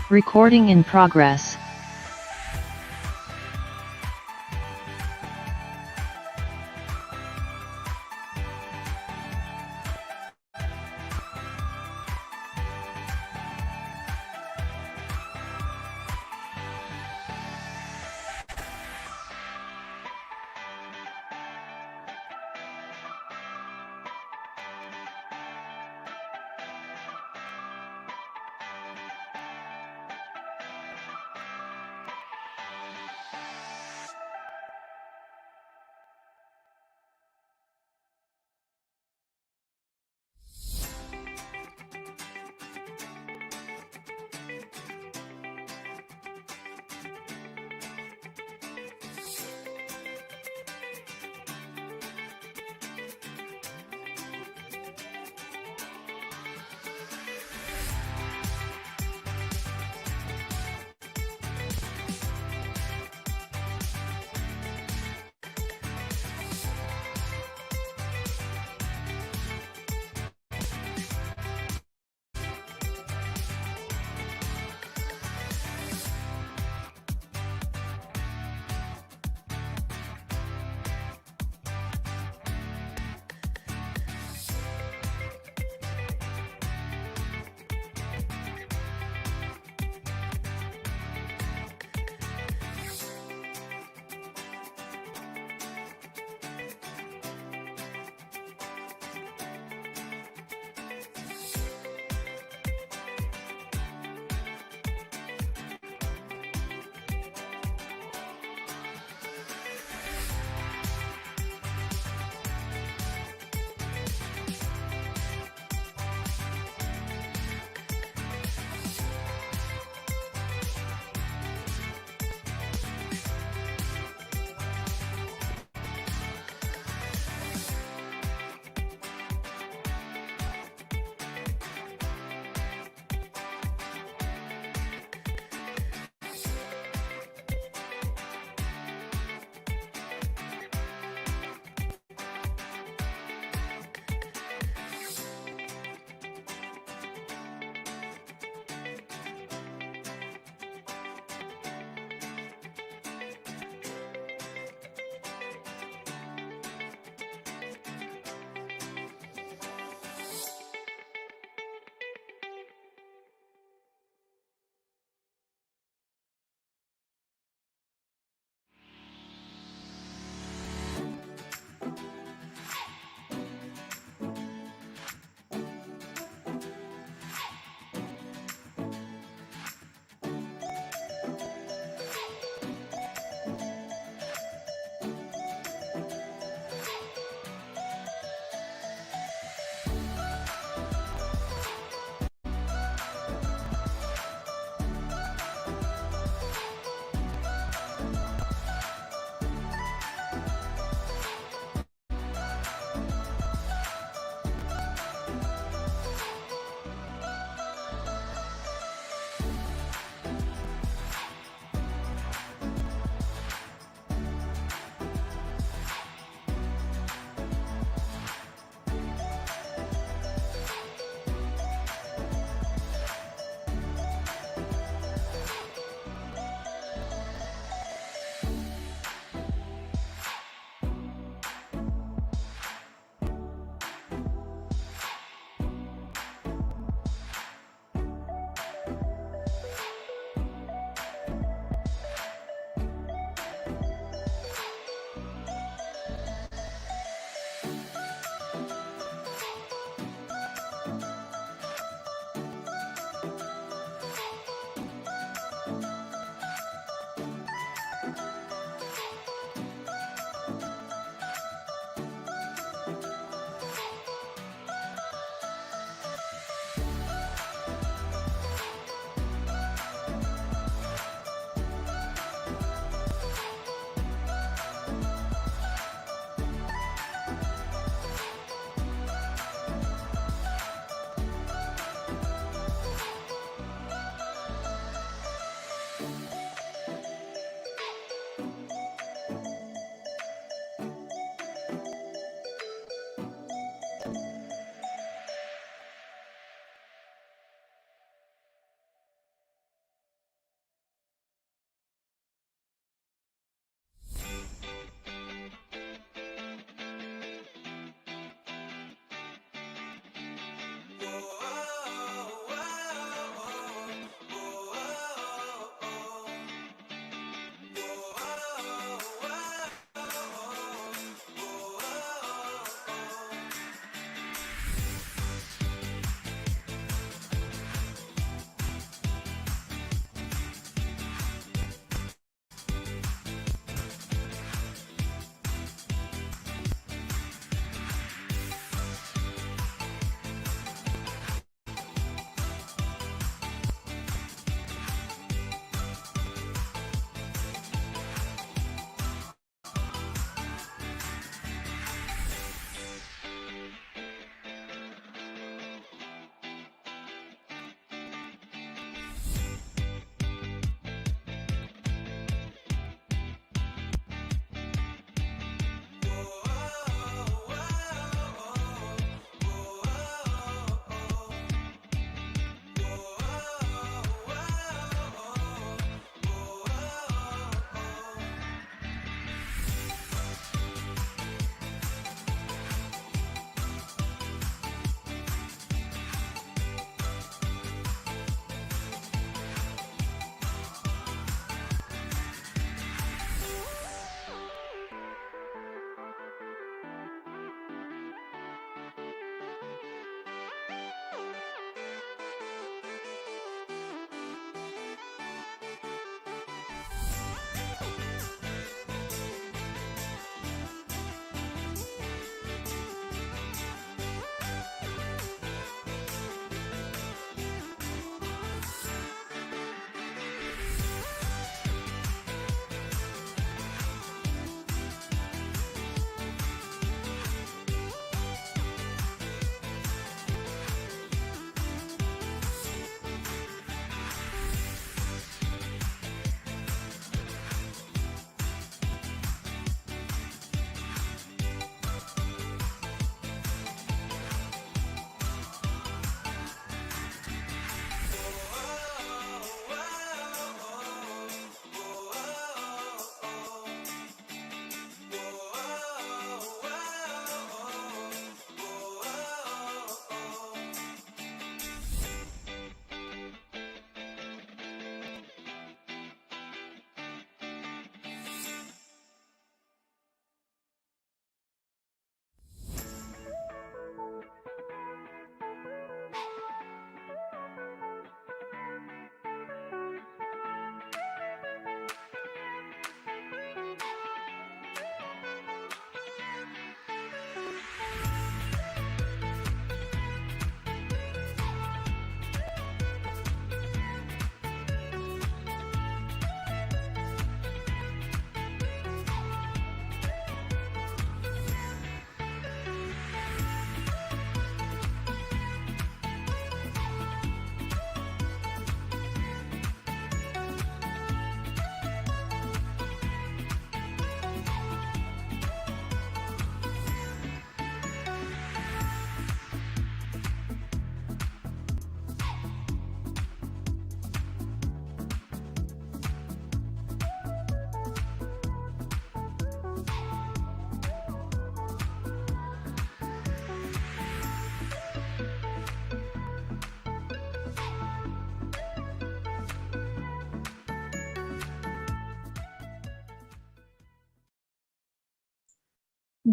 Recording in progress.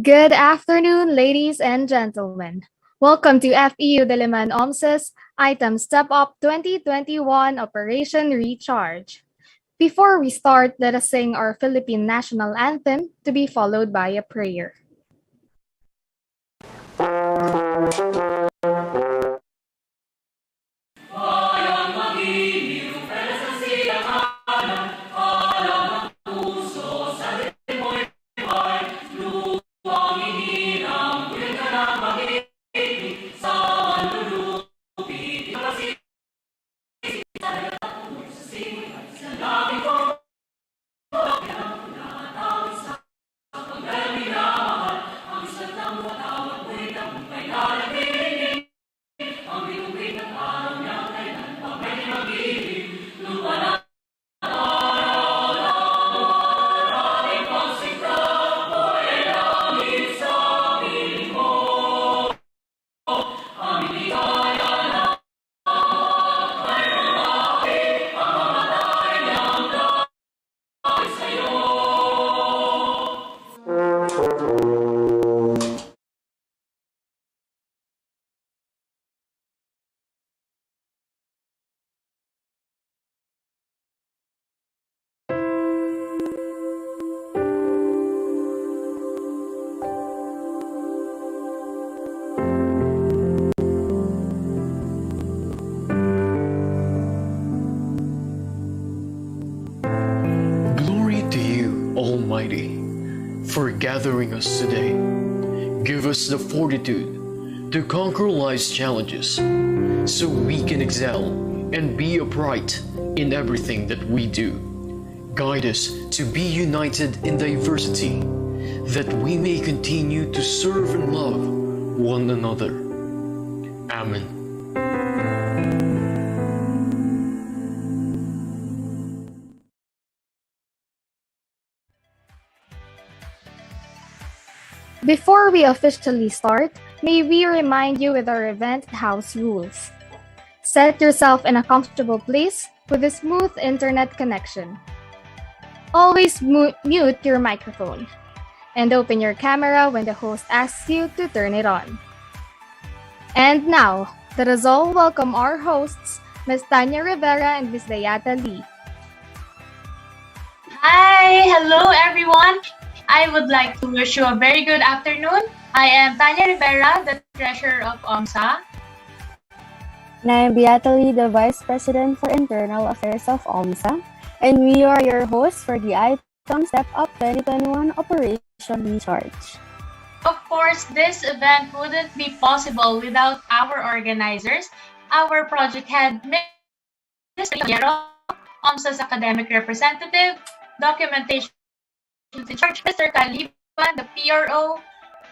Good afternoon, ladies and gentlemen. Welcome to FEU Diliman OMS's item Step Up 2021 Operation Recharge. Before we start, let us sing our Philippine national anthem to be followed by a prayer. Glory to you, Almighty, for gathering us today. Give us the fortitude to conquer life's challenges so we can excel and be upright in everything that we do. Guide us to be united in diversity, that we may continue to serve and love one another. Amen. Before we officially start, may we remind you with our event house rules. Set yourself in a comfortable place with a smooth internet connection. Always mute your microphone and open your camera when the host asks you to turn it on. And now, let us all welcome our hosts, Ms. Tanya Rivera and Ms. Dayata Lee. Hi, hello everyone. I would like to wish you a very good afternoon. I am Tanya Rivera, the Treasurer of OMSA. And I am Beata Lee, the Vice President for Internal Affairs of OMSA. And we are your hosts for the item Step Up 2021 Operation Recharge. Of course, this event wouldn't be possible without our organizers, our project head, Mr. Yero, OMSA's academic representative, documentation in charge, Mr. Caliban, the PRO,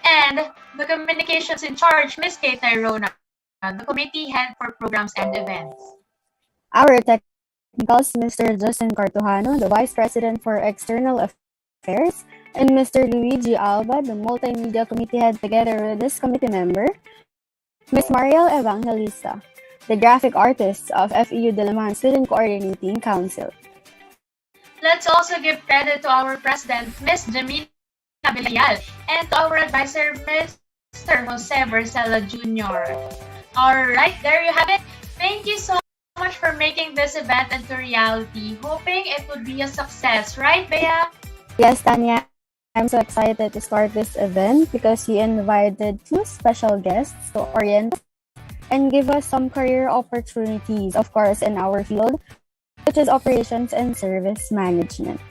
and the communications in charge, Ms. Kate Tyrona, the committee head for programs and events. Our technicals, Mr. Justin Cartujano, the Vice President for External Affairs, and Mr. Luigi Alba, the Multimedia Committee Head, together with this committee member, Ms. Mariel Evangelista, the graphic artist of FEU Diliman Student Coordinating Council. Let's also give credit to our president, Ms. Jamila Villayal, and to our advisor, Mr. Jose Barcela Jr. Alright, there you have it. Thank you so much for making this event into reality. Hoping it would be a success, right, Bea? Yes, Tanya, I'm so excited to start this event because you invited two special guests to orient us and give us some career opportunities, of course, in our field, which is operations and service management.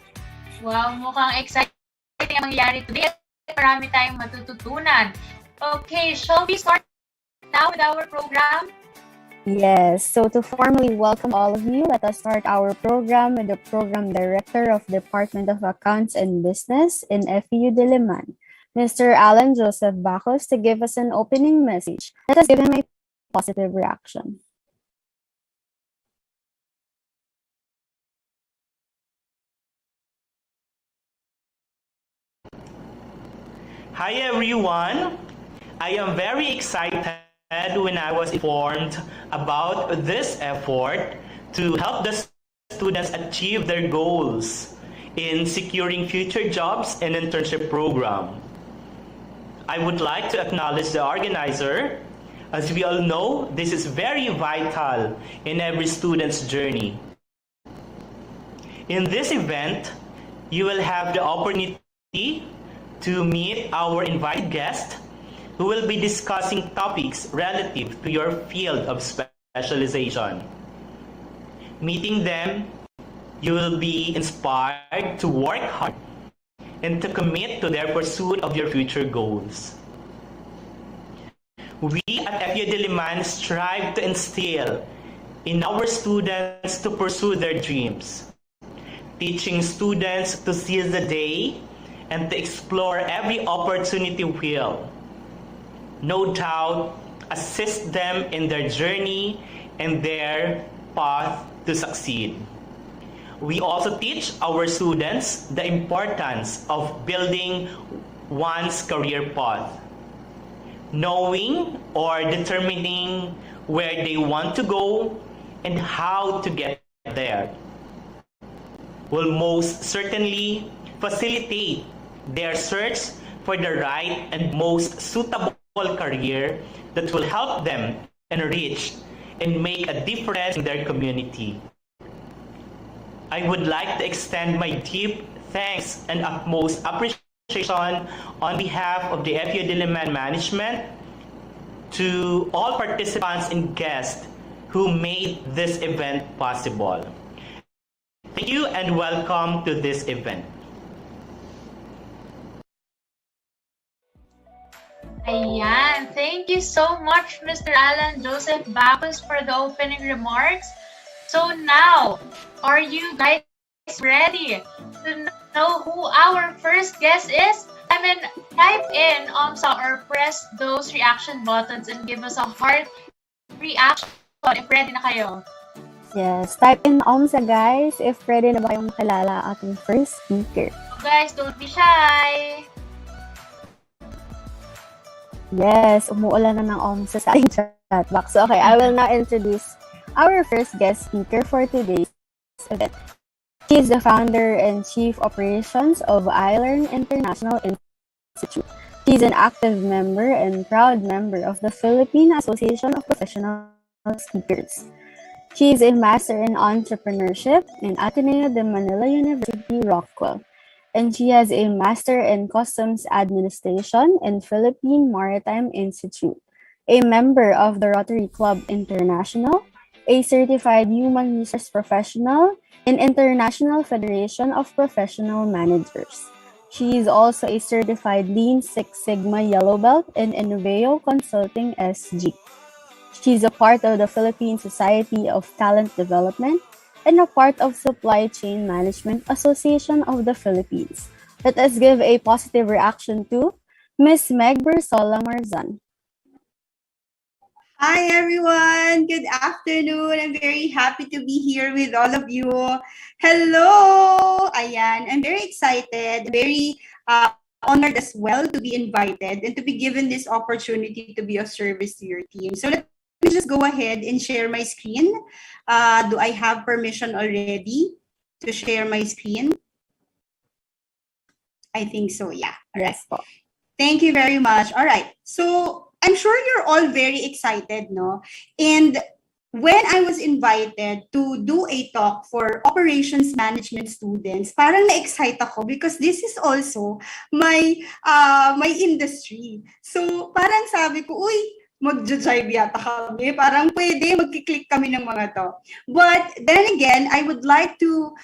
Wow, mukhang exciting ang mangyayari today. Marami tayong matututunan. Okay, shall we start now with our program? Yes, so to formally welcome all of you, let us start our program with the Program Director of Department of Accounts and Business in FEU Diliman, Mr. Alan Joseph Bacos, to give us an opening message. Let us give him a positive reaction. Hi everyone! I am very excited when I was informed about this effort to help the students achieve their goals in securing future jobs and internship program. I would like to acknowledge the organizer. As we all know, this is very vital in every student's journey. In this event, you will have the opportunity to meet our invited guests who will be discussing topics relative to your field of specialization. Meeting them, you will be inspired to work hard and to commit to their pursuit of your future goals. We at 𝐒𝐭𝐞𝐫𝐚 strive to instill in our students to pursue their dreams, teaching students to seize the day and to explore every opportunity will, no doubt, assist them in their journey and their path to succeed. We also teach our students the importance of building one's career path, knowing or determining where they want to go and how to get there will most certainly facilitate their search for the right and most suitable career that will help them enrich and make a difference in their community. I would like to extend my deep thanks and utmost appreciation on behalf of the 𝐒𝐭𝐞𝐫𝐚 management to all participants and guests who made this event possible. Thank you and welcome to this event. Ayan. Thank you so much, Mr. Alan Joseph Bacus, for the opening remarks. So now, are you guys ready to know who our first guest is? I mean, type in OMSA or press those reaction buttons and give us a heart reaction if ready na kayo. Yes, type in OMSA guys if ready na ba kayong makilala ating first speaker. Guys, don't be shy. Yes, umuulan na ng OMSA sa ating chat box. So, okay, I will now introduce our first guest speaker for today's event. She is the founder and chief operations of 𝐼Learn International Institute. She is an active member and proud member of the Philippine Association of Professional Speakers. She is a master in entrepreneurship in Ateneo de Manila University, Rockwell. And she has a master in customs administration in Philippine Maritime Institute, a member of the Rotary Club International, a certified human resource professional in International Federation of Professional Managers. She is also a certified Lean Six Sigma Yellow Belt in Innoveo Consulting SG. She is a part of the Philippine Society of Talent Development and a part of Supply Chain Management Association of the Philippines. Let us give a positive reaction to Ms. Meg Barcela Marzan. Hi everyone, good afternoon. I'm very happy to be here with all of you. Hello! Ayan, I'm very excited, very honored as well to be invited and to be given this opportunity to be of service to your team. So let me just go ahead and share my screen. Do I have permission already to share my screen? I think so, yeah. All right. Yes, po. Thank you very much. All right. So I'm sure you're all very excited, no? And when I was invited to do a talk for operations management students, parang na-excite ako because this is also my my industry. So parang sabi ko, uy, mag-jive yata kami. Parang pwede, magkiklik kami ng mga to. But then again, I would like to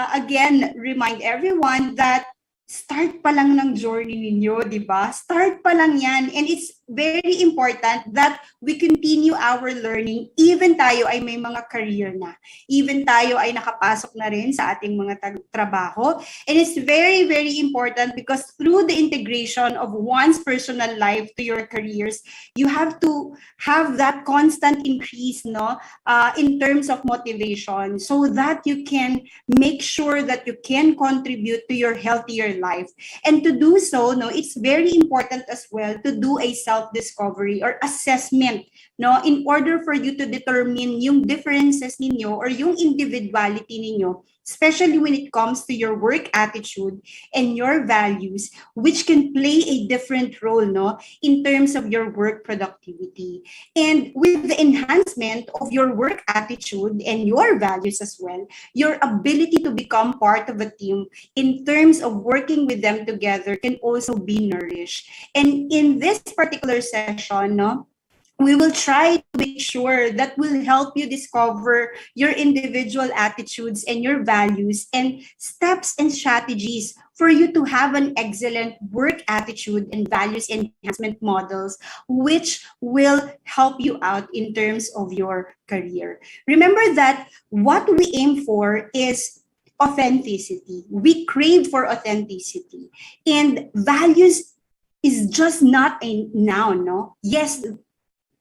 again remind everyone that start pa lang ng journey ninyo, di ba? Start pa lang yan. And it's very important that we continue our learning. Even tayo ay may mga career na. Even tayo ay nakapasok na rin sa ating mga trabaho. And it's very, very important because through the integration of one's personal life to your careers, you have to have that constant increase, no, in terms of motivation so that you can make sure that you can contribute to your healthier life. And to do so, no, it's very important as well to do a self-discovery or assessment, no, in order for you to determine yung differences ninyo or yung individuality ninyo especially when it comes to your work attitude and your values, which can play a different role, no, in terms of your work productivity. And with the enhancement of your work attitude and your values as well, your ability to become part of a team in terms of working with them together can also be nourished. And in this particular session, no, we will try to make sure that will help you discover your individual attitudes and your values and steps and strategies for you to have an excellent work attitude and values enhancement models, which will help you out in terms of your career. Remember that what we aim for is authenticity. We crave for authenticity, and values is just not a noun, no? Yes,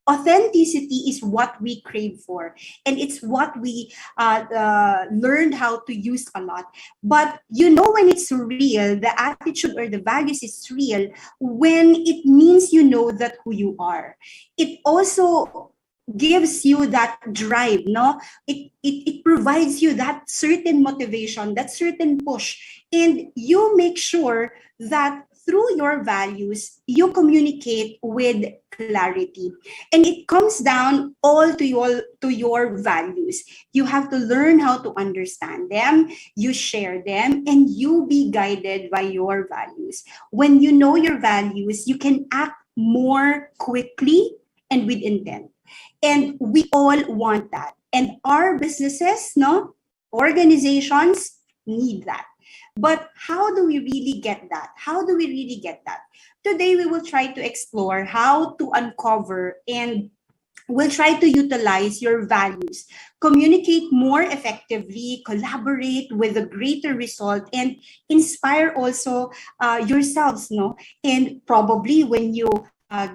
authenticity is what we crave for, and it's what we learned how to use a lot. But you know when it's real, the attitude or the values is real when it means you know that who you are. It also gives you that drive, no? It provides you that certain motivation, that certain push, and you make sure that through your values, you communicate with clarity. And it comes down all to your values. You have to learn how to understand them, you share them, and you be guided by your values. When you know your values, you can act more quickly and with intent. And we all want that. And our businesses, no, organizations need that. But how do we really get that? How do we really get that? Today, we will try to explore how to uncover and we'll try to utilize your values, communicate more effectively, collaborate with a greater result, and inspire also yourselves, no? And probably when you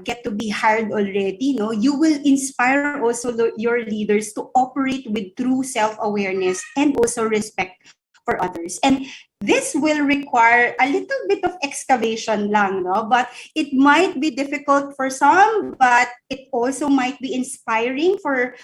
get to be hired already, no, you will inspire also your leaders to operate with true self-awareness and also respect for others. And this will require a little bit of excavation lang, no? But it might be difficult for some, but it also might be inspiring for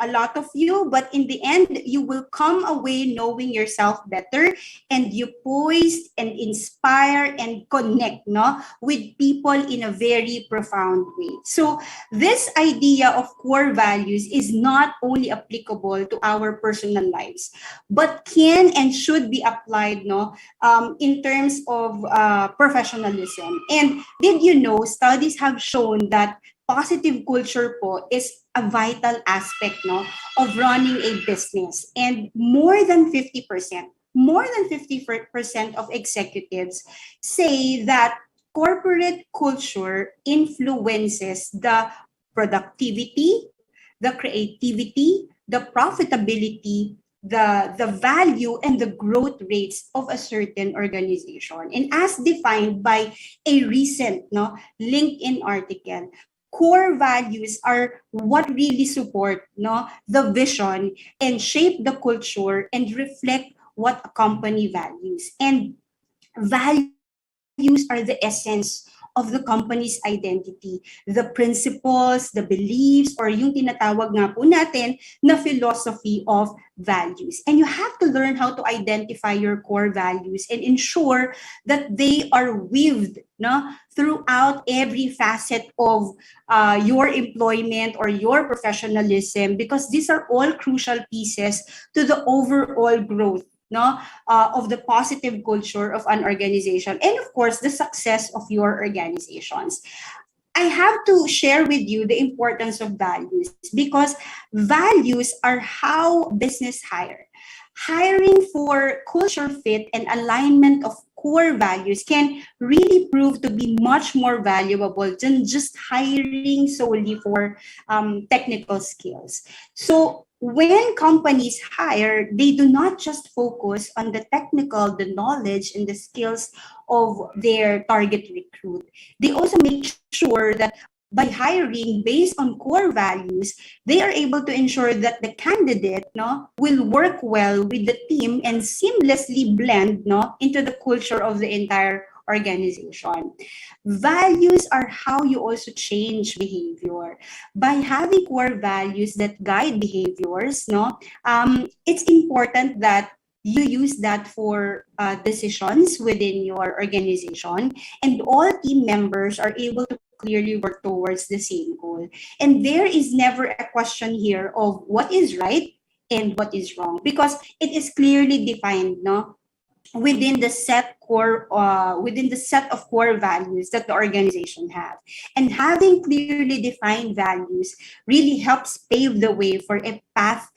a lot of you. But in the end, you will come away knowing yourself better, and you poise and inspire and connect, no, with people in a very profound way. So this idea of core values is not only applicable to our personal lives, but can and should be applied, no, in terms of professionalism. And did you know studies have shown that positive culture po is a vital aspect, no, of running a business, and more than 50% of executives say that corporate culture influences the productivity, the creativity, the profitability, the value and the growth rates of a certain organization. And as defined by a recent, no, LinkedIn article, core values are what really support, no, the vision and shape the culture and reflect what a company values. And values are the essence of the company's identity, the principles, the beliefs, or yung tinatawag nga po natin na philosophy of values. And you have to learn how to identify your core values and ensure that they are weaved, no, throughout every facet of your employment or your professionalism, because these are all crucial pieces to the overall growth, no, of the positive culture of an organization, and of course the success of your organizations. I have to share with you the importance of values, because values are how business hire. Hiring for culture fit and alignment of core values can really prove to be much more valuable than just hiring solely for technical skills. So when companies hire, they do not just focus on the technical, the knowledge, and the skills of their target recruit. They also make sure that by hiring based on core values, they are able to ensure that the candidate, no, will work well with the team and seamlessly blend, no, into the culture of the entire organization. Values are how you also change behavior. By having core values that guide behaviors, no, it's important that you use that for decisions within your organization, and all team members are able to clearly work towards the same goal. And there is never a question here of what is right and what is wrong, because it is clearly defined, no, within the set of core values that the organization have. And having clearly defined values really helps pave the way for a path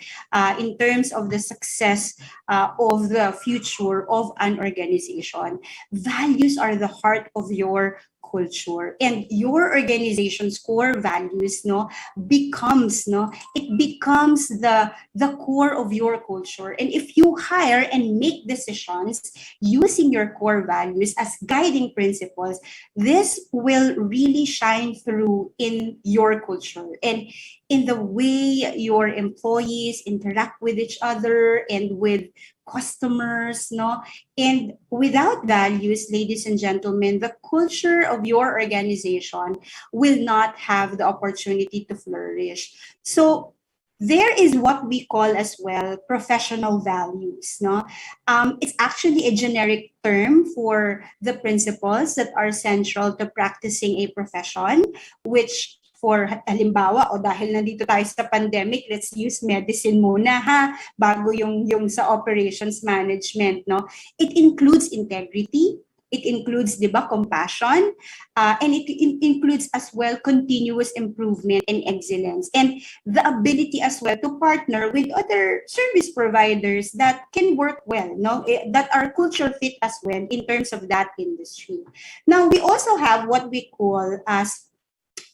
in terms of the success of the future of an organization. Values are the heart of your culture, and your organization's core values, no, becomes, no, it becomes the core of your culture. And if you hire and make decisions using your core values as guiding principles, this will really shine through in your culture and in the way your employees interact with each other and with customers, no? And without values, ladies and gentlemen, the culture of your organization will not have the opportunity to flourish. So there is what we call as well professional values, no? It's actually a generic term for the principles that are central to practicing a profession, which for halimbawa, o dahil nandito tayo sa pandemic, let's use medicine muna ha, bago yung sa operations management, no? It includes integrity, it includes, di ba, compassion, and it includes as well continuous improvement and excellence, and the ability as well to partner with other service providers that can work well, no, that are culture fit as well in terms of that industry. Now, we also have what we call as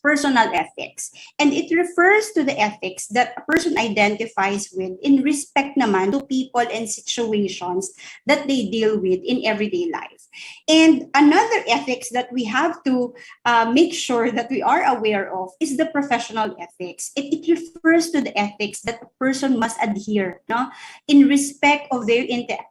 personal ethics. And it refers to the ethics that a person identifies with in respect naman to people and situations that they deal with in everyday life. And another ethics that we have to make sure that we are aware of is the professional ethics. It refers to the ethics that a person must adhere, no, in respect of their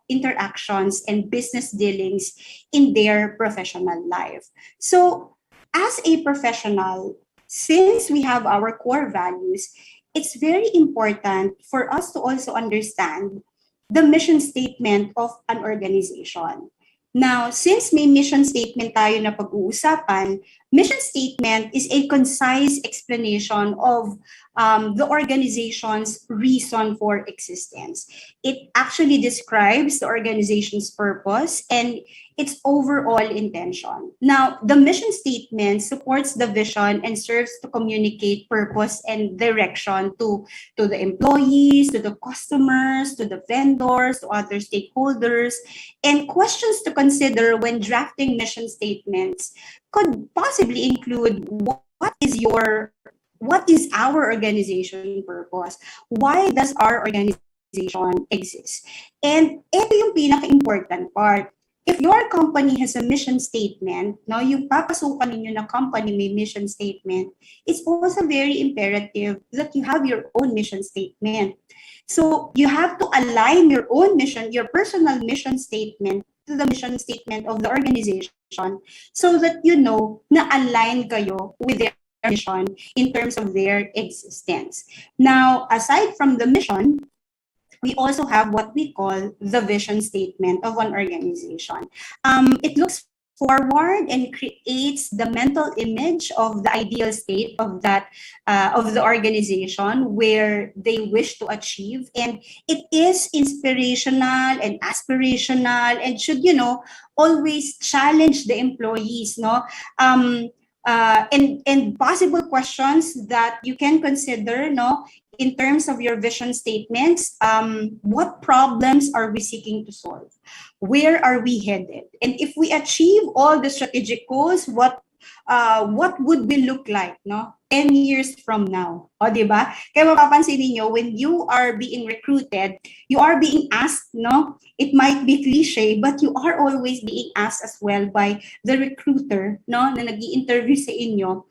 interactions and business dealings in their professional life. So, as a professional, since we have our core values, it's very important for us to also understand the mission statement of an organization. Now, since may mission statement tayo na pag-uusapan, mission statement is a concise explanation of the organization's reason for existence. It actually describes the organization's purpose and its overall intention. Now, the mission statement supports the vision and serves to communicate purpose and direction to the employees, to the customers, to the vendors, to other stakeholders. And questions to consider when drafting mission statements could possibly include what is our organization purpose? Why does our organization exist? And ito yung pinaka-important part. If your company has a mission statement, no, yung papasukan ninyo na company may mission statement, it's also very imperative that you have your own mission statement. So you have to align your own mission, your personal mission statement to the mission statement of the organization so that you know na align kayo with their mission in terms of their existence. Now, aside from the mission, we also have what we call the vision statement of an organization. It looks forward and creates the mental image of the ideal state of that of the organization where they wish to achieve, and it is inspirational and aspirational and should, you know, always challenge the employees, no. And possible questions that you can consider, no, in terms of your vision statements. What problems are we seeking to solve? Where are we headed? And if we achieve all the strategic goals, what would we look like, no, 10 years from now? O, di ba? Kaya mapapansin niyo, when you are being recruited, you are being asked, no, it might be cliche, but you are always being asked as well by the recruiter, no, na nag-i-interview sa inyo,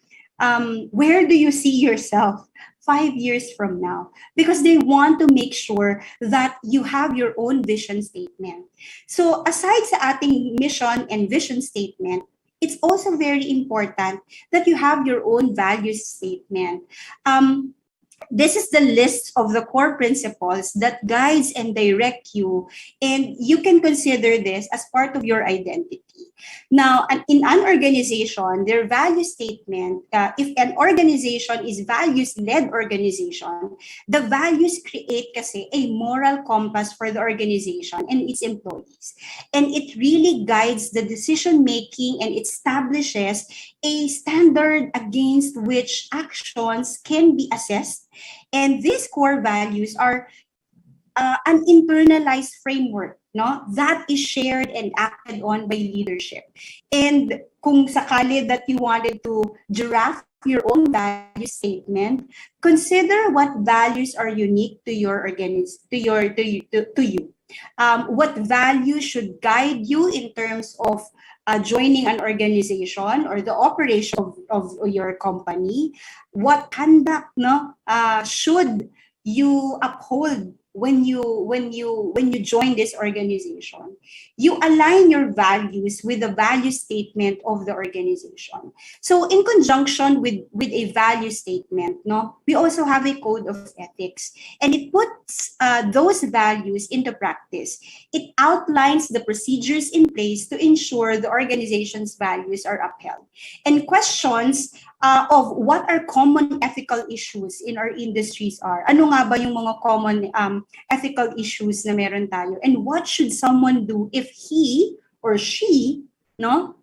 where do you see yourself 5 years from now? Because they want to make sure that you have your own vision statement. So aside sa ating mission and vision statement, it's also very important that you have your own values statement. This is the list of the core principles that guides and direct you, and you can consider this as part of your identity. Now, in an organization, their value statement, if an organization is values-led organization, the values create kasi a moral compass for the organization and its employees. And it really guides the decision-making and establishes a standard against which actions can be assessed. And these core values are an internalized framework, no, that is shared and acted on by leadership. And kung sakali that you wanted to draft your own value statement, consider what values are unique to your to you. What values should guide you in terms of joining an organization or the operation of your company? What conduct, no, should you uphold when you join this organization? You align your values with the value statement of the organization. So in conjunction with a value statement, no, we also have a code of ethics, and it puts those values into practice. It outlines the procedures in place to ensure the organization's values are upheld, and questions of what are common ethical issues in our industries are. Ano nga ba yung mga common ethical issues na meron tayo? And what should someone do if he or she, no,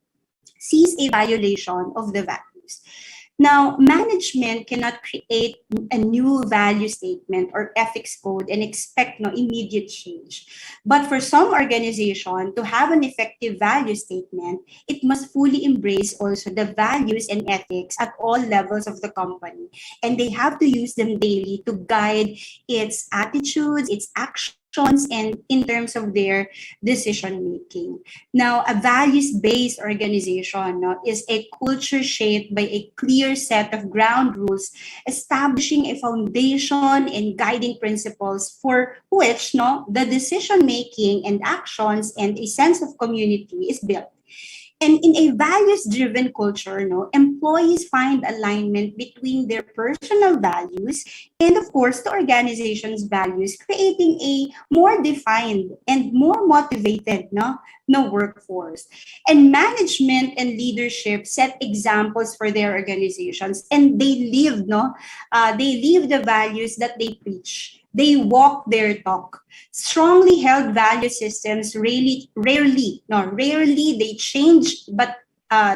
sees a violation of the values? Now, management cannot create a new value statement or ethics code and expect no immediate change. But for some organization to have an effective value statement, it must fully embrace also the values and ethics at all levels of the company. And they have to use them daily to guide its attitudes, its actions, and in terms of their decision making. Now, a values-based organization, no, is a culture shaped by a clear set of ground rules, establishing a foundation and guiding principles for which, no, the decision making and actions and a sense of community is built. And in a values-driven culture, no, employees find alignment between their personal values and, of course, the organization's values, creating a more defined and more motivated workforce. And management and leadership set examples for their organizations, and they live the values that they preach. They walk their talk. Strongly held value systems rarely they change, but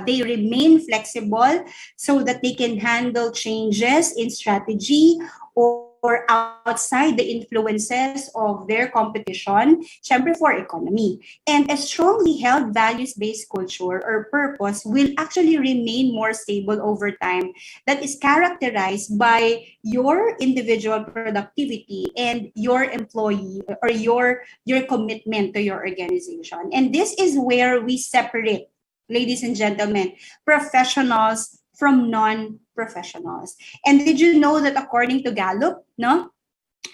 they remain flexible so that they can handle changes in strategy or outside the influences of their competition, syempre for economy. And a strongly held values-based culture or purpose will actually remain more stable over time, that is characterized by your individual productivity and your employee or your commitment to your organization. And this is where we separate, ladies and gentlemen, professionals from non-professionals. And did you know that according to Gallup,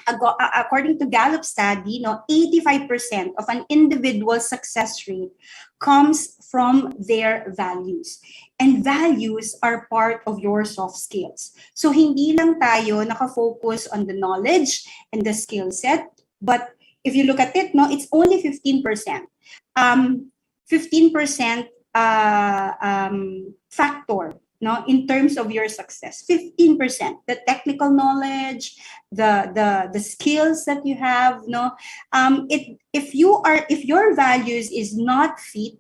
according to Gallup study, 85% of an individual's success rate comes from their values. And values are part of your soft skills. So hindi lang tayo nakafocus on the knowledge and the skill set, but if you look at it, it's only 15%. 15% factor, in terms of your success. 15%, the technical knowledge, the skills that you have, if your values is not fit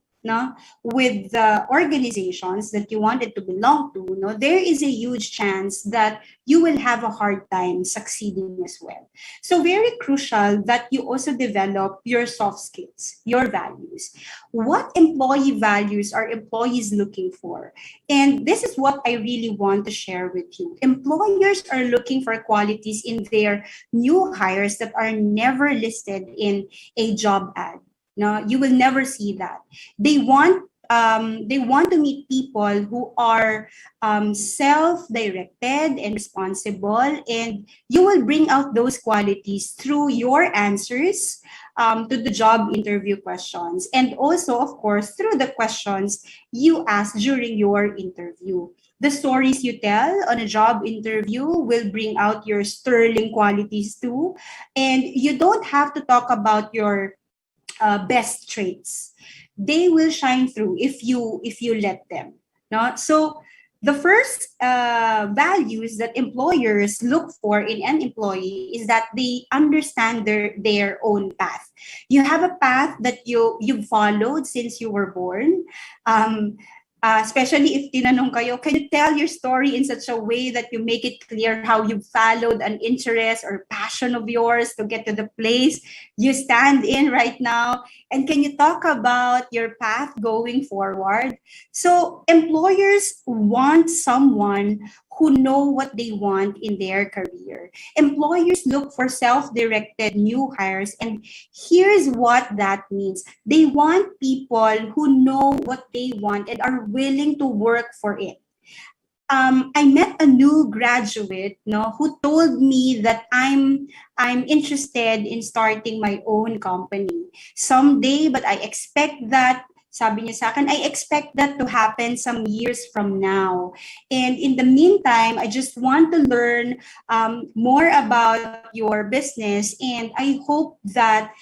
with the organizations that you wanted to belong to, there is a huge chance that you will have a hard time succeeding as well. So very crucial that you also develop your soft skills, your values. What employee values are employees looking for? And this is what I really want to share with you. Employers are looking for qualities in their new hires that are never listed in a job ad. No, you will never see that. They want to meet people who are self-directed and responsible, and you will bring out those qualities through your answers to the job interview questions, and also, of course, through the questions you ask during your interview. The stories you tell on a job interview will bring out your sterling qualities too. And you don't have to talk about your best traits. They will shine through if you let them. No? So the first values that employers look for in an employee is that they understand their own path. You have a path that you've followed since you were born. Especially if tinanong kayo, can you tell your story in such a way that you make it clear how you followed an interest or passion of yours to get to the place you stand in right now? And can you talk about your path going forward? So employers want someone who know what they want in their career. Employers look for self-directed new hires, and here's what that means. They want people who know what they want and are willing to work for it. I met a new graduate, no, who told me that I'm interested in starting my own company someday, but I expect that. Sabi niya sa akin, I expect that to happen some years from now. And in the meantime, I just want to learn more about your business. And I hope that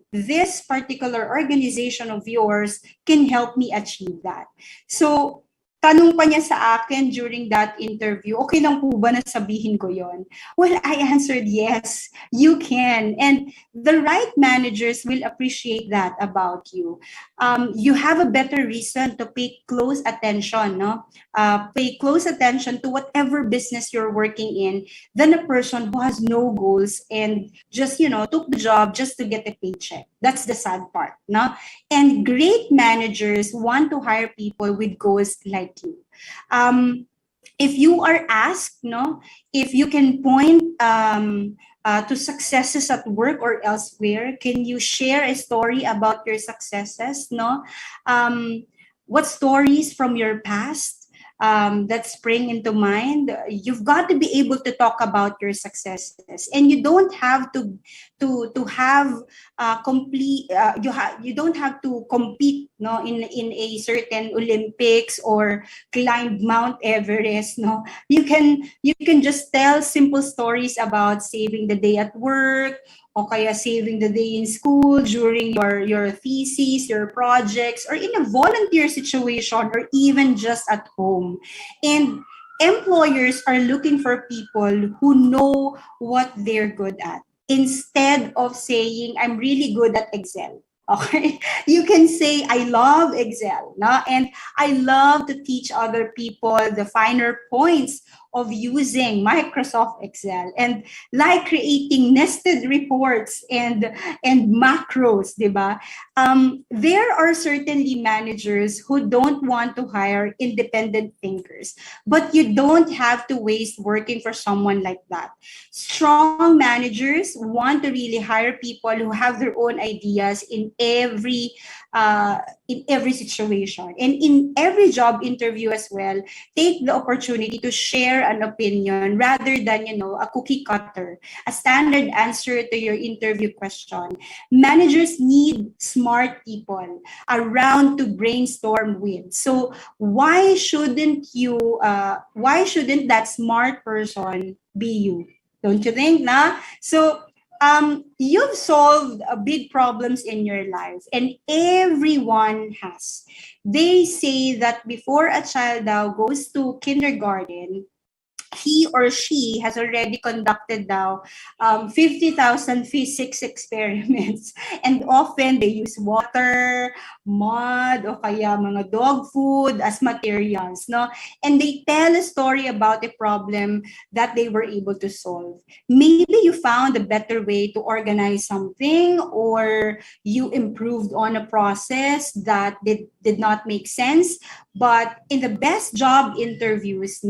this particular organization of yours can help me achieve that. So, tanong pa niya sa akin during that interview, okay lang po ba na sabihin ko yon? Well, I answered yes, you can. And the right managers will appreciate that about you. You have a better reason to pay close attention, no? Pay close attention to whatever business you're working in than a person who has no goals and just, took the job just to get a paycheck. That's the sad part, no? And great managers want to hire people with goals like you. If you are asked, if you can point to successes at work or elsewhere, can you share a story about your successes? What stories from your past that spring into mind? You've got to be able to talk about your successes, and you don't have to have complete. You don't have to compete, in a certain Olympics or climb Mount Everest. You can just tell simple stories about saving the day at work, o kaya saving the day in school during your thesis, your projects, or in a volunteer situation, or even just at home. And employers are looking for people who know what they're good at. Instead of saying, I'm really good at Excel. Okay, you can say, I love Excel, and I love to teach other people the finer points of using Microsoft Excel, and like creating nested reports and macros, diba? There are certainly managers who don't want to hire independent thinkers, but you don't have to waste working for someone like that. Strong managers want to really hire people who have their own ideas in every situation, and in every job interview as well. Take the opportunity to share an opinion rather than a cookie cutter, a standard answer to your interview question. Managers need smart people around to brainstorm with. So why shouldn't that smart person be you? Don't you think, So you've solved big problems in your life, and everyone has. They say that before a child now goes to kindergarten, he or she has already conducted 50,000 physics experiments. And often they use water, mud, o kaya mga dog food as materials, And they tell a story about a problem that they were able to solve. Maybe you found a better way to organize something, or you improved on a process that did not make sense. But in the best job interviews,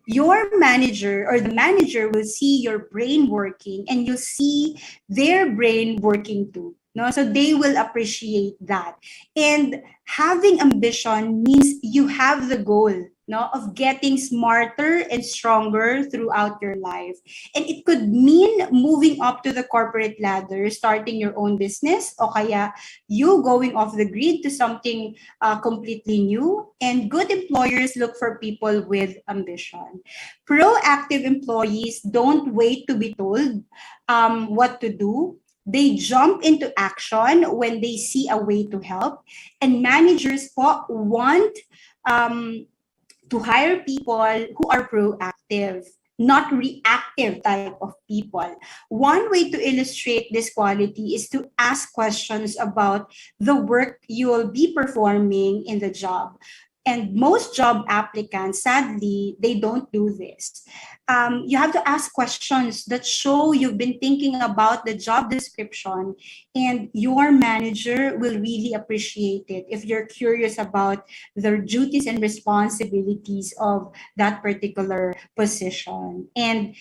your manager or the manager will see your brain working, and you'll see their brain working too. So they will appreciate that. And having ambition means you have the goal no, of getting smarter and stronger throughout your life. And it could mean moving up to the corporate ladder, starting your own business, o kaya you going off the grid to something completely new. And good employers look for people with ambition. Proactive employees don't wait to be told what to do. They jump into action when they see a way to help. And managers want um, to hire people who are proactive, not reactive type of people. One way to illustrate this quality is to ask questions about the work you will be performing in the job. And most job applicants, sadly, they don't do this. You have to ask questions that show you've been thinking about the job description, and your manager will really appreciate it if you're curious about the duties and responsibilities of that particular position. And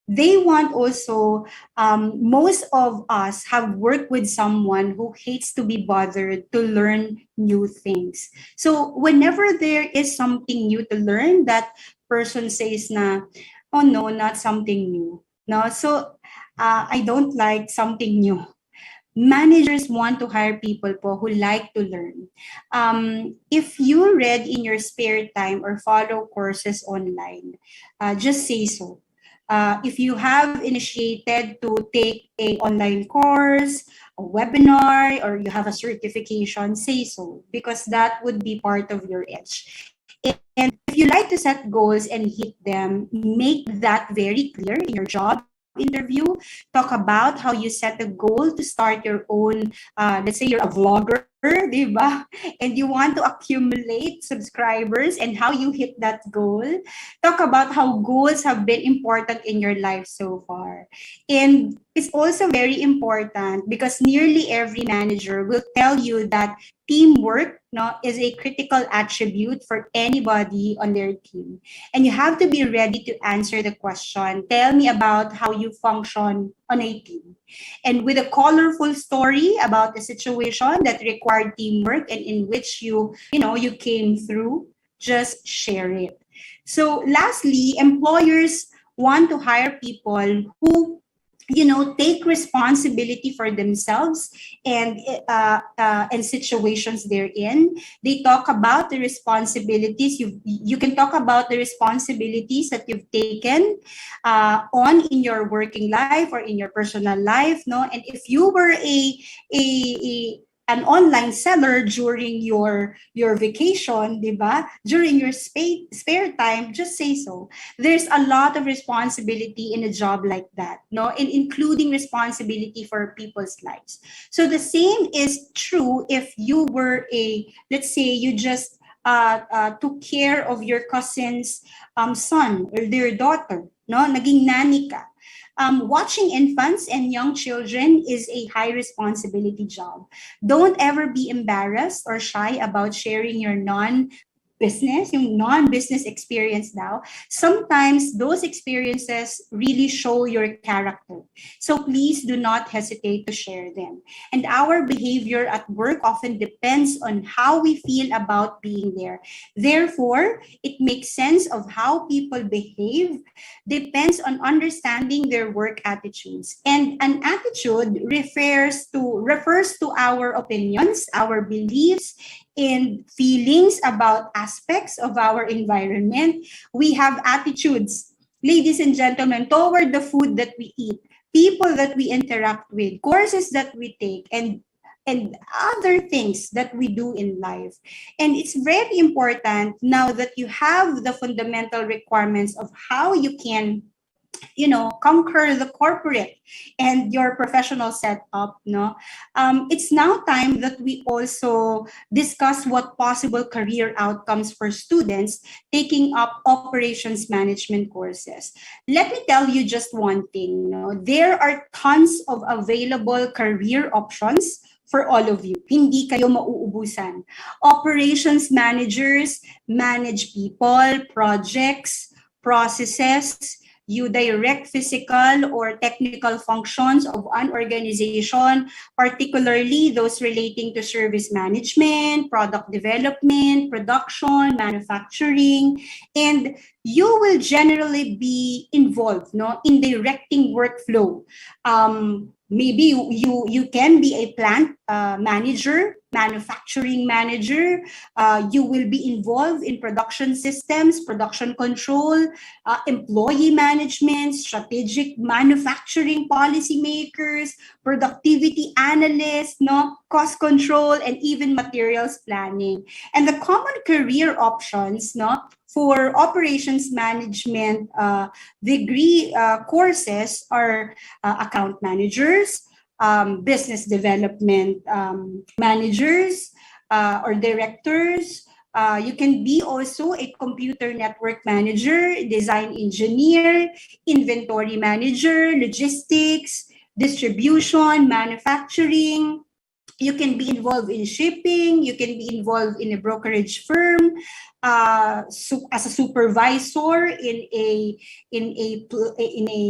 they want also, most of us have worked with someone who hates to be bothered to learn new things. So whenever there is something new to learn, that person says na, oh no, not something new. No, so I don't like something new. Managers want to hire people po who like to learn. If you read in your spare time or follow courses online, just say so. If you have initiated to take a online course, a webinar, or you have a certification, say so, because that would be part of your edge. And if you like to set goals and hit them, make that very clear in your job interview. Talk about how you set a goal to start your own, let's say you're a vlogger, diba? And you want to accumulate subscribers and how you hit that goal. Talk about how goals have been important in your life so far. And it's also very important because nearly every manager will tell you that teamwork, no, is a critical attribute for anybody on their team. And you have to be ready to answer the question, tell me about how you function on a team. And with a colorful story about a situation that required teamwork and in which you came through, just share it. So lastly, employers want to hire people who take responsibility for themselves and situations they're in. They talk about the responsibilities. You can talk about the responsibilities that you've taken on in your working life or in your personal life, no. And if you were an online seller during your vacation, diba? During your spare time, just say so. There's a lot of responsibility in a job like that, no, and including responsibility for people's lives. So the same is true if you were let's say you just took care of your cousin's son or their daughter, no, naging nanny ka. Watching infants and young children is a high responsibility job. Don't ever be embarrassed or shy about sharing your non-business experience now. Sometimes those experiences really show your character. So please do not hesitate to share them. And our behavior at work often depends on how we feel about being there. Therefore, it makes sense of how people behave depends on understanding their work attitudes. And an attitude refers to our opinions, our beliefs, and feelings about aspects of our environment. We have attitudes, ladies and gentlemen, toward the food that we eat, people that we interact with, courses that we take, and other things that we do in life. And it's very important now that you have the fundamental requirements of how you can conquer the corporate and your professional setup, no. It's now time that we also discuss what possible career outcomes for students taking up operations management courses. Let me tell you just one thing, there are tons of available career options for all of you. Hindi kayo mauubusan. Operations managers manage people, projects, processes, You direct physical or technical functions of an organization, particularly those relating to service management, product development, production, manufacturing, and you will generally be involved, no, in directing workflow. Maybe you can be a plant manager, manufacturing manager. You will be involved in production systems, production control, employee management, strategic manufacturing policymakers, productivity analysts, no, cost control, and even materials planning. And the common career options, no, for operations management degree courses are account managers, business development managers, or directors. You can be also a computer network manager, design engineer, inventory manager, logistics, distribution, manufacturing. You can be involved in shipping. You can be involved in a brokerage firm, as a supervisor in a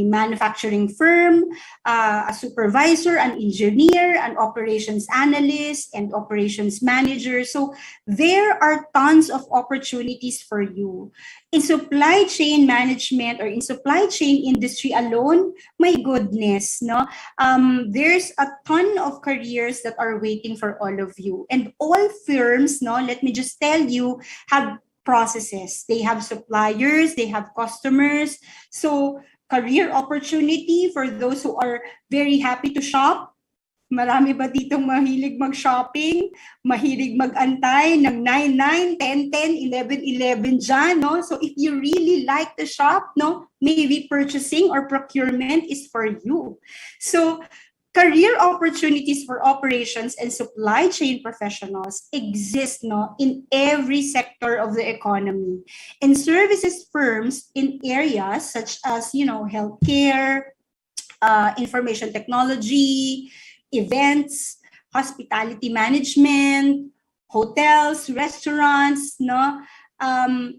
manufacturing firm, a supervisor, an engineer, an operations analyst, and operations manager. So there are tons of opportunities for you. In supply chain management or in supply chain industry alone, my goodness, no, there's a ton of careers that are waiting for all of you. And all firms, no, let me just tell you, have processes. They have suppliers, they have customers. So career opportunity for those who are very happy to shop. Marami ba ditong mahilig mag-shopping, mahilig mag-antay ng 9-9, 10-10, 11-11 dyan, no? So if you really like to shop, no, maybe purchasing or procurement is for you. So career opportunities for operations and supply chain professionals exist, no, in every sector of the economy. And services firms in areas such as, healthcare, information technology, events, hospitality management, hotels, restaurants, no,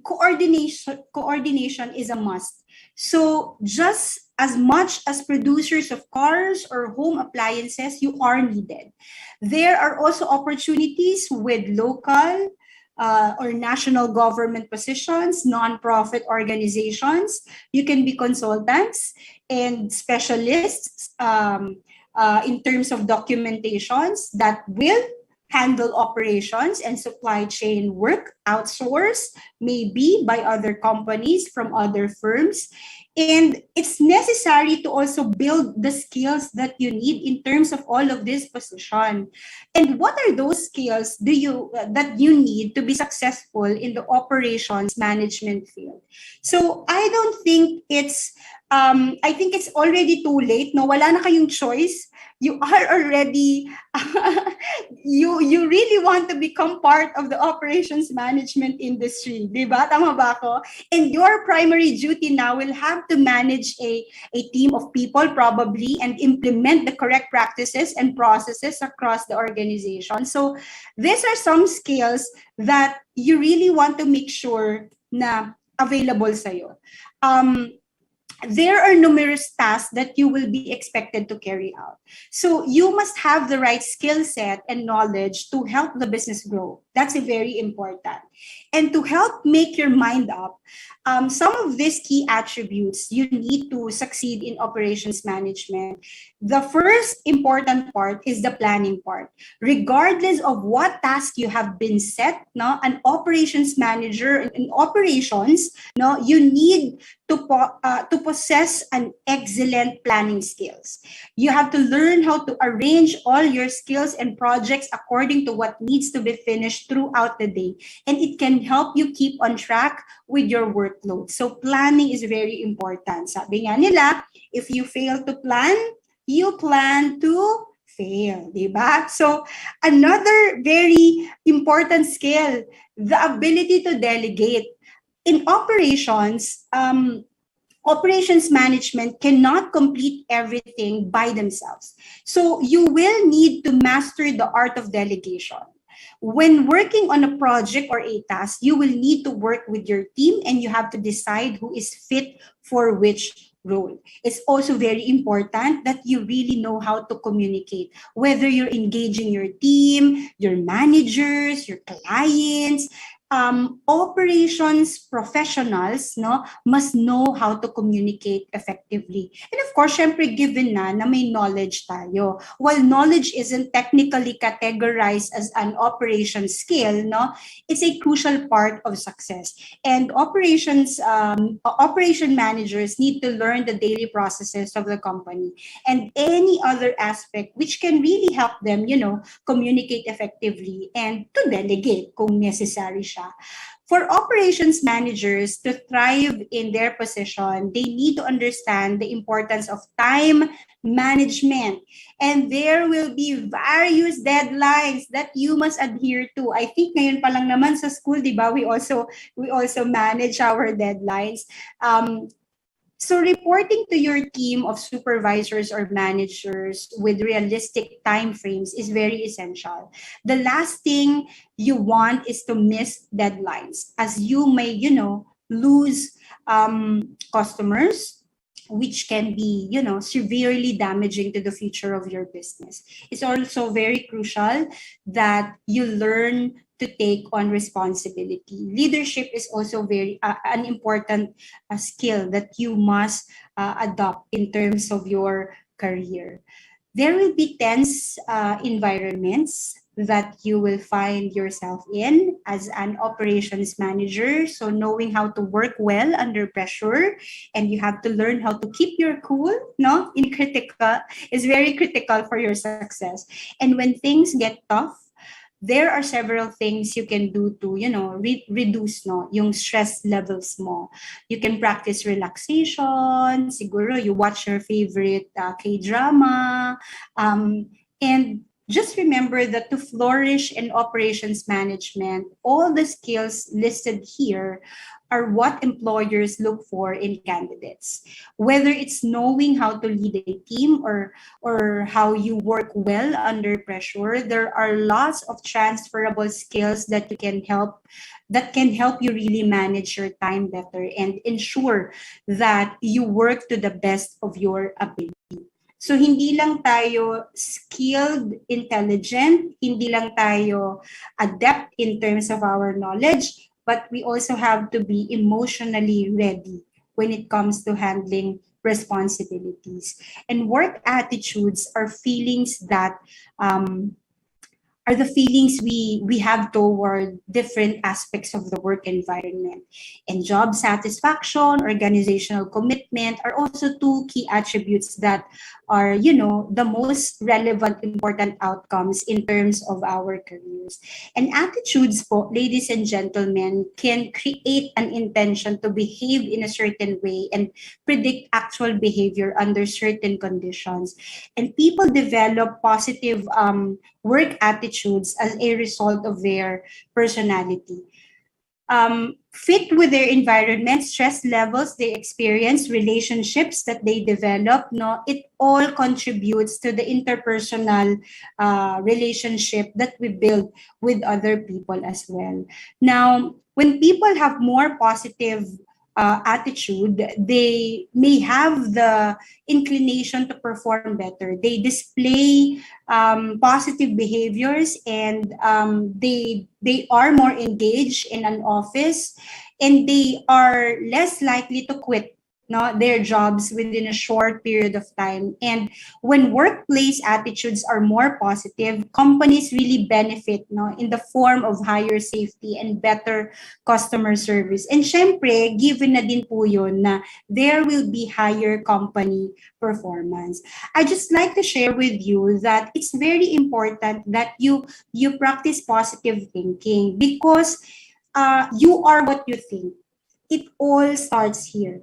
coordination is a must. So just as much as producers of cars or home appliances, you are needed. There are also opportunities with local or national government positions, nonprofit organizations. You can be consultants and specialists in terms of documentations that will handle operations and supply chain work outsourced, maybe by other companies from other firms. And it's necessary to also build the skills that you need in terms of all of this position. And what are those skills that you need to be successful in the operations management field? So I don't think I think it's already too late. No, wala na kayong choice. You are already, you really want to become part of the operations management industry. Diba? Tama ba ako? And your primary duty now will have to manage a team of people probably and implement the correct practices and processes across the organization. So these are some skills that you really want to make sure na available sa'yo. There are numerous tasks that you will be expected to carry out. So you must have the right skill set and knowledge to help the business grow. That's very important. And to help make your mind up, some of these key attributes you need to succeed in operations management. The first important part is the planning part. Regardless of what task you have been set, no, an operations manager in operations, no, you need to possess an excellent planning skills. You have to learn how to arrange all your skills and projects according to what needs to be finished throughout the day. And it can help you keep on track with your workload. So planning is very important. Sabi nga nila, if you fail to plan, you plan to fail, diba? So another very important skill, the ability to delegate. In operations, operations management cannot complete everything by themselves. So you will need to master the art of delegation. When working on a project or a task, you will need to work with your team and you have to decide who is fit for which role. It's also very important that you really know how to communicate, whether you're engaging your team, your managers, your clients. Operations professionals, no, must know how to communicate effectively. And of course, syempre given na may knowledge tayo. While knowledge isn't technically categorized as an operation skill, no, it's a crucial part of success. And operation managers need to learn the daily processes of the company and any other aspect which can really help them, communicate effectively and to delegate kung necessary siya. For operations managers to thrive in their position, they need to understand the importance of time management. And there will be various deadlines that you must adhere to. I think ngayon pa lang naman sa school, di ba, we also manage our deadlines. So reporting to your team of supervisors or managers with realistic timeframes is very essential. The last thing you want is to miss deadlines, as you may, lose customers, which can be, severely damaging to the future of your business. It's also very crucial that you learn to take on responsibility. Leadership is also very an important skill that you must adopt in terms of your career. There will be tense environments that you will find yourself in as an operations manager. So knowing how to work well under pressure, and you have to learn how to keep your cool, no, in critical is very critical for your success. And when things get tough, there are several things you can do to, reduce yung stress levels mo. You can practice relaxation, siguro you watch your favorite K-drama, and just remember that to flourish in operations management, all the skills listed here are what employers look for in candidates. Whether it's knowing how to lead a team or how you work well under pressure, there are lots of transferable skills that can help you really manage your time better and ensure that you work to the best of your ability. So hindi lang tayo skilled, intelligent, hindi lang tayo adept in terms of our knowledge, but we also have to be emotionally ready when it comes to handling responsibilities. And work attitudes are feelings that are the feelings we have toward different aspects of the work environment. And job satisfaction, organizational commitment are also two key attributes that are, the most relevant, important outcomes in terms of our careers. And attitudes po, ladies and gentlemen, can create an intention to behave in a certain way and predict actual behavior under certain conditions. And people develop positive work attitudes as a result of their personality. Fit with their environment, stress levels they experience, relationships that they develop, it all contributes to the interpersonal relationship that we build with other people as well. Now, when people have more positive attitude, they may have the inclination to perform better. They display positive behaviors, and they are more engaged in an office, and they are less likely to quit their jobs within a short period of time. And when workplace attitudes are more positive, companies really benefit in the form of higher safety and better customer service. And syempre, given na din po yun na there will be higher company performance. I just like to share with you that it's very important that you practice positive thinking, because you are what you think. It all starts here.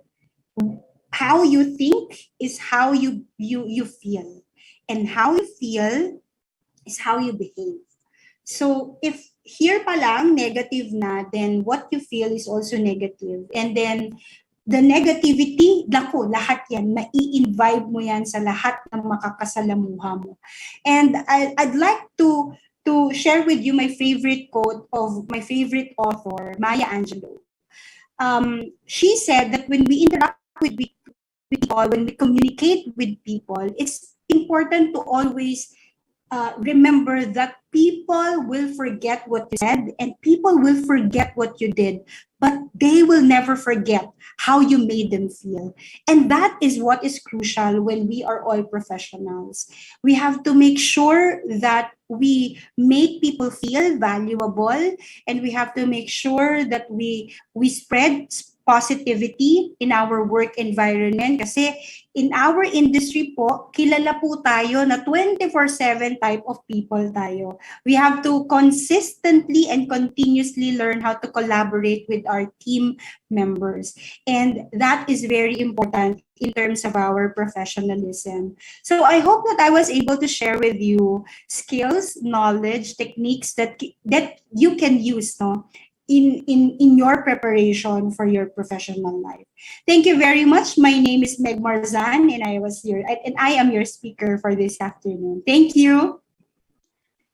How you think is how you feel, and how you feel is how you behave. So if here pa lang negative na, then what you feel is also negative, and then the negativity, lahat yan, mai-invite mo yan sa lahat ng makakasalamuha mo. And I'd like to to share with you my favorite quote of my favorite author, Maya Angelou. She said that when we interact with people, when we communicate with people, it's important to always remember that people will forget what you said and people will forget what you did, but they will never forget how you made them feel. And that is what is crucial when we are all professionals. We have to make sure that we make people feel valuable, and we have to make sure that we spread positivity in our work environment, kasi in our industry po, kilala po tayo na 24/7 type of people tayo. We have to consistently and continuously learn how to collaborate with our team members. And that is very important in terms of our professionalism. So I hope that I was able to share with you skills, knowledge, techniques that you can use, no, in your preparation for your professional life. Thank you very much. My name is Meg Marzan, and I am your speaker for this afternoon. Thank you.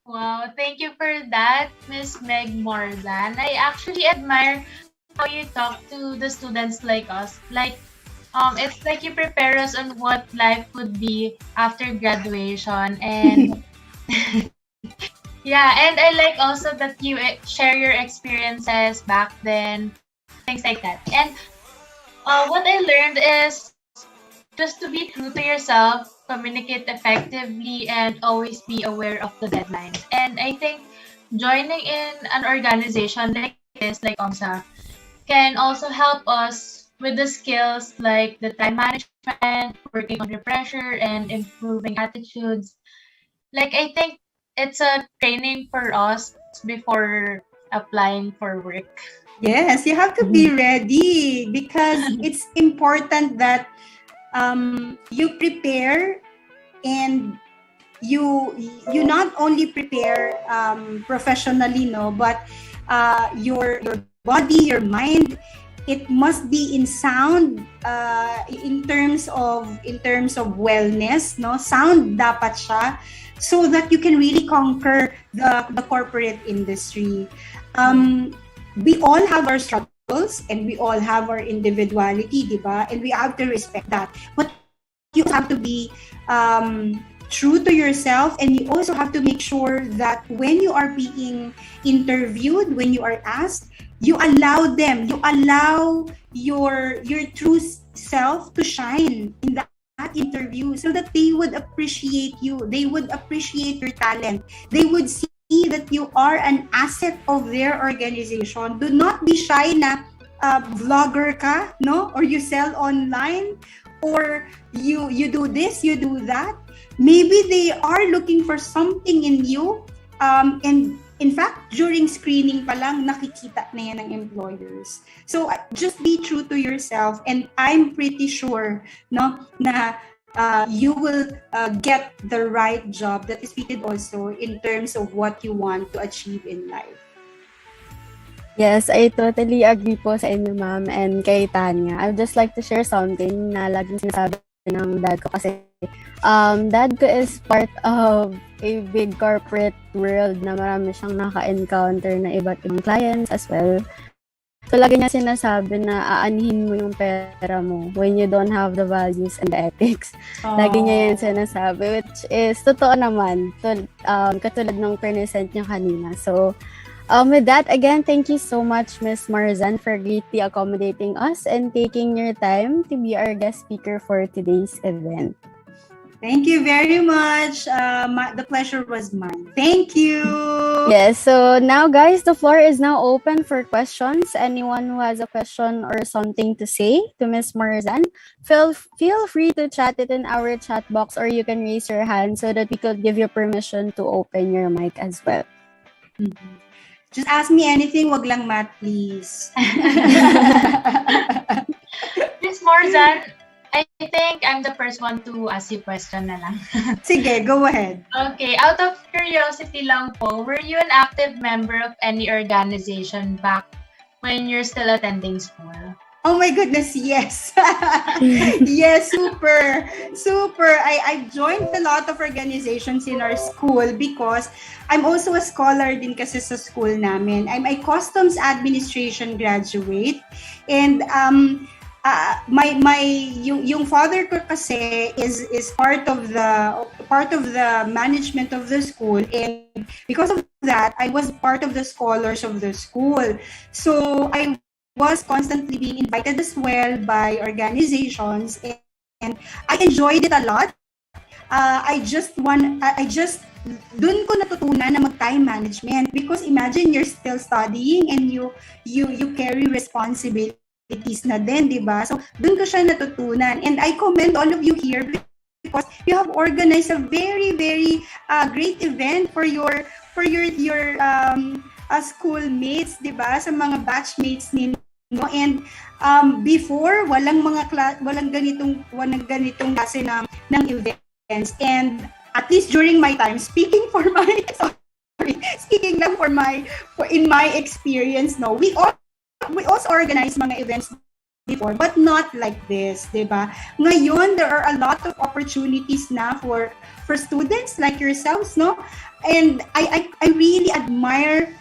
Wow, thank you for that, Miss Meg Marzan. I actually admire how you talk to the students like us. It's like you prepare us on what life would be after graduation, and yeah, and I like also that you share your experiences back then, things like that. And what I learned is just to be true to yourself, communicate effectively, and always be aware of the deadlines. And I think joining in an organization like this, like OMSA, can also help us with the skills like the time management, working under pressure, and improving attitudes. Like, I think it's a training for us before applying for work. Yes, you have to be ready, because it's important that you prepare, and you not only prepare professionally, no, but your body, your mind, it must be in sound, in terms of wellness, no, sound dapat siya, so that you can really conquer the corporate industry. We all have our struggles and we all have our individuality, diba? And we have to respect that. But you have to be true to yourself, and you also have to make sure that when you are being interviewed, when you are asked, you allow your true self to shine in that interview, so that they would appreciate you, they would appreciate your talent, they would see that you are an asset of their organization. Do not be shy na vlogger ka, no, or you sell online, or you do this, you do that. Maybe they are looking for something in you, and in fact, during screening pa lang, nakikita na yan ng employers. So just be true to yourself, and I'm pretty sure, no, na you will get the right job that is fitted also in terms of what you want to achieve in life. Yes, I totally agree po sa inyo, ma'am, and kay Tanya. I'd just like to share something na laging sinasabi ng dad ko, kasi dad ko is part of a big corporate world na marami siyang naka-encounter na iba't ibang clients as well. So, lagi niya sinasabi na aanhin mo yung pera mo when you don't have the values and the ethics. Lagi niya yun sinasabi, which is totoo naman. Katulad ng present niya kanina. So, with that, again, thank you so much, Ms. Marzan, for greatly accommodating us and taking your time to be our guest speaker for today's event. Thank you very much. The pleasure was mine. Thank you. Yes, so now, guys, the floor is now open for questions. Anyone who has a question or something to say to Ms. Marzan, feel free to chat it in our chat box, or you can raise your hand so that we could give you permission to open your mic as well. Mm-hmm. Just ask me anything, wag lang math, please. Ms. Marzan, I think I'm the first one to ask you question na lang. Sige, go ahead. Okay, out of curiosity lang po, were you an active member of any organization back when you're still attending school? Oh my goodness, yes. Yes, super. Super. I've joined a lot of organizations in our school because I'm also a scholar din kasi sa school namin. I'm a customs administration graduate, and yung father ko kasi is part of the management of the school, and because of that I was part of the scholars of the school. So I was constantly being invited as well by organizations, and I enjoyed it a lot. I just dun ko natutunan na mag-time management, because imagine you're still studying and you carry responsibilities na din, di ba? So dun ko siya natutunan, and I commend all of you here because you have organized a very great event for your schoolmates, di ba? Sa mga batchmates ninyo. And before walang ganitong klase ng events, and at least during my time, speaking lang in my experience, no, we also organize mga events before, but not like this, diba? Ngayon there are a lot of opportunities na for students like yourselves, no? And I really admire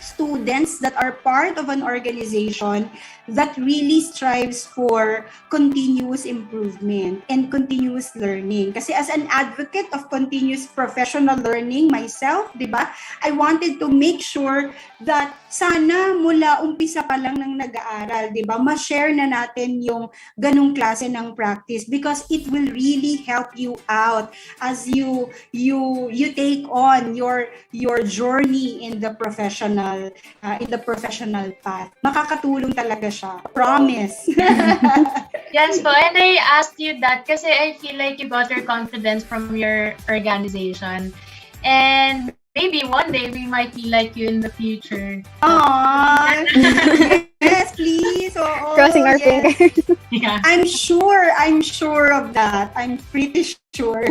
students that are part of an organization that really strives for continuous improvement and continuous learning. Kasi as an advocate of continuous professional learning myself, di ba, I wanted to make sure that sana mula umpisa pa lang ng nag-aaral, di ba, ma-share na natin yung ganung klase ng practice, because it will really help you out as you take on your journey in the professional path. Makakatulong talaga siya. Promise. Yes po, and I asked you that kasi I feel like you got your confidence from your organization. And maybe one day we might be like you in the future. Aww. Yes, please. Crossing our fingers. Yeah. I'm sure of that. I'm pretty sure.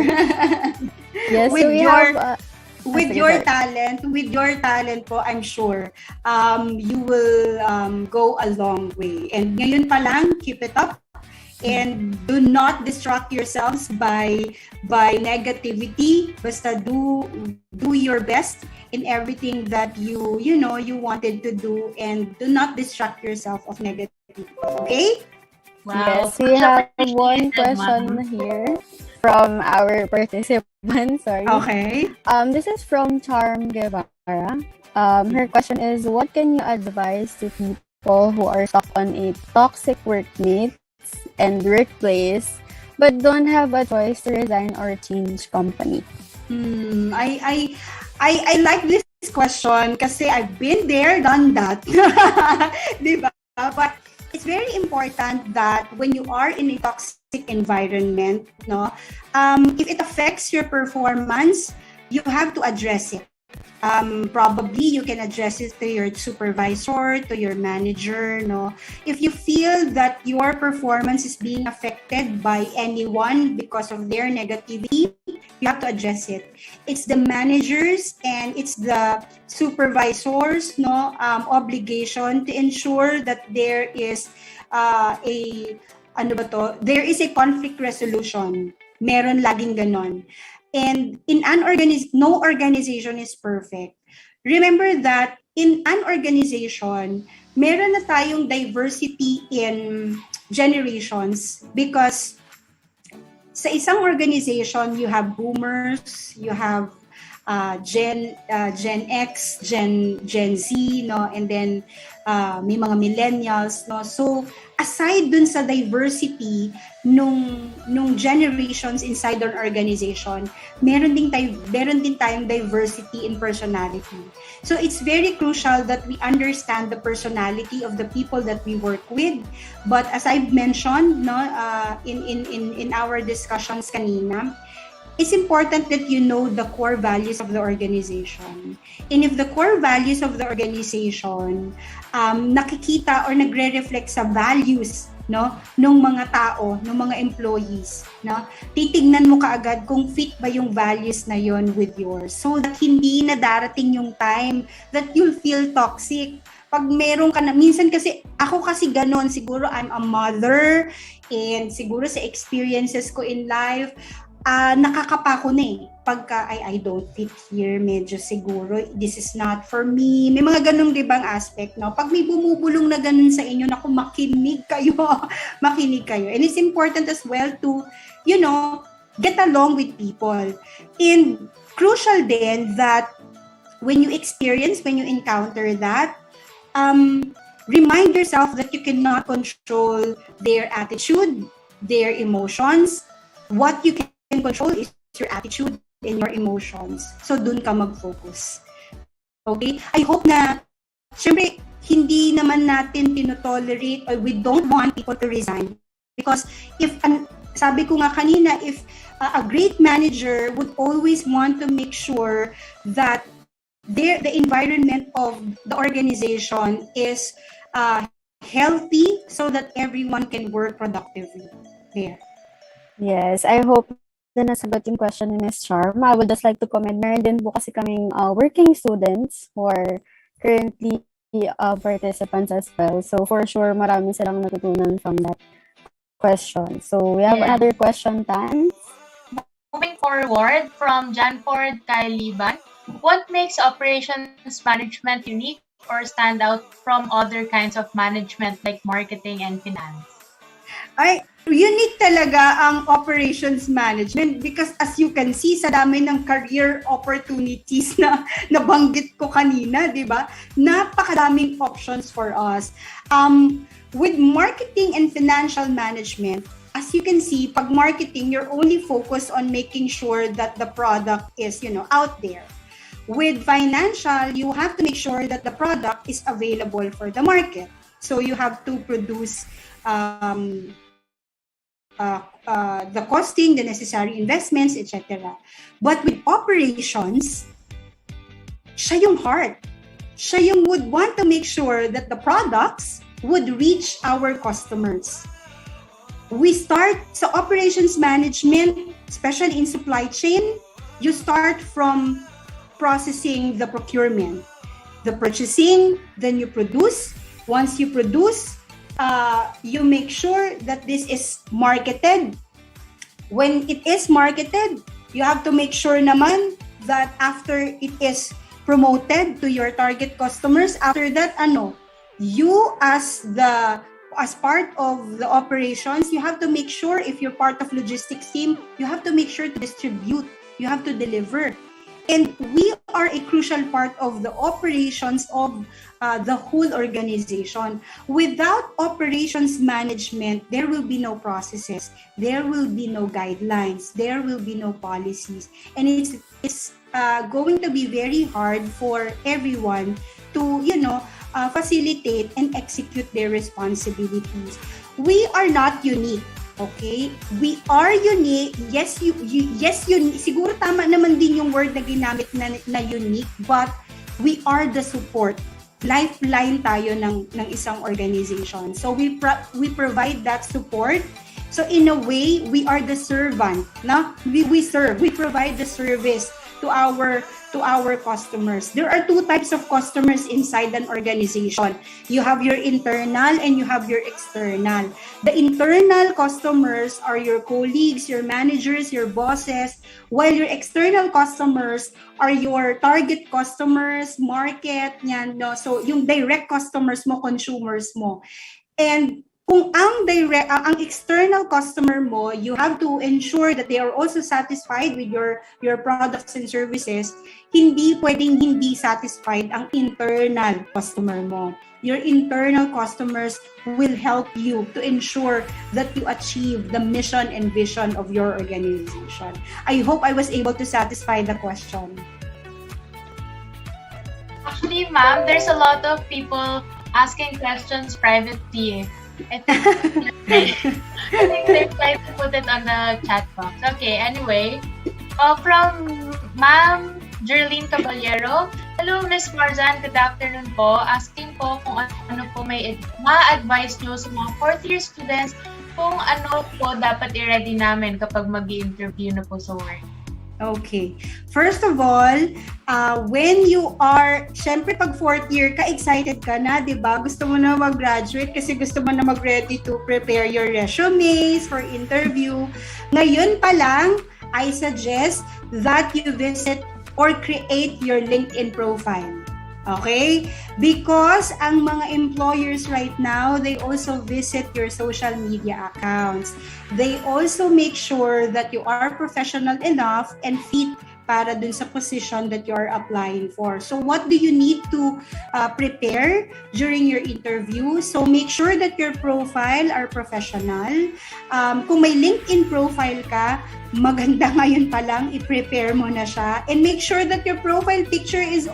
Yes, With so we your- have... with your talent po, I'm sure you will go a long way. And ngayon pa lang, keep it up, and do not distract yourselves by negativity. Basta do your best in everything that you wanted to do, and do not distract yourself of negativity. Okay? Wow. Yes, we have one question here from our participant. Sorry. Okay. This is from Charm Guevara. Her question is, what can you advise to people who are stuck on a toxic workmate and workplace but don't have a choice to resign or change company? I like this question kasi I've been there, done that. Diba? But it's very important that when you are in a toxic environment, no, if it affects your performance, you have to address it. Probably you can address it to your supervisor, to your manager, no. If you feel that your performance is being affected by anyone because of their negativity, you have to address it. It's the managers and it's the supervisors, no, obligation to ensure that there is there is a conflict resolution. Meron laging ganon. And in no organization is perfect. Remember that in an organization, meron na tayong diversity in generations, because sa isang organization, you have boomers, you have Gen X, Gen Z, no, and then may mga millennials, no. So aside dun sa diversity nung generations inside an organization, meron din tayong diversity in personality. So it's very crucial that we understand the personality of the people that we work with. But as I've mentioned, no, in our discussions kanina, it's important that you know the core values of the organization. And if the core values of the organization nakikita or nagre-reflect sa values, no, nung mga tao, nung mga employees, no, titignan mo kaagad kung fit ba yung values na yon with yours, so that hindi na darating yung time that you'll feel toxic Pag meron ka na, minsan kasi, ako kasi ganon, siguro I'm a mother, and siguro sa experiences ko in life, nakakapako na pagka I don't fit here, medyo siguro this is not for me. May mga ganung dibang aspect, no? Pag may bumubulong na ganun sa inyo, naku, makinig kayo. Makinig kayo. And it's important as well to, get along with people. And crucial then that when you encounter that, remind yourself that you cannot control their attitude, their emotions. What you can control is your attitude and your emotions. So, dun ka mag-focus. Okay? I hope na, syempre, hindi naman natin tinotolerate or we don't want people to resign. Because sabi ko nga kanina, if a great manager would always want to make sure that the environment of the organization is healthy so that everyone can work productively there. Yes, I hope na nasagot yung question ni Ms. Charm. I would just like to comment, meron din po kasi kaming working students who are currently participants as well. So for sure, marami silang natutunan from that question. So we have another question, Tan. Moving forward from Janford Kailiban, what makes operations management unique or stand out from other kinds of management like marketing and finance? Unique talaga ang operations management because as you can see sa dami ng career opportunities na nabanggit ko kanina, di ba? Napakadaming options for us. With marketing and financial management, as you can see, pag marketing, you're only focused on making sure that the product is, out there. With financial, you have to make sure that the product is available for the market. So you have to produce the costing, the necessary investments, etc. But with operations, siya yung heart. Siya yung would want to make sure that the products would reach our customers. We start sa operations management, especially in supply chain, you start from processing the procurement, the purchasing, then you produce. Once you produce, you make sure that this is marketed. When it is marketed, you have to make sure naman that after it is promoted to your target customers, after that, you as part of the operations, you have to make sure if you're part of logistics team, you have to make sure to distribute, you have to deliver. And we are a crucial part of the operations of the whole organization. Without operations management, there will be no processes, there will be no guidelines, there will be no policies. And it's going to be very hard for everyone to, facilitate and execute their responsibilities. We are not unique. Okay? We are unique. Yes, unique. Siguro tama naman din yung word na ginamit na unique, but we are the support. Lifeline tayo ng isang organization. So we provide that support. So in a way, we are the servant. No? We serve. We provide the service to our customers. There are two types of customers inside an organization. You have your internal and you have your external. The internal customers are your colleagues, your managers, your bosses, while your external customers are your target customers, market, yan, no? So yung direct customers mo, consumers mo. And kung ang external customer mo, you have to ensure that they are also satisfied with your products and services. Hindi pwedeng hindi satisfied ang internal customer mo. Your internal customers will help you to ensure that you achieve the mission and vision of your organization. I hope I was able to satisfy the question. Actually, ma'am, there's a lot of people asking questions privately. I think they tried to put it on the chat box. Okay, anyway. From Ma'am Jerlene Caballero. Hello, Ms. Marzan. Good afternoon po. Asking po kung ano po may ma-advise nyo sa mga fourth-year students kung ano po dapat i-ready namin kapag mag-i-interview na po sa work. Okay. First of all, when you are, syempre pag fourth year ka, excited ka na, di ba? Gusto mo na mag-graduate kasi gusto mo na mag-ready to prepare your resumes for interview. Ngayon pa lang, I suggest that you visit or create your LinkedIn profile. Okay? Because ang mga employers right now, they also visit your social media accounts. They also make sure that you are professional enough and fit para dun sa position that you are applying for. So what do you need to prepare during your interview? So make sure that your profile are professional. Kung may LinkedIn profile ka, maganda ngayon pa lang, i-prepare mo na siya. And make sure that your profile picture is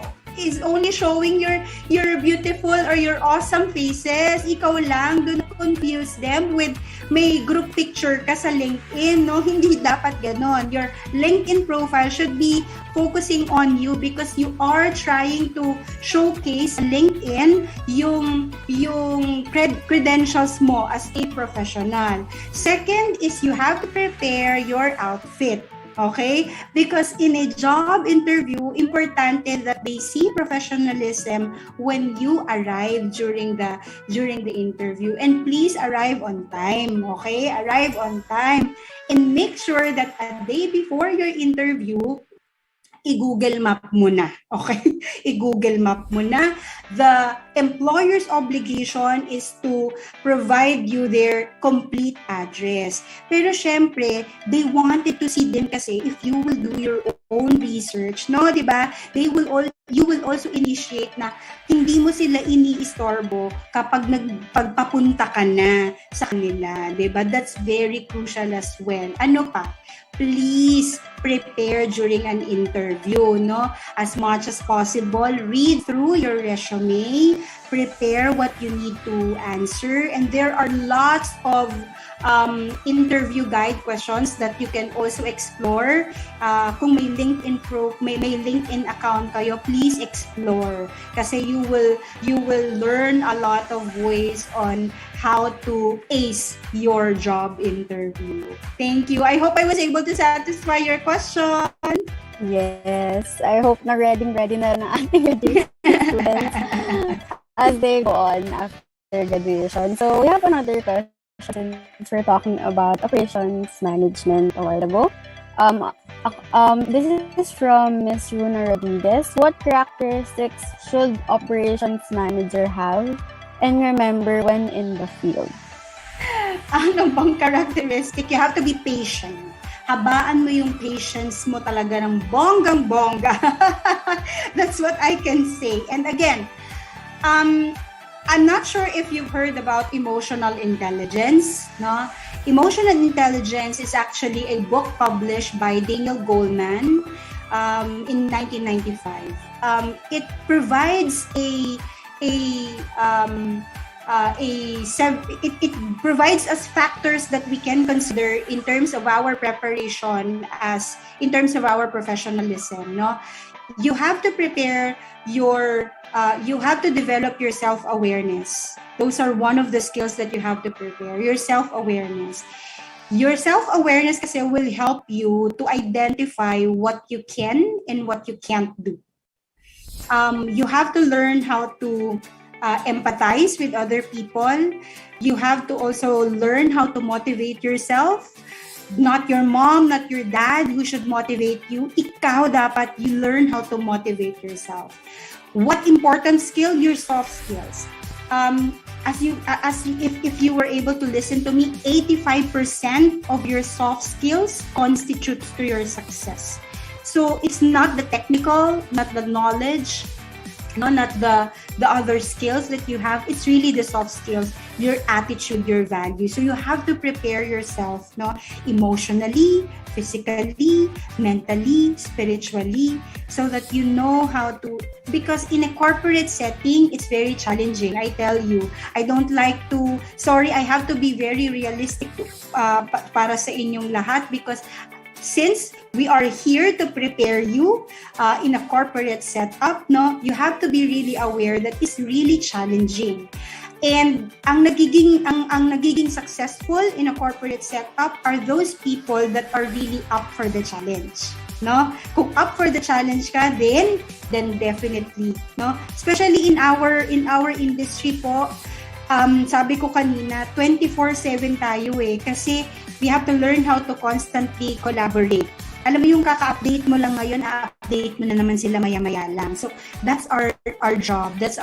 only showing your beautiful or your awesome faces. Ikaw lang, do not confuse them with may group picture ka sa LinkedIn, no? Hindi dapat ganon. Your LinkedIn profile should be focusing on you because you are trying to showcase LinkedIn yung credentials mo as a professional. Second is you have to prepare your outfit. Okay? Because in a job interview, importante that they see professionalism when you arrive during the interview. And please arrive on time. Okay? Arrive on time. And make sure that a day before your interview, i-Google Map mo na. Okay? I-Google Map mo na. The employer's obligation is to provide you their complete address. Pero syempre, they wanted to see din kasi if you will do your own research, no? Diba? You will also initiate na hindi mo sila iniistorbo kapag pagpapunta ka na sa kanila. Diba? That's very crucial as well. Ano pa? Please prepare during an interview, no? As much as possible, read through your resume, prepare what you need to answer, and there are lots of interview guide questions that you can also explore. Kung may LinkedIn account kayo, please explore kasi you will learn a lot of ways on how to ace your job interview. Thank you. I hope I was able to satisfy your question. Yes. I hope na ready na ng ating students as they go on after graduation. So we have another question since we're talking about operations management a while ago. This is from Ms. Runa Rodriguez. What characteristics should operations manager have and remember when in the field? Ano bang characteristic? You have to be patient. Habaan mo yung patience mo talaga ng bonggang-bongga. That's what I can say. And again, I'm not sure if you've heard about emotional intelligence, no? Emotional intelligence is actually a book published by Daniel Goleman in 1995. It provides it provides us factors that we can consider in terms of our preparation in terms of our professionalism, no? You have to prepare you have to develop your self-awareness. Those are one of the skills that you have to prepare, your self-awareness. Your self-awareness kasi will help you to identify what you can and what you can't do. You have to learn how to empathize with other people. You have to also learn how to motivate yourself. Not your mom, not your dad who should motivate you. Ikaw dapat you learn how to motivate yourself. What important skill? Your soft skills. If you were able to listen to me, 85% of your soft skills constitutes to your success. So it's not the technical, not the knowledge, no, not the other skills that you have. It's really the soft skills, your attitude, your value. So you have to prepare yourself, no, emotionally, physically, mentally, spiritually, so that you know how to. Because in a corporate setting, it's very challenging. I tell you, I don't like to. Sorry, I have to be very realistic para sa inyong lahat because. Since we are here to prepare you in a corporate setup, no, you have to be really aware that it's really challenging. And ang nagiging successful in a corporate setup are those people that are really up for the challenge. no? Kung up for the challenge ka, then definitely, no? Especially in our industry po, sabi ko kanina, 24/7 tayo kasi we have to learn how to constantly collaborate. Alam mo yung kaka-update mo lang ngayon, update mo na naman sila maya-maya lang. So that's our job. That's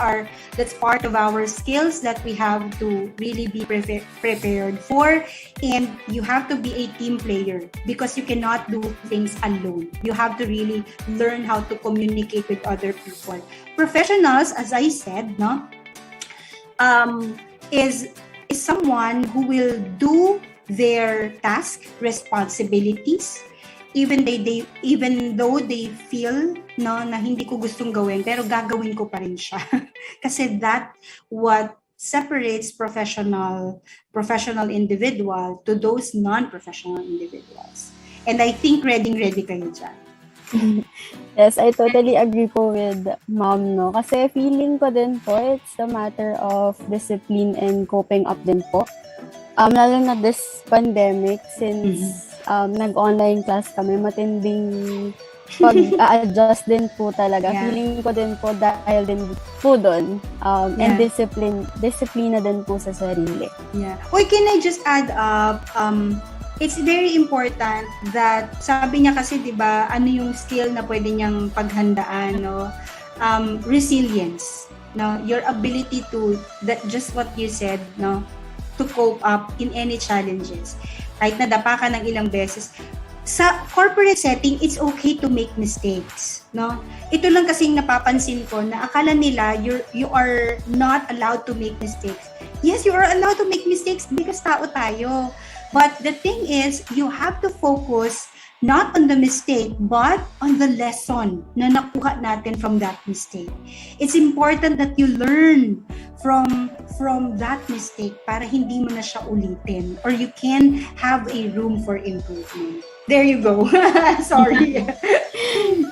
part of our skills that we have to really be prepared for. And you have to be a team player because you cannot do things alone. You have to really learn how to communicate with other people. Professionals, as I said, no, is someone who will do their task, responsibilities, even though they feel na hindi ko gustong gawin, pero gagawin ko pa rin siya. Kasi that what separates professional individual to those non-professional individuals. And I think ready kayo dyan. Yes, I totally agree po with ma'am, no? Kasi feeling ko din po, it's a matter of discipline and coping up din po. Lalo na this pandemic, since nag-online class kami, matinding pag-adjust din po talaga. Yeah. Feeling ko din po dahil din po doon. And discipline na din po sa sarili. Yeah. Oy, can I just add up, it's very important that, sabi niya kasi, di ba, ano yung skill na pwede niyang paghandaan, no? Resilience, no? Your ability to, that just what you said, no? To cope up in any challenges. Kahit nadapa ka ng ilang beses. Sa corporate setting, it's okay to make mistakes, no? Ito lang kasing napapansin ko na akala nila you are not allowed to make mistakes. Yes, you are allowed to make mistakes because tao tayo. But the thing is, you have to focus not on the mistake, but on the lesson na nakuha natin from that mistake. It's important that you learn from that mistake para hindi mo na siya ulitin, or you can have a room for improvement. There you go. Sorry.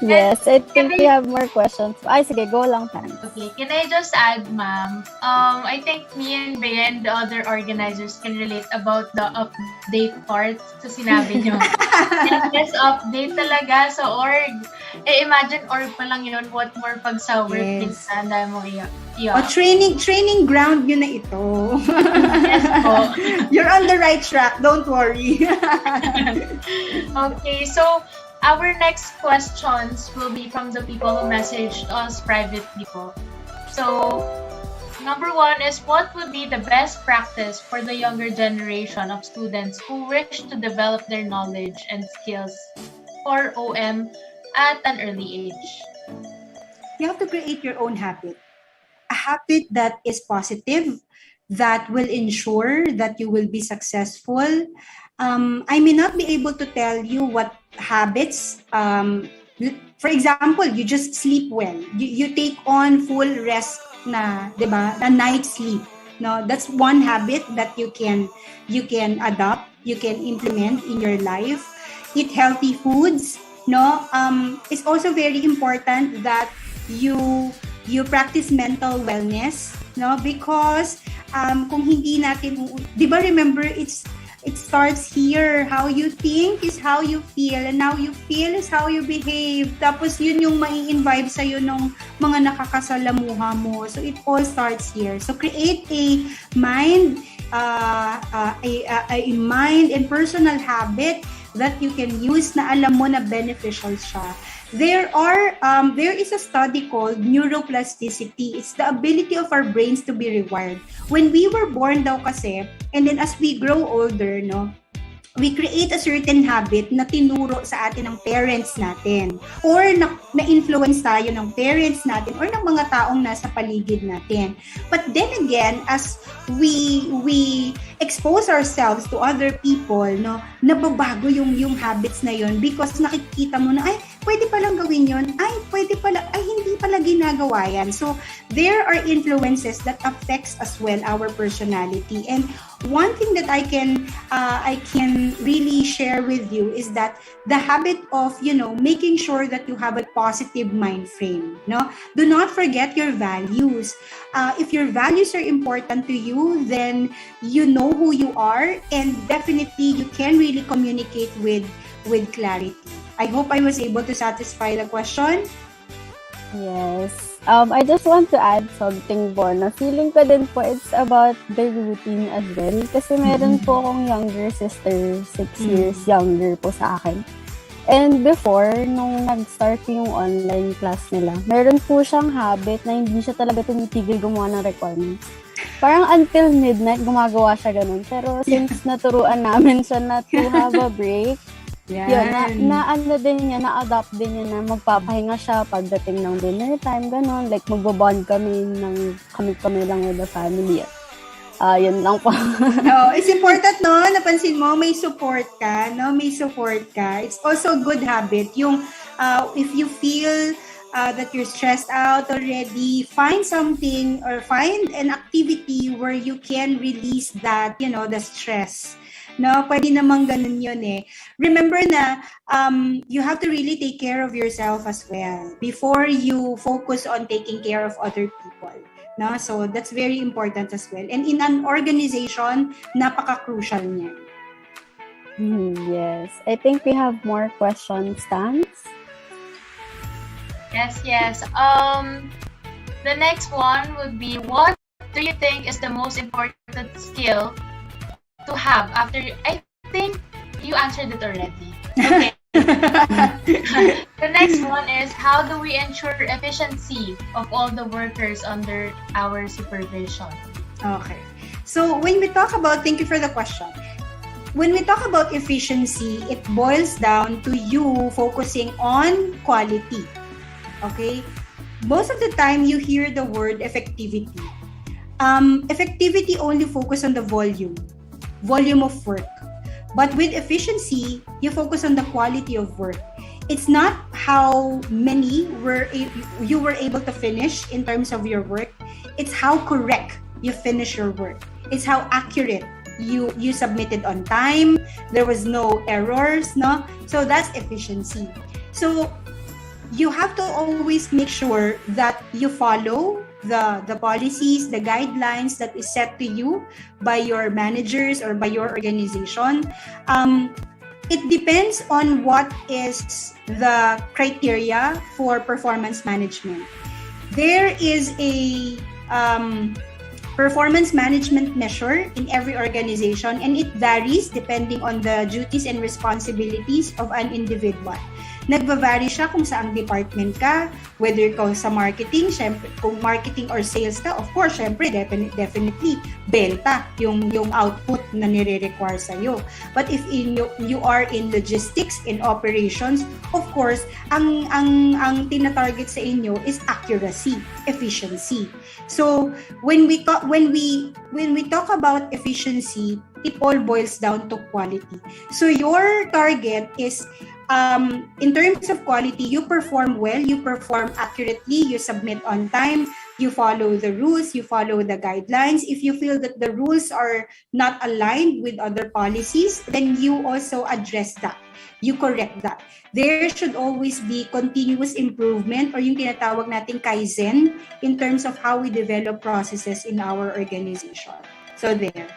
Yes, I think we have more questions. Ay, sige, go lang, Tan. Okay, can I just add, ma'am? I think me and Bea and the other organizers can relate about the update part sa sinabi nyo. And yes, update talaga sa org. Imagine org pa lang yun, what more pag sa work, minsan dahil mo training ground yun na ito. Yes po. You're on the right track, don't worry. Okay, so our next questions will be from the people who messaged us privately po. So, number 1 is, what would be the best practice for the younger generation of students who wish to develop their knowledge and skills for OM at an early age? You have to create your own habit. A habit that is positive, that will ensure that you will be successful. I may not be able to tell you what habits. For example, you just sleep well. You take on full rest na, 'di ba? A night sleep. No, that's one habit that you can adopt, you can implement in your life. Eat healthy foods. No, it's also very important that you practice mental wellness, no? Because kung hindi natin, 'di ba, remember, it starts here. How you think is how you feel, and how you feel is how you behave. Tapos yun yung mai-invite sa'yo ng mga nakakasalamuha mo. So it all starts here. So create a mind, a mind and personal habit that you can use na alam mo na beneficial siya. There is a study called neuroplasticity. It's the ability of our brains to be rewired. When we were born daw kasi, and then as we grow older, no, we create a certain habit na tinuro sa atin ng parents natin, or na-influence tayo ng parents natin or ng mga taong nasa paligid natin. But then again, as we expose ourselves to other people, no, nababago yung habits na yun because nakikita mo na, ay, pwede palang gawin yun, ay, hindi pala ginagawa yan. So, there are influences that affects as well our personality. And one thing that I can really share with you is that the habit of, making sure that you have a positive mind frame. No, do not forget your values. If your values are important to you, then you know who you are, and definitely you can really communicate with clarity. I hope I was able to satisfy the question. Yes. I just want to add something po na feeling ko din po it's about the routine as well. Kasi meron po akong younger sister, 6 years younger po sa akin. And before, nung nag-start yung online class nila, meron po siyang habit na hindi siya talaga tumitigil gumawa ng requirements. Parang until midnight, gumagawa siya ganun. Pero since naturuan namin siya na to have a break, yun, na-ano din niya, na-adapt din niya na magpapahinga siya pagdating ng dinner time, gano'n. Like, magbabond kami kami lang with the family. Yun lang po. No, it's important, no? Napansin mo, may support ka, no? May support ka. It's also a good habit. Yung, if you feel that you're stressed out already, find something or find an activity where you can release that, the stress. No, pwede namang ganun yun eh. Remember na you have to really take care of yourself as well before you focus on taking care of other people. No? So that's very important as well. And in an organization, napaka-crucial niyan. Yes. I think we have more questions, Stans. Yes. The next one would be, what do you think is the most important skill to have after I think you answered it already. Okay. The next one is, how do we ensure efficiency of all the workers under our supervision? Okay. So when we talk about, thank you for the question. When we talk about efficiency, it boils down to you focusing on quality. Okay? Most of the time you hear the word effectivity. Effectivity only focus on the volume of work. But with efficiency, you focus on the quality of work. It's not how many you were able to finish in terms of your work. It's how correct you finish your work. It's how accurate you submitted on time. There was no errors, no? So that's efficiency. So you have to always make sure that you follow the policies, the guidelines that is set to you by your managers or by your organization. It depends on what is the criteria for performance management. There is a performance management measure in every organization, and it varies depending on the duties and responsibilities of an individual. Nagva-vary siya kung saang department ka, whether ka sa marketing, syempre, kung marketing or sales ka, of course, syempre, definitely, benta, yung output na nire-require sa'yo. But if you are in logistics, in operations, of course, ang tina-target sa inyo is accuracy, efficiency. So, when we talk about efficiency, it all boils down to quality. So, your target is, in terms of quality, you perform well, you perform accurately, you submit on time, you follow the rules, you follow the guidelines. If you feel that the rules are not aligned with other policies, then you also address that. You correct that. There should always be continuous improvement, or yung tinatawag nating Kaizen, in terms of how we develop processes in our organization. So there.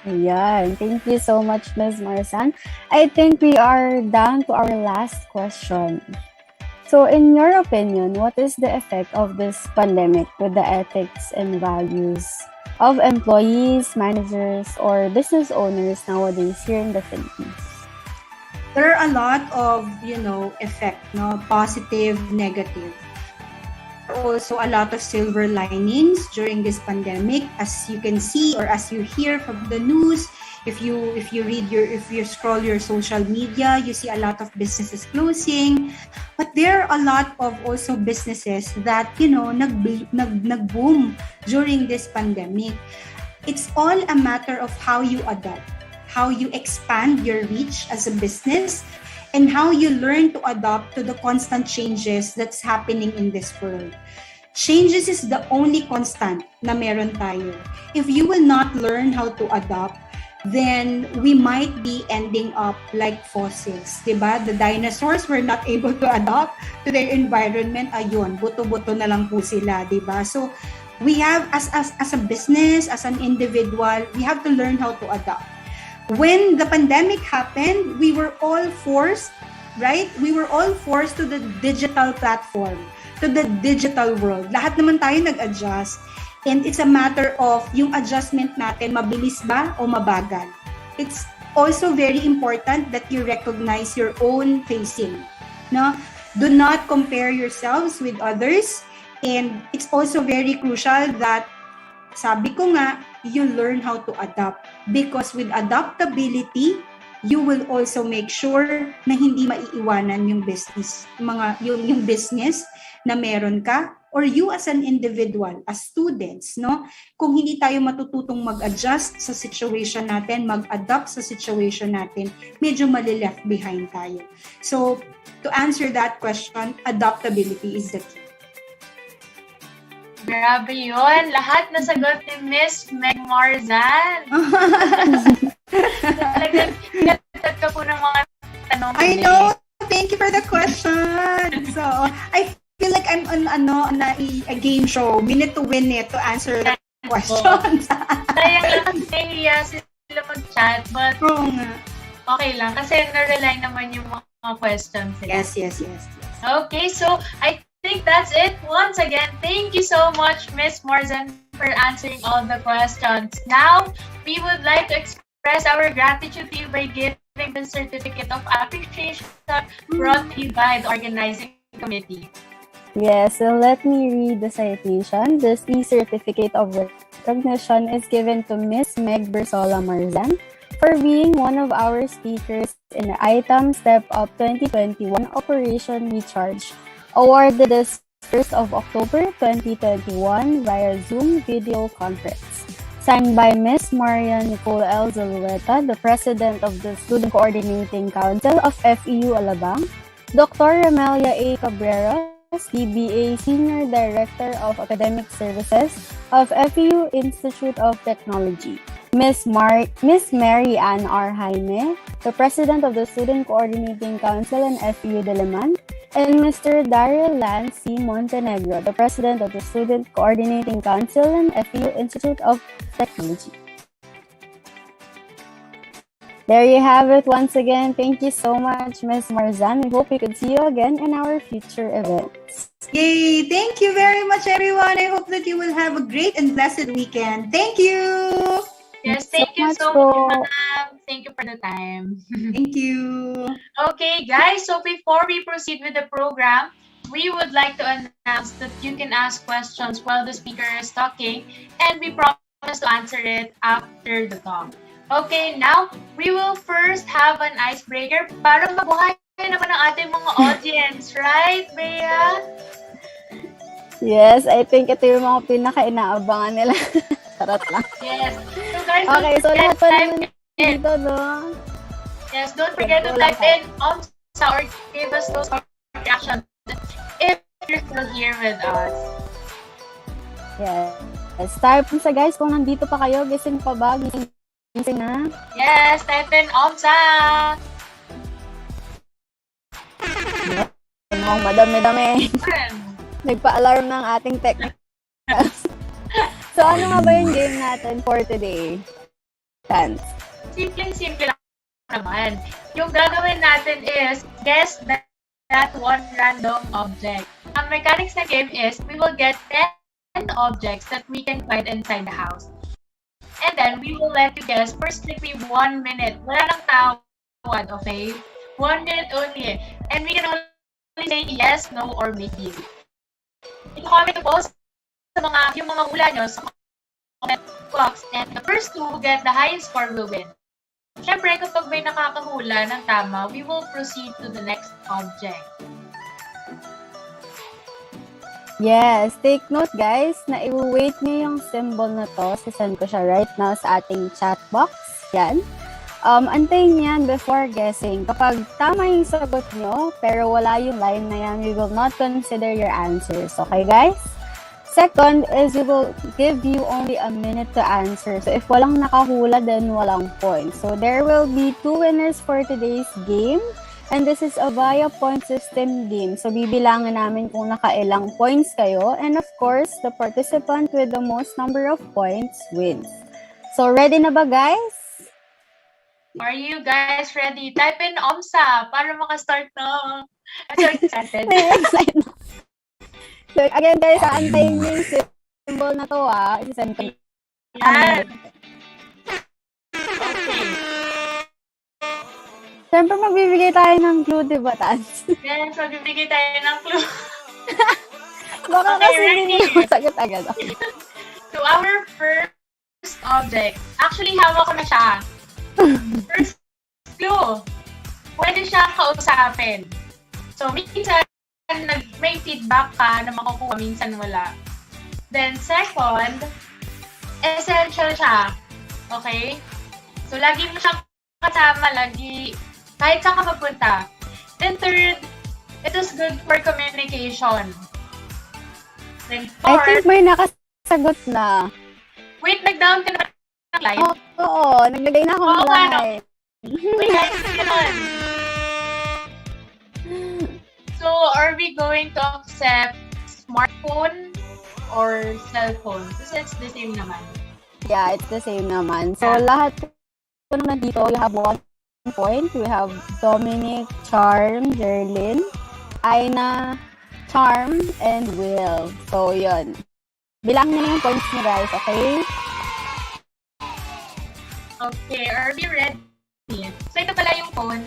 Yeah, thank you so much, Ms. Marzan. I think we are down to our last question. So, in your opinion, what is the effect of this pandemic with the ethics and values of employees, managers, or business owners nowadays here in the Philippines? There are a lot of, effect, positive, negative. Also a lot of silver linings during this pandemic, as you can see or as you hear from the news. If you scroll your social media, you see a lot of businesses closing, but there are a lot of also businesses that nag-boom during this pandemic. It's all a matter of how you adapt, how you expand your reach as a business, and how you learn to adapt to the constant changes that's happening in this world. Changes is the only constant na meron tayo. If you will not learn how to adapt, then we might be ending up like fossils, diba? The dinosaurs were not able to adapt to their environment. Ayun, buto-buto na lang po sila, diba? So we have, as a business, as an individual, we have to learn how to adapt. when the pandemic happened, we were all forced, right? We were all forced to the digital platform, to the digital world. Lahat naman tayo nag-adjust. And it's a matter of yung adjustment natin, mabilis ba o mabagal. It's also very important that you recognize your own pacing. No? Do not compare yourselves with others. And it's also very crucial that, sabi ko nga, you learn how to adapt. Because with adaptability, you will also make sure na hindi maiiwanan yung business, yung business na meron ka, or you as an individual, as students, no? Kung hindi tayo matututong mag-adjust sa situation natin, mag-adapt sa situation natin, medyo mali-left behind tayo. So, to answer that question, adaptability is the key. Grabe yun. Lahat nasagot ni Miss Meg Marzan. Talagang kinatag ka po ng mga tanong. I know. Thank you for the question. So, I feel like I'm on a game show. Minute to win it to answer the questions. Kaya lang kasi nahihiya sila mag-chat, but okay lang. Kasi na-rely naman yung mga questions. Yes. Okay, so I think that's it. Once again, thank you so much, Miss Marzan, for answering all the questions. Now, we would like to express our gratitude to you by giving the certificate of appreciation brought to you by the organizing committee. Yes, so let me read the citation. This e-certificate of recognition is given to Miss Meg Barcela Marzan for being one of our speakers in the iTam Step Up 2021 Operation Recharge, awarded this 1st of October 2021 via Zoom video conference. Signed by Ms. 𝐒𝐭𝐞𝐩-𝐔𝐩, the President of the Student Coordinating Council of FEU Alabang, Dr. Amelia A. Cabrera, DBA Senior Director of Academic Services of FEU Institute of Technology, Ms. Mary Ann R. Jaime, the President of the Student Coordinating Council in FEU Diliman, and Mr. Daryl Lance C. Montenegro, the President of the Student Coordinating Council in FEU Institute of Technology. There you have it once again. Thank you so much, Ms. Marzan. We hope we could see you again in our future events. Yay! Thank you very much, everyone. I hope that you will have a great and blessed weekend. Thank you! Yes, thank you so much, ma'am. Thank you for the time. Thank you. Okay, guys, so before we proceed with the program, we would like to announce that you can ask questions while the speaker is talking, and we promise to answer it after the talk. Okay, now, we will first have an icebreaker para mabuhay naman ang ating mga audience, right, Bea? Yes, I think ito yung mga pinaka-inaabangan nila. Charot lang. Yes. So guys, okay, so lahat pa naman dito, no? Yes, don't forget to type in or give us those reactions if you're still here with us. Yes. Type sa guys kung nandito pa kayo, gising pa ba? Gising na? Yes, type in OMSA! Ang madami-dami. Nagpa-alarm ng ating technicals. So, ano nga ba yung game natin for today? Dance. Simple lang naman. Yung gagawin natin is guess that one random object. Ang mechanics na game is we will get 10 objects that we can find inside the house. And then we will let you guess for strictly 1 minute. Wala nang tawad, okay? 1 minute only. And we can only say yes, no, or maybe. I-comment po sa yung mga hula nyo sa comment box, and the first two who get the highest score will win. Siyempre, kapag may nakakahula ng tama, we will proceed to the next object. Yes, take note guys na i-wait nyo yung symbol na to. Sisend ko siya right now sa ating chat box. Yan. Antayin yan before guessing. Kapag tama yung sagot nyo, pero wala yung line na yan, we will not consider your answers. Okay guys? Second is we will give you only a minute to answer. So if walang nakahula, then walang points. So there will be 2 winners for today's game. And this is a via point system game. So bibilangan namin kung nakailang points kayo. And of course, the participant with the most number of points wins. So ready na ba guys? Are you guys ready? Type in OMSA para makastart na. I'm so excited. Excited. So, again, guys, aantayin niyo yung symbol na to, Isasend ko. Yan. Okay. Siyempre, magbibigay tayo ng clue, di ba, Tans? Yes, magbibigay tayo ng clue. Baka Okay, kasi ready? hindi mo sagot agad. So, our first object. Actually, hawak ko na siya. First clue. Pwede siya kausapin. So, minsan, may feedback ka na makukuha, minsan wala. Then, second, essential siya. Okay? So, lagi mo siyang kasama, lagi, kahit saan ka magpunta. Then, third, it is good for communication. Then, I fourth, think may nakasagot na. wait, nag-down ka na ng live? Oo, naglagay na ako ng Oo, ano? live. Wait, guys, yun. So, are we going to accept smartphone or cellphone? Kasi it's the same naman. Yeah, it's the same naman. So, lahat po na nandito, you have 1 point. We have Dominic, Charm, Jerlyn, Aina, Charm, and Will. So, yun. Bilang nyo na yung points nyo, guys, okay? Okay, are we ready? So, ito pala yung phone.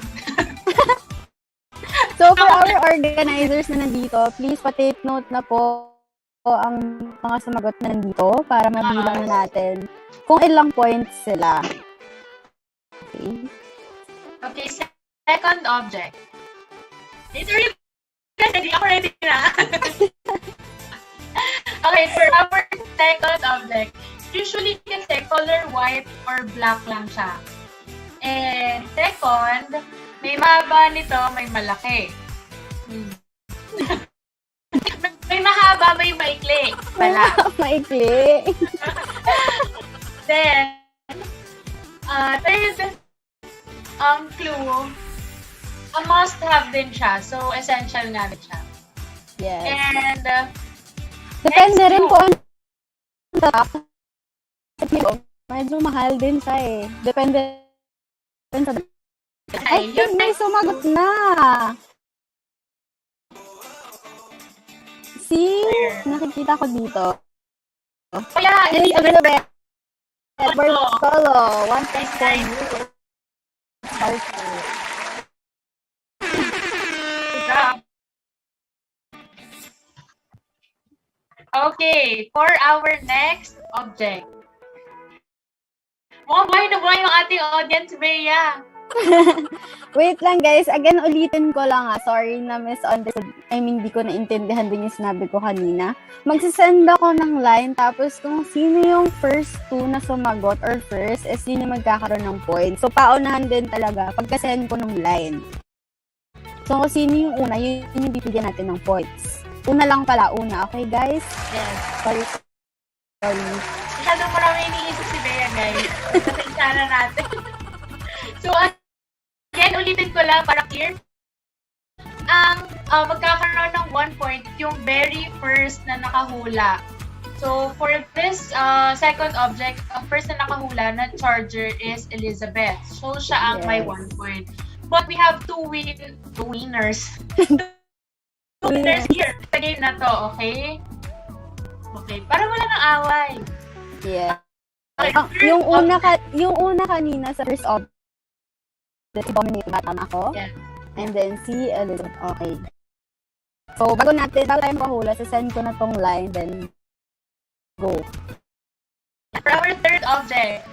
So, for our organizers na nandito, please pa-take note na po ang mga sumagot na nandito para mabilang na natin kung ilang points sila. Okay. Okay, second object. Are you guys ready? Ako ready na. Okay, for our second object, usually kasi color white or black lang siya. And second, may mahaba nito, may malaki. May mahaba, may maikli. Pala. Maikli. Then, third clue, a must-have din siya. So, essential nga din siya. Yes. And, Depende next rin clue. po ang medyo mahal din siya eh. Depende rin sa... I think may sumagot na. See? Nakikita ko dito. Oh, yeah. It's Elizabeth. Barcela. 1 point. Good job. Okay, for our next object. Mukhang buhay na buhay yung ating audience, Bea. Wait lang guys, again ulitin ko lang sorry na misunderstood. I mean, di ko naintindihan din yung sinabi ko kanina. Magsisend ako ng line, tapos kung sino yung first two na sumagot or first, is yun yung magkakaroon ng point. So, paunahan din talaga pagka-send ko ng line. So, kung sino yung una, yun yung bibigyan natin ng points. Una lang pala, una. Okay, guys? Yes. Sorry. Masyadong marami iniisip si Bea, guys. Pasensya na natin. So, again, ulitin ko lang para clear. Ang magkakaroon ng 1 point yung very first na nakahula. So, for this second object, ang first na nakahula na charger is Elizabeth. So, siya ang may 1 point. But we have two winners. Two winners here sa game na to, okay? Okay, para wala nang away. Yeah. Okay, Yung una kanina sa first object, si Dominic, tama ako? Yeah. And then si Elizabeth. Okay. So, bago tayo makahula, send ko na tong line, then go. For our third object,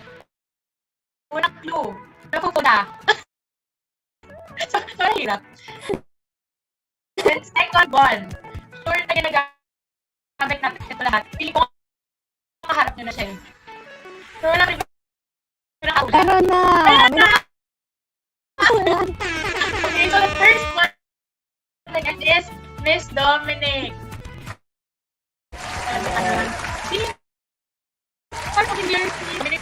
unang clue, napupuna. So, hirap. Then, second one, sure na ginagamit natin ito lahat. Pili ko makaharap nyo na siya. So, wala rin nakahula. Pero na! Okay, so the first one is Miss Dominic. See? Parang hindi yung Dominic.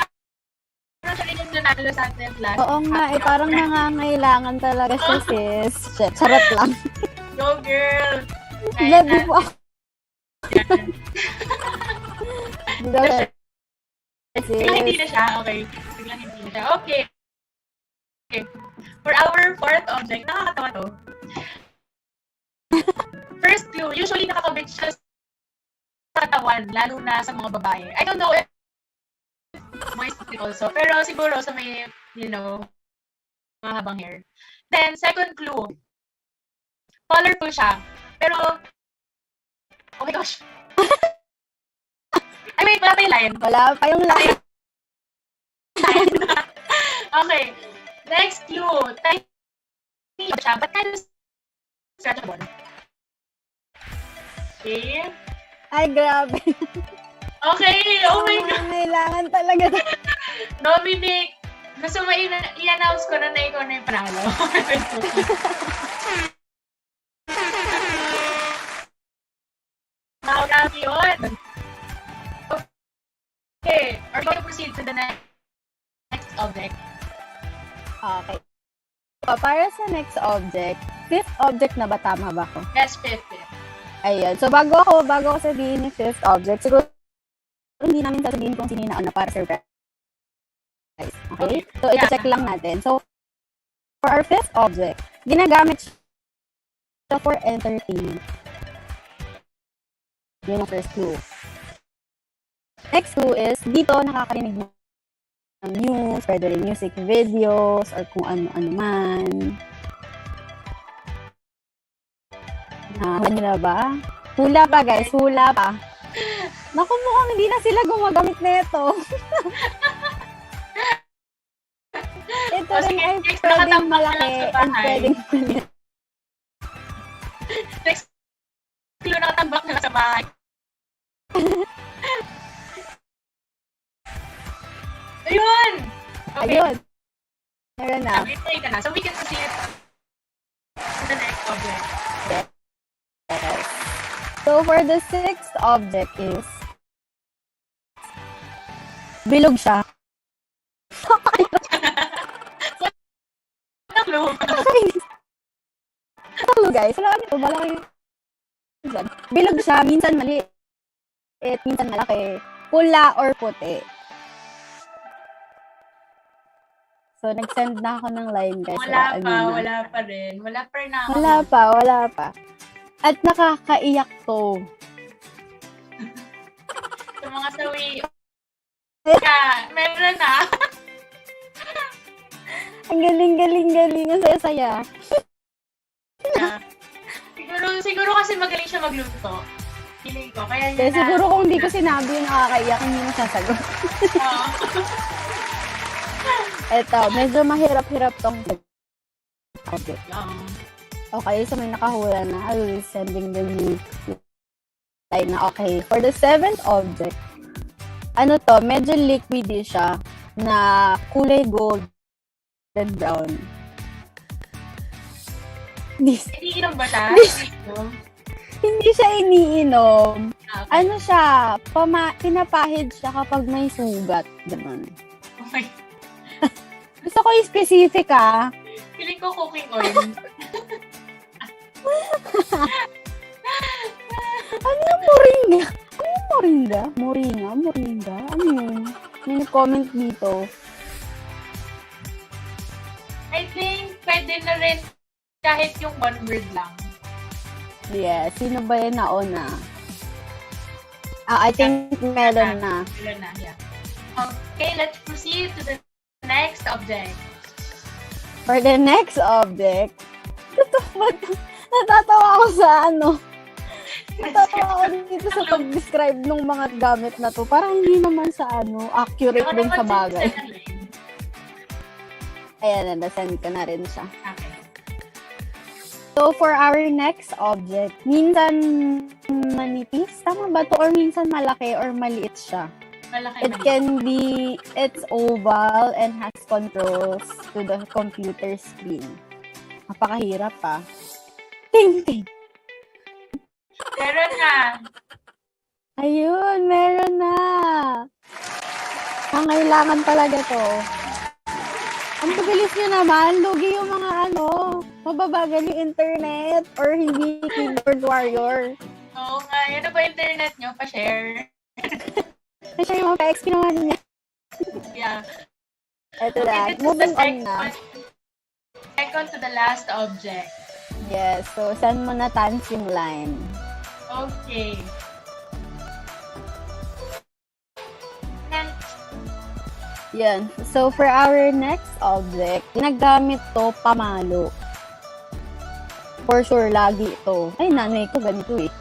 Pero siya rin yung nanalo sa atin last. Oo nga, parang nangangailangan talaga siya, sis. Charot lang. Go, girl! Ready po ako. Go, Biglang sis. hindi na siya. Okay. Biglang hindi na siya. Okay. For our fourth object, nakakatawa to. First clue, usually nakakabit siya sa katawan, lalo na sa mga babae. I don't know if boys also, pero siguro sa may, mahabang hair. Then, second clue, colorful siya. Pero, oh my gosh. Ay, wait, wala pa yung line. Wala pa yung line. Okay. Next clue. Tiny siya, but kind of stretchable. Okay. Ay, grabe. Okay. Oh my God. Kailangan talaga. Dominic, gusto mo i-announce ko na ikaw na yung panalo. Grabe yun. Okay. Are we going to proceed to the next object? Okay. So, para sa next object, fifth object na ba? Tama ba ko? Yes, fifth. Ayan. So, bago ako sabihin yung fifth object, siguro hindi namin sasabihin kung sino na para surprise. Okay? So, i-check lang natin. So, for our fifth object, ginagamit siya for entertainment. Yun ang first clue. Next clue is, dito nakakarinig ng news, pwede rin music videos, or kung ano-ano man. Hula nyo na ba? Hula pa guys, hula pa. Naku, mukhang hindi na sila gumagamit na ito. Ito rin ay pwedeng malaki and pwedeng maliit. Next clue, nakatambak na sa bahay. Ayun! Okay. Ayun. Meron na. Wait na. So we can proceed to the next object. Yes. So for the sixth object is bilog siya. Clue. Hello guys, wala kami ito. Wala kayo dyan. Bilog siya, minsan maliit, minsan malaki. Pula or puti. So, nag-send na ako ng line guys. Wala pa rin. Wala pa. At nakakaiyak to. Sa mga sawi. Meron na. Ang galing. Ang saya-saya. Siguro kasi magaling siya magluto. Feeling ko. Kaya Kaya siguro kung hindi ko sinabi yung nakakaiyak, hindi mo sasagot. Eto, medyo mahirap-hirap tong object. Okay, so may nakahula na. I will be sending the new line na. Okay, for the seventh object, medyo liquidy siya na kulay gold and brown. Iniinom ba siya? Hindi siya iniinom. Okay. Siya, pinapahid siya kapag may sugat. Ganun. Okay. Gusto ko yung specific, Feeling ko cooking oil. Ano yung moringa? Moringa? Ano yun? May nag-comment dito. I think pwede na rin kahit yung one word lang. Yeah, sino ba yung nauna? I think meron na. Yeah. Okay, let's proceed to the next object. For the next object, natatawa ako sa Natatawa ako dito sa pag-describe ng mga gamit na to. Parang hindi naman sa accurate din sa bagay. Ayan, nasend ko na rin siya. Okay. So, for our next object, minsan manipis, tama ba to? Or minsan malaki or maliit siya. It's oval and has controls to the computer screen. Napakahirap pa. Ting! Meron na. Ayun, meron na. Kailangan talaga to. Ang pabilis nyo naman, lugi yung mga mababagal yung internet or hindi keyboard warrior. Oo nga, yun ba internet nyo? Pa-share. Pa-share yung pa-XP naman niya. Yeah. Ito na, moving on na. second to the last object. Yes, so send mo na Tans yung line. Okay. And, Yan. So, for our next object, ginagamit to pamalo. For sure, lagi ito. Ay, nanay ko, ganito eh.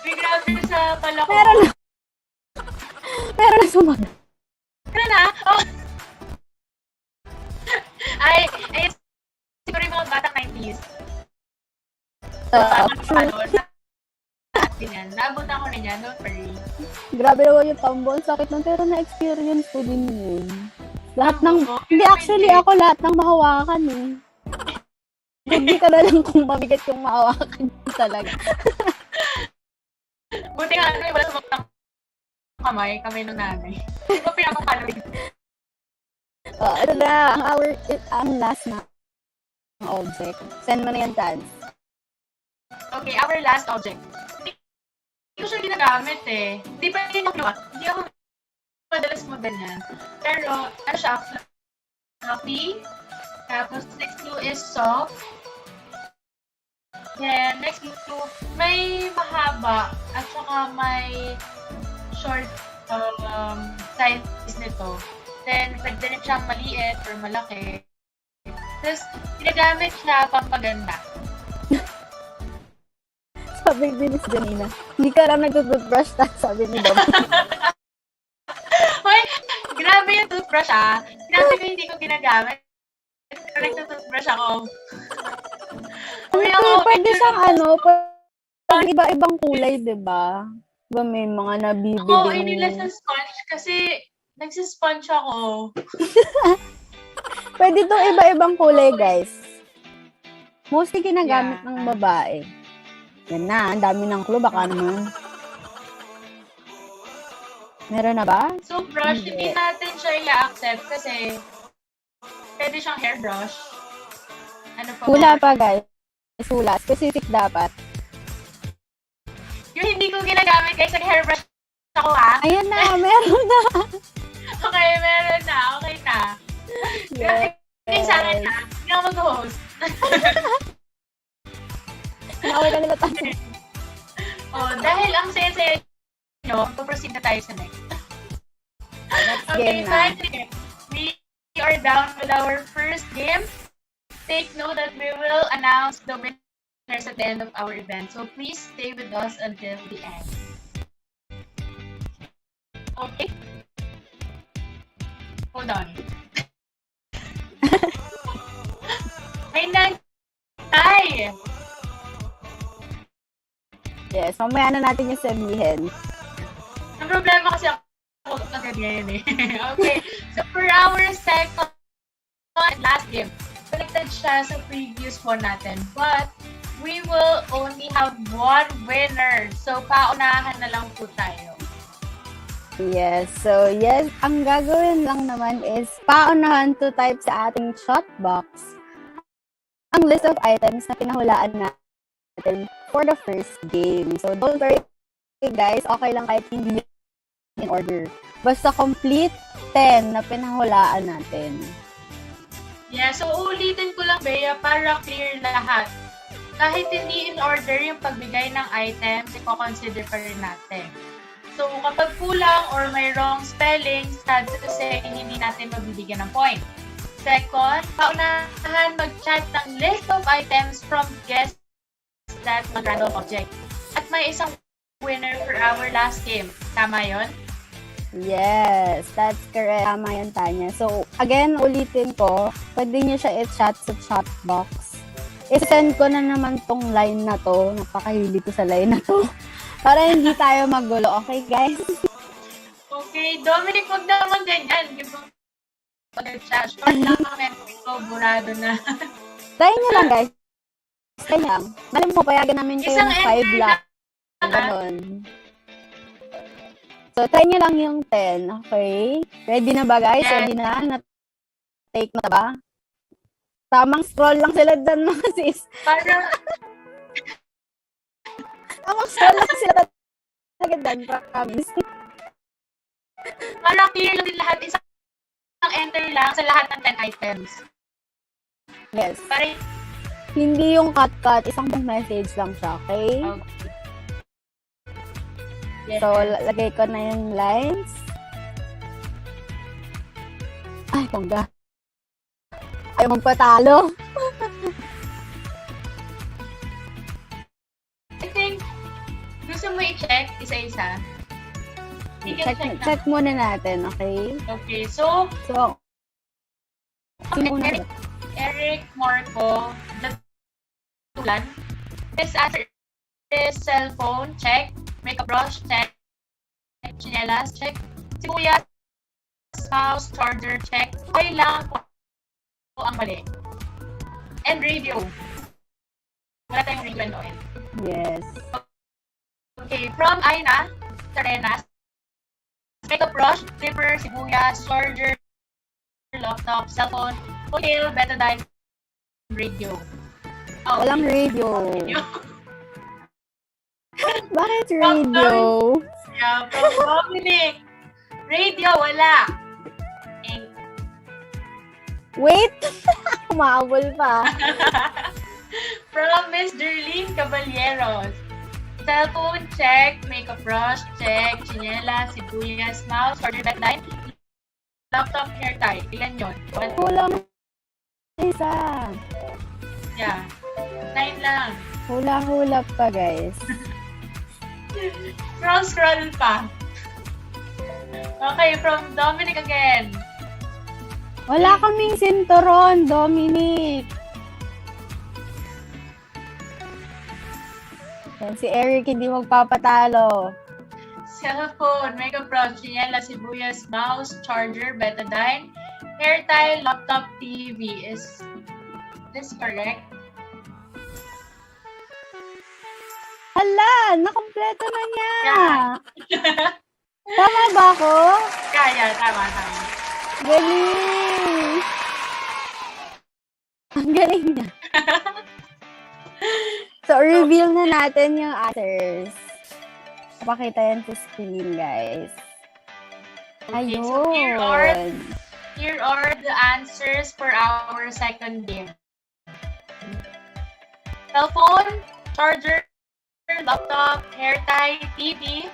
may grabe sa pala ko. Meron na. Meron na sumagot. Ano na? Oh. ay, siguro yung mga batang 90s. Naabutan ko na niya, don't worry. Grabe naman yung tambo. Ang sakit ng pero na-experience ko din yun. Lahat ng, hindi actually ako lahat ng mahawakan eh. Hindi ka na lang kung mabigat yung mahawakan talaga. Buti nga wala sumakang kamay ng nanay. Ito pinapapaloy. Ano na, ang last na object. Send mo na yan, Tans. Okay, our last object. Hindi ko siya ginagamit eh. Hindi pa rin ako Hindi ako madalas mo ganyan. Pero, ano siya, fluffy. Tapos, next clue is soft. Then, next clue, may mahaba at saka may short size nito. Then, pwede rin siyang maliit or malaki. Tapos, ginagamit siya pampaganda. Sabi ni Miss Janina, hindi ka lang nag-toothbrush, sabi ni Bob. Hoy, grabe yung toothbrush ah. Grabe ko hindi ko ginagamit. Pero nag-toothbrush ako. Pwede siyang pag iba-ibang kulay, diba? Diba may mga nabibili. Oo, nila sa sponge kasi nagsisponge ako. Pwede itong iba-ibang kulay, guys. Mostly ginagamit ng babae. Yan na, ang dami ng clue. Baka naman. Meron na ba? So, brush, hindi natin siya i-accept kasi pwede siyang hairbrush. Ano pa? Hula pa, guys. Hula. Specific dapat. Yung hindi ko ginagamit, guys, nag-hairbrush ako, ha? Ayan na, meron na. Okay, meron na. Okay na. Yes. Okay, sa akin na. Hindi ako mag-host. Nakaway ka nila tayo. Dahil ang saya-saya nyo, proceed na tayo sa next. Okay, finally, we are down with our first game. Take note that we will announce the winners at the end of our event. So please stay with us until the end. Okay? Hold on. May nagtay! Yes, mamaya na natin yung sabihin. Ang problema kasi ako agad ngayon eh. Okay, so for our second and last game, connected siya sa previous one natin. But, we will only have one winner. So, paunahan na lang po tayo. Yes, so yes, ang gagawin lang naman is paunahan to type sa ating chat box ang list of items na pinahulaan natin for the first game. So, don't worry guys, okay lang kahit hindi in order. Basta complete 10 na pinahulaan natin. Yeah, so ulitin ko lang, Bea, para clear lahat. Kahit hindi in order yung pagbigay ng items, i-consider pa rin natin. So, kapag kulang or may wrong spelling, sad to say, hindi natin mabibigyan ng point. Second, paunahan mag-chat ng list of items from guess that random object. At may isang winner for our last game. Tama yon? Yes, that's correct. Tama yan, Tanya. So, again, ulitin ko, pwede nyo siya i-chat sa chat box. I-send ko na naman tong line na to. Napakahilig ko sa line na to. Para hindi tayo magulo. Okay, guys? Okay, Dominic, huwag naman ganyan. Give mo pag-chat. Short lang ang memory ko. Burado na. Try nyo lang, guys. Try lang. Malam mo, payagan namin kayo ng 5 lang. Ganon. So, try nyo lang yung 10. Okay? Ready na ba, guys? Ready na? Na-take na ba? Tamang scroll lang sila dyan, mga sis. Para Tamang scroll lang sila dyan. Promise. clear lang din lahat. Isang enter lang sa lahat ng 10 items. Yes. Para Hindi yung cut-cut, isang message lang siya, okay? okay. Yes. So, lagay ko na yung lines. Ay, bongga. Ayaw magpatalo. I think, gusto mo i-check isa-isa? You can check na. Check muna natin, okay? Okay, so, Sino una? Eric Marco, the Tulan. His answer is cellphone, check. Makeup brush, check. Chinelas, check. Sibuyas, mouse, charger, check. Okay lang po ang mali. And radio. Wala tayong radio and oil. Yes. Okay, from Aina, Tarenas. Makeup brush, clipper, sibuyas, charger, laptop, cellphone, hotel, betadine, radio. Oh, Walang radio. radio. Bakit radio? Yeah, from Dominic. Radio, wala. And Wait! Umabol pa. from Miss Darlene Caballeros. Cellphone, check. Makeup brush, check. Chinelas, sibuyas, mouse, charger, betadine, laptop, hair tie. Ilan yun? One, Kulang isa. yeah. 9 lang. Hula-hula pa, guys. Scroll pa. Okay, from Dominic again. Wala kaming sinturon, Dominic. Yan, si Eric hindi magpapatalo. Cellphone, makeup brush, chinelas, sibuyas, mouse, charger, betadine, hair tie, laptop, TV. Is this correct? Hala, nakompleto na niya. Yeah. Tama ba ako? Kaya, tama. Galing. Ang galing niya. So, reveal na natin yung answers. Pakita yan sa screen, guys. Okay, Ayun. so here are the answers for our second game. Cellphone, charger, laptop, hair tie, TV.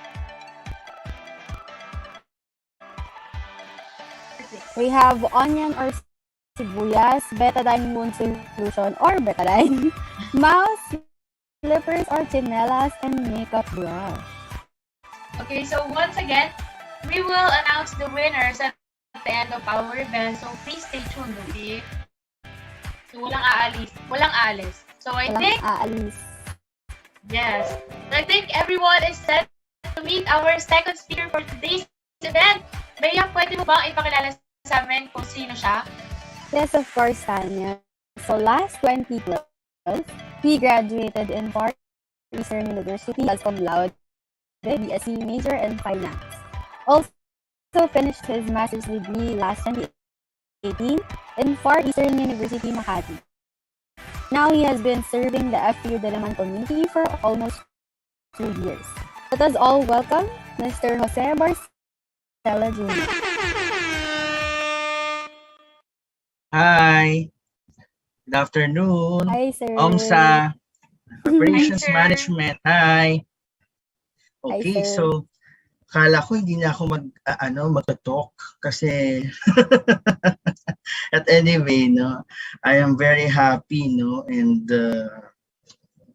We have onion or sibuyas, betadine moon solution or betadine, mouse, slippers or chinelas, and makeup brush. Okay, so once again, we will announce the winners at the end of our event. So please stay tuned, okay? So walang aalis. So I Walang think, aalis. yes. So I think everyone is set to meet our second speaker for today's event. Bea, pwede mo bang ipakilala sa amin kung sino siya? Yes, of course, Tanya. So last 2012, he graduated in Eastern University as cum laude, BSc major in finance. Also finished his master's degree last 2018 in Far Eastern University, Makati. Now he has been serving the FU Diliman community for almost 2 years. Let us all welcome Mr. Jose Barcela Jr. Hi. Good afternoon. Hi, sir. OMSA. Operations Hi, sir. Management. Hi. Okay, Hi, sir. so kala ko hindi na ako mag-talk kasi at anyway, no, I am very happy, no, and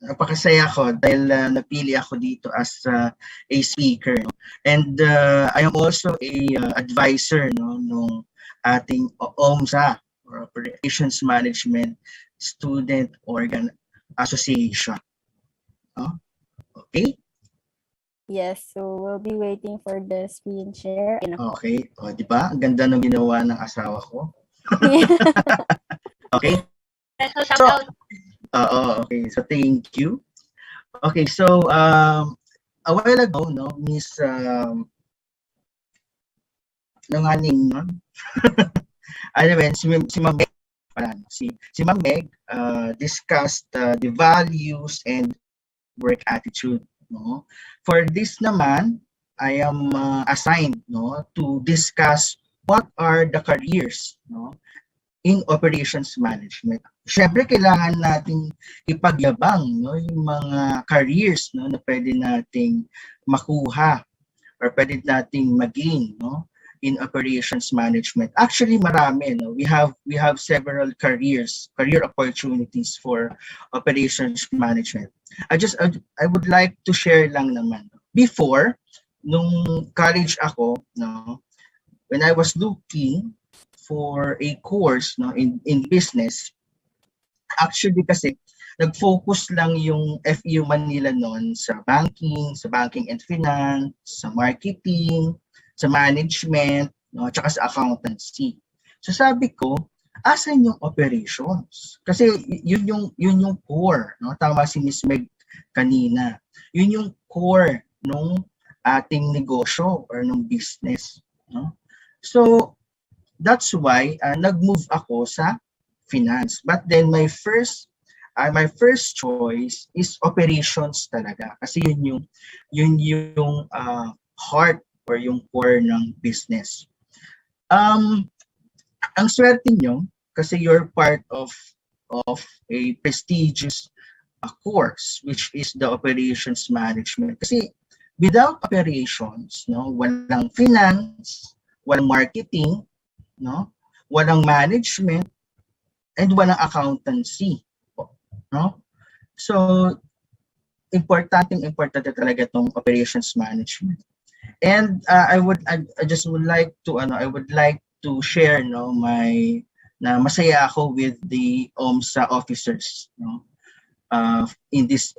napakasaya ko dahil napili ako dito as a speaker, no? And I am also a advisor, no, nung ating OMSA or Operations Management Student Organ Association. No? Okay? Yes, so we'll be waiting for the screen share. Okay. O, di ba? Ang ganda ng ginawa ng asawa ko. Okay? So, shout out. Okay. So, thank you. Okay. So, a while ago, no, Miss, nanganing, no? Anyway, si Ma'am Meg, si Ma'am Meg discussed the values and work attitude, no? For this naman, I am assigned, no, to discuss what are the careers, no, in operations management. Syempre, kailangan nating ipagyabang, no, yung mga careers, no, na pwede nating makuha or pwede nating magain, no, in operations management. Actually, marami, no. We have several career opportunities for operations management. I would like to share lang naman. Before, nung college ako, no, when I was looking for a course, no, in business, actually kasi nag-focus lang yung FEU Manila noon sa banking and finance, sa marketing, sa management, no, at saka sa accountancy. So sabi ko, asan yung operations? Kasi yun yung core, no? Tama si Miss Meg kanina. Yun yung core nung ating negosyo or nung business, no? So that's why nag-move ako sa finance. But then my first choice is operations talaga, kasi yun yung heart or yung core ng business. Ang swerte nyo kasi you're part of a prestigious course, which is the operations management. Kasi without operations, no, walang finance, walang marketing, no, walang management, and walang accountancy, no? So importante talaga tong operations management. And I just would like to share, no, masaya ako with the OMSA officers, no, in this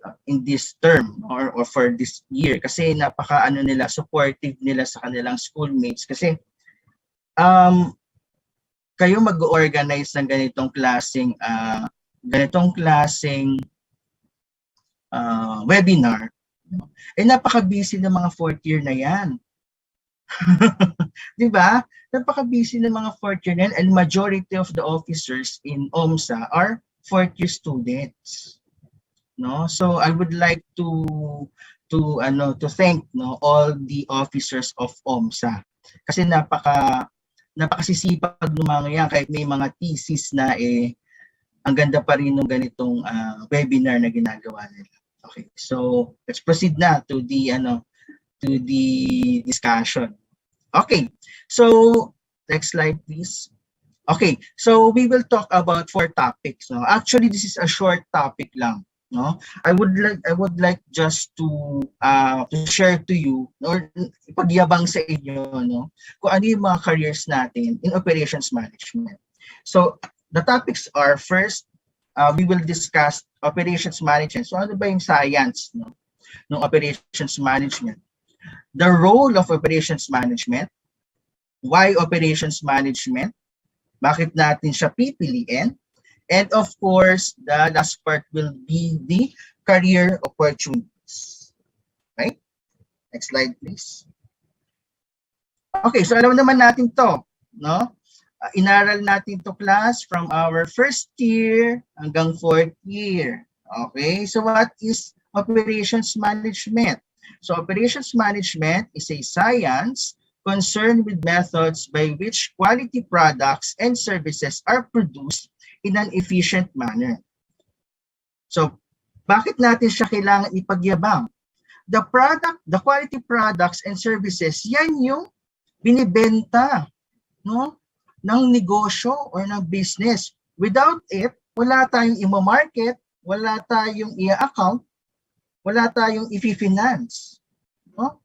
term or for this year, kasi nila supportive nila sa kanilang schoolmates, kasi kayo mag-organize ng ganitong klaseng webinar, eh napaka-busy ng mga fourth year na yan. Di ba? Napaka-busy ng mga fourth year na yan, and majority of the officers in OMSA are fourth year students. No? So I would like to thank, no, all the officers of OMSA, kasi napakasisipag ng mga yan, kahit may mga thesis na ang ganda pa rin ng ganitong webinar na ginagawa nila. Okay, so let's proceed na to the discussion. Okay, so next slide please. Okay, so we will talk about 4 topics. No? Actually, this is a short topic lang. No, I would like just to share to you or ipagyabang sa inyo, no, kung ano yung mga careers natin in operations management. So the topics are, first, we will discuss operations management. So ano ba yung science, no, ng operations management? The role of operations management, why operations management, bakit natin siya pipiliin, and of course, the last part will be the career opportunities. Right? Next slide, please. Okay, so alam naman natin to, no? Inaral natin to, class, from our first year hanggang fourth year. Okay, so what is operations management? So operations management is a science concerned with methods by which quality products and services are produced in an efficient manner. So, bakit natin siya kailangan ipagyabang? The quality products and services, yan yung binibenta, no, ng negosyo or ng business. Without it, wala tayong i-market, wala tayong i-account, wala tayong i-finance. No?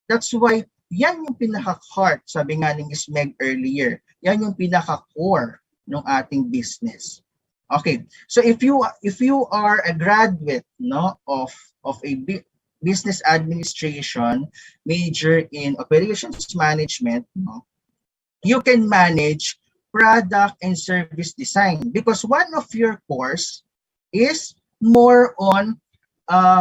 That's why yan yung pinaka-heart, sabi nga ni Ms. Meg earlier, yan yung pinaka-core ng ating business. Okay, so if you are a graduate, no, of a business administration major in operations management, no, you can manage product and service design, because one of your course is more on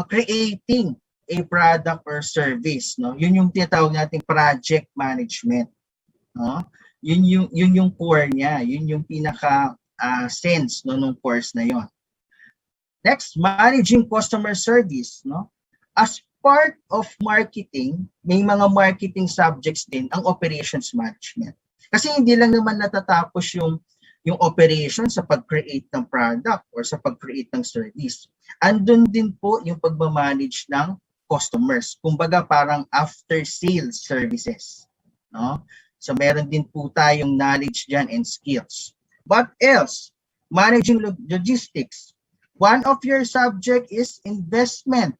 creating a product or service, no. Yun yung tinatawag nating project management, no. Yun yung core niya, yun yung pinaka sense, no, nung course na yon. Next, managing customer service, no. As part of marketing, may mga marketing subjects din ang operations management. Kasi hindi lang naman natatapos yung yung operation sa pag-create ng product or sa pag-create ng service. Andun din po yung pagmamanage ng customers. Kumbaga parang after-sales services. No? So meron din po tayong knowledge dyan and skills. What else? Managing logistics. One of your subject is investment.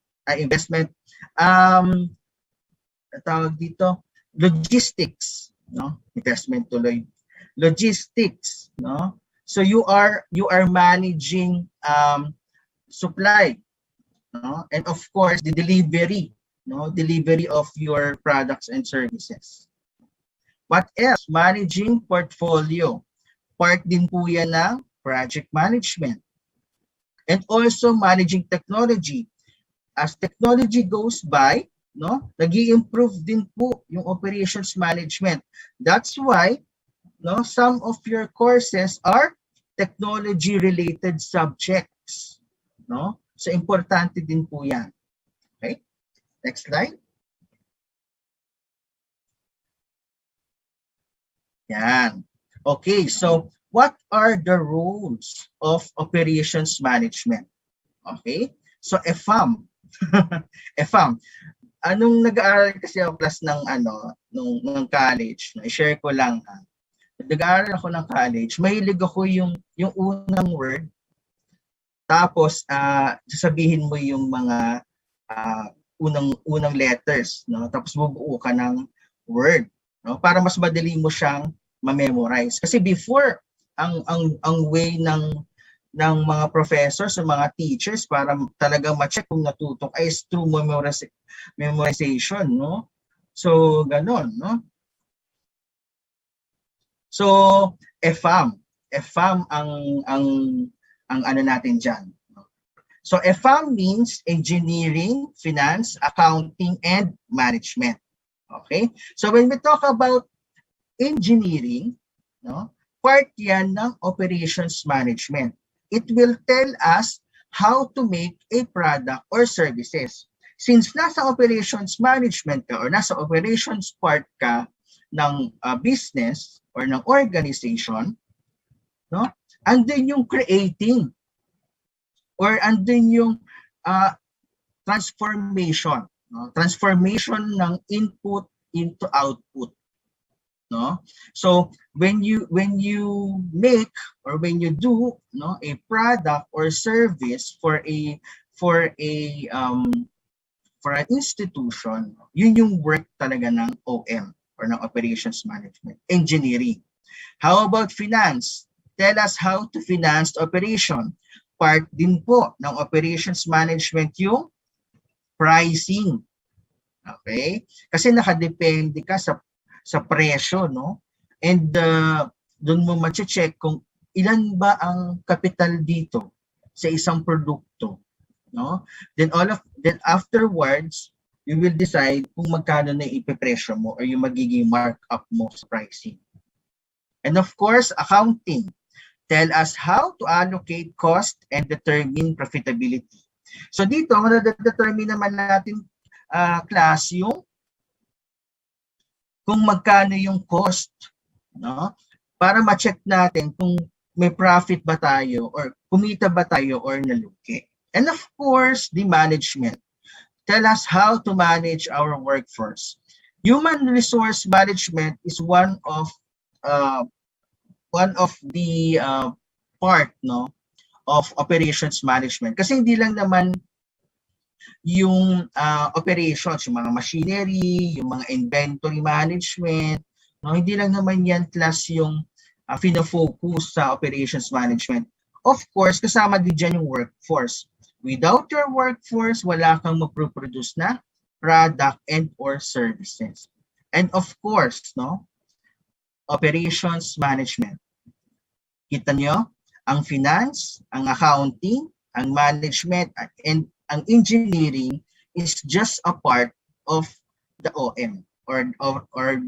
Tawag dito, logistics. No? Investment tuloy. Logistics. No? So you are managing supply. No? And of course, the delivery. No? Delivery of your products and services. What else? Managing portfolio. Part din po yan ng project management. And also managing technology. As technology goes by, no, nag-i-improve din po yung operations management. That's why, no, some of your courses are technology-related subjects. No? So, importante din po yan. Okay? Next slide. Yan. Okay, so what are the roles of operations management? Okay, so 𝐒𝐭𝐤. 𝐒𝐭𝐤. Anong nag-aaral kasi ako class ng nung college, i-share ko lang ha. Nag-aaral ako ng college, mahilig ako yung unang word, tapos sasabihin mo yung mga unang letters, no? Tapos bubuo ka ng word. No, para mas madali mo siyang ma-memorize. Kasi before ang way ng mga professors o mga teachers para talaga ma-check kung natutok ay through memorization, no? So ganon, no? So 𝐒𝐭𝐤 ang ano natin diyan. So 𝐒𝐭𝐤 means engineering, finance, accounting and management. Okay? So when we talk about engineering, no, part yan ng operations management. It will tell us how to make a product or services. Since nasa operations management ka or nasa operations part ka ng business or ng organization, no, andun yung creating or andun yung transformation. No? Transformation ng input into output, no? So when you make or when you do, no, a product or service for an institution, yun yung work talaga ng OM or ng operations management, engineering. How about finance? Tell us how to finance the operation. Part din po ng operations management yung pricing. Okay? Kasi nakadepende ka sa presyo, no? And doon mo ma-check kung ilan ba ang capital dito sa isang produkto, no? Then afterwards, you will decide kung magkano na ipepresyo mo or yung magiging markup mo sa pricing. And of course, accounting. Tell us how to allocate cost and determine profitability. So dito, madadetermine naman natin class yung kung magkano yung cost, no? Para ma-check natin kung may profit ba tayo or kumita ba tayo or nalugi. And of course, the management. Tell us how to manage our workforce. Human resource management is one of the part, no, of operations management. Kasi hindi lang naman yung operations, yung mga machinery, yung mga inventory management, no, hindi lang naman yan class yung fina-focus sa operations management. Of course, kasama din dyan yung workforce. Without your workforce, wala kang maproproduce na product and or services. And of course, no, operations management. Kita nyo, ang finance, ang accounting, ang management, and ang engineering is just a part of the OM or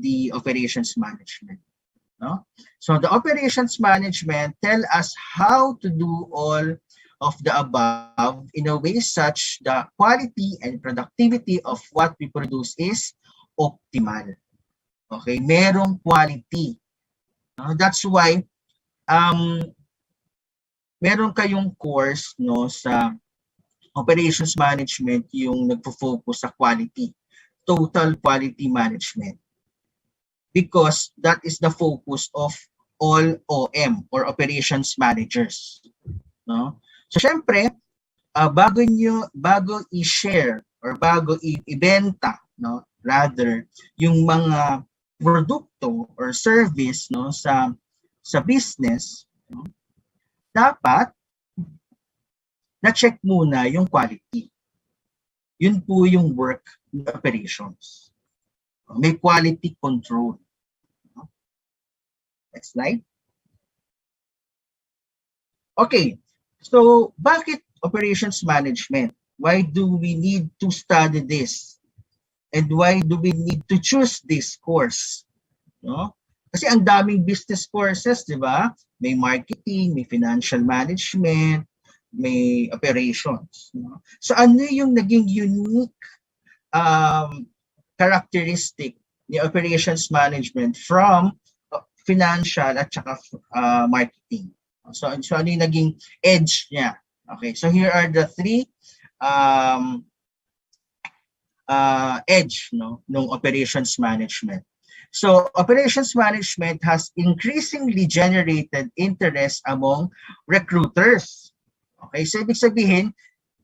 the operations management. No? So the operations management tell us how to do all of the above in a way such the quality and productivity of what we produce is optimal. Okay, merong quality. That's why meron kayong course no sa operations management yung nagfo-focus sa quality, total quality management. Because that is the focus of all OM or operations managers. No? So syempre, bago i-share or bago ibenta, no, rather yung mga produkto or service no sa business, no, dapat na-check muna yung quality. Yun po yung work ng operations. May quality control. Next slide. Okay, so bakit operations management? Why do we need to study this? And why do we need to choose this course? No? Kasi ang daming business courses, di ba? May marketing, may financial management, may operations. No? So ano yung naging unique characteristic ni operations management from financial at saka marketing? So ano yung naging edge niya? Okay, so here are the three edge no ng operations management. So operations management has increasingly generated interest among recruiters. Okay, so ibig sabihin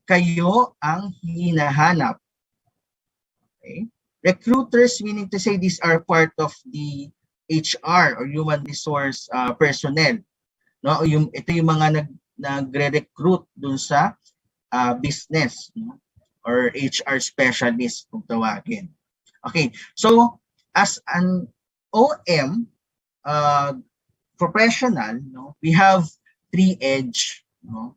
kayo ang hinahanap. Okay, recruiters meaning to say these are part of the HR or human resource personnel. No, ito yung mga nagre-recruit dun sa business, no? Or HR specialist kung tawagin. Okay, so as an OM professional, no, we have three edge. No?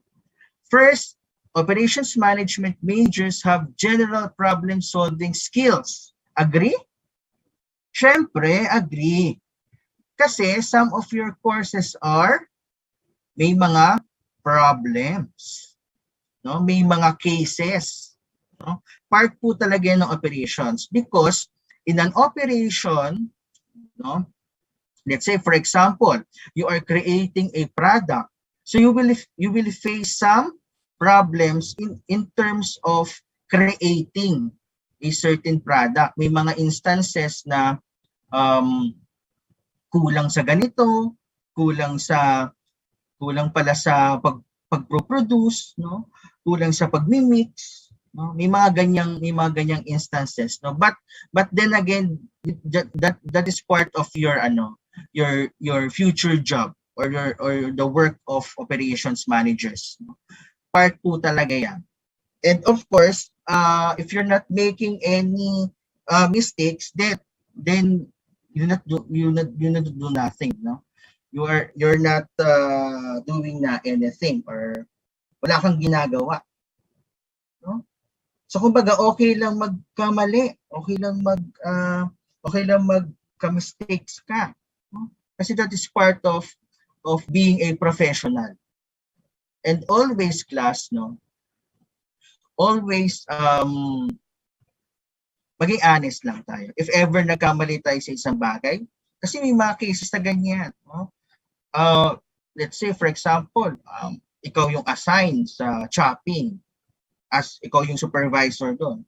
First, operations management majors have general problem solving skills. Agree? Syempre, agree. Kasi some of your courses are may mga problems. No? May mga cases. No? Part po talaga ng operations because in an operation, no, let's say for example, you are creating a product. So you will face some problems in terms of creating a certain product. May mga instances na kulang sa ganito, kulang pala sa pag-produce, no? Kulang sa pag-mix, no? May mga ganyang instances, no? But then again, that is part of your future job or the work of operations managers. No? Part po talaga yan. And of course, if you're not making any mistakes, then you not do nothing, no? You're not doing anything or wala kang ginagawa, no? So kumbaga okay lang magkamali, okay lang magka-mistakes ka, no? Kasi that is part of being a professional. And always class, no? Always maging honest lang tayo. If ever nagkamali tayo sa isang bagay, kasi may mga cases na ganyan, no? Let's say for example, ikaw yung assigned sa chopping as ikaw yung supervisor doon.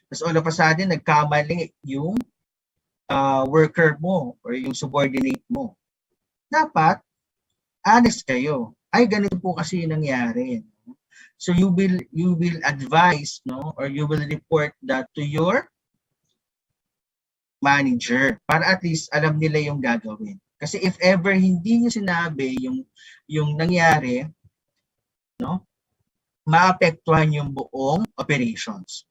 Tapos all of a sudden nagkamali yung worker mo or yung subordinate mo. Dapat honest kayo. Ay ganito po kasi yung nangyari. So you will advise, no, or you will report that to your manager para at least alam nila yung gagawin. Kasi if ever hindi niyo sinabi yung nangyari, no, maapektuhan yung buong operations.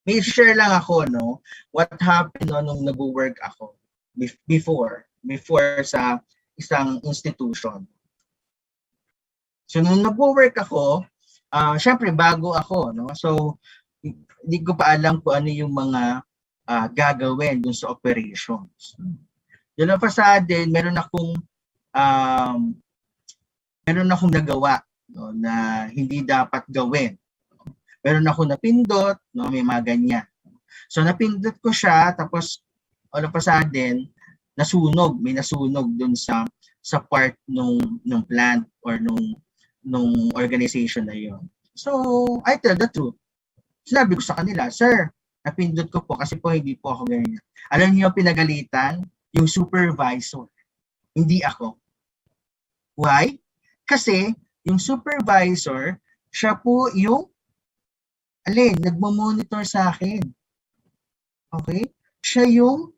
May share lang ako, no, what happened nung nag-work ako before sa isang institution. So nung nag-work ako, syempre bago ako, no, so hindi ko pa alam kung ano yung mga gagawin dun sa operations. Doon pa sa atin, meron akong nagawa, no, na hindi dapat gawin. Meron akong napindot, no, may mga ganyan. So napindot ko siya, tapos all of a sudden, may nasunog dun sa sa part nung plant or nung organization na yon. So, I tell the truth. Sinabi ko sa kanila, sir, napindot ko po kasi po hindi po ako ganyan. Alam niyo pinagalitan? Yung supervisor. Hindi ako. Why? Kasi yung supervisor, siya po yung nagmo-monitor sa akin. Okay? Siya yung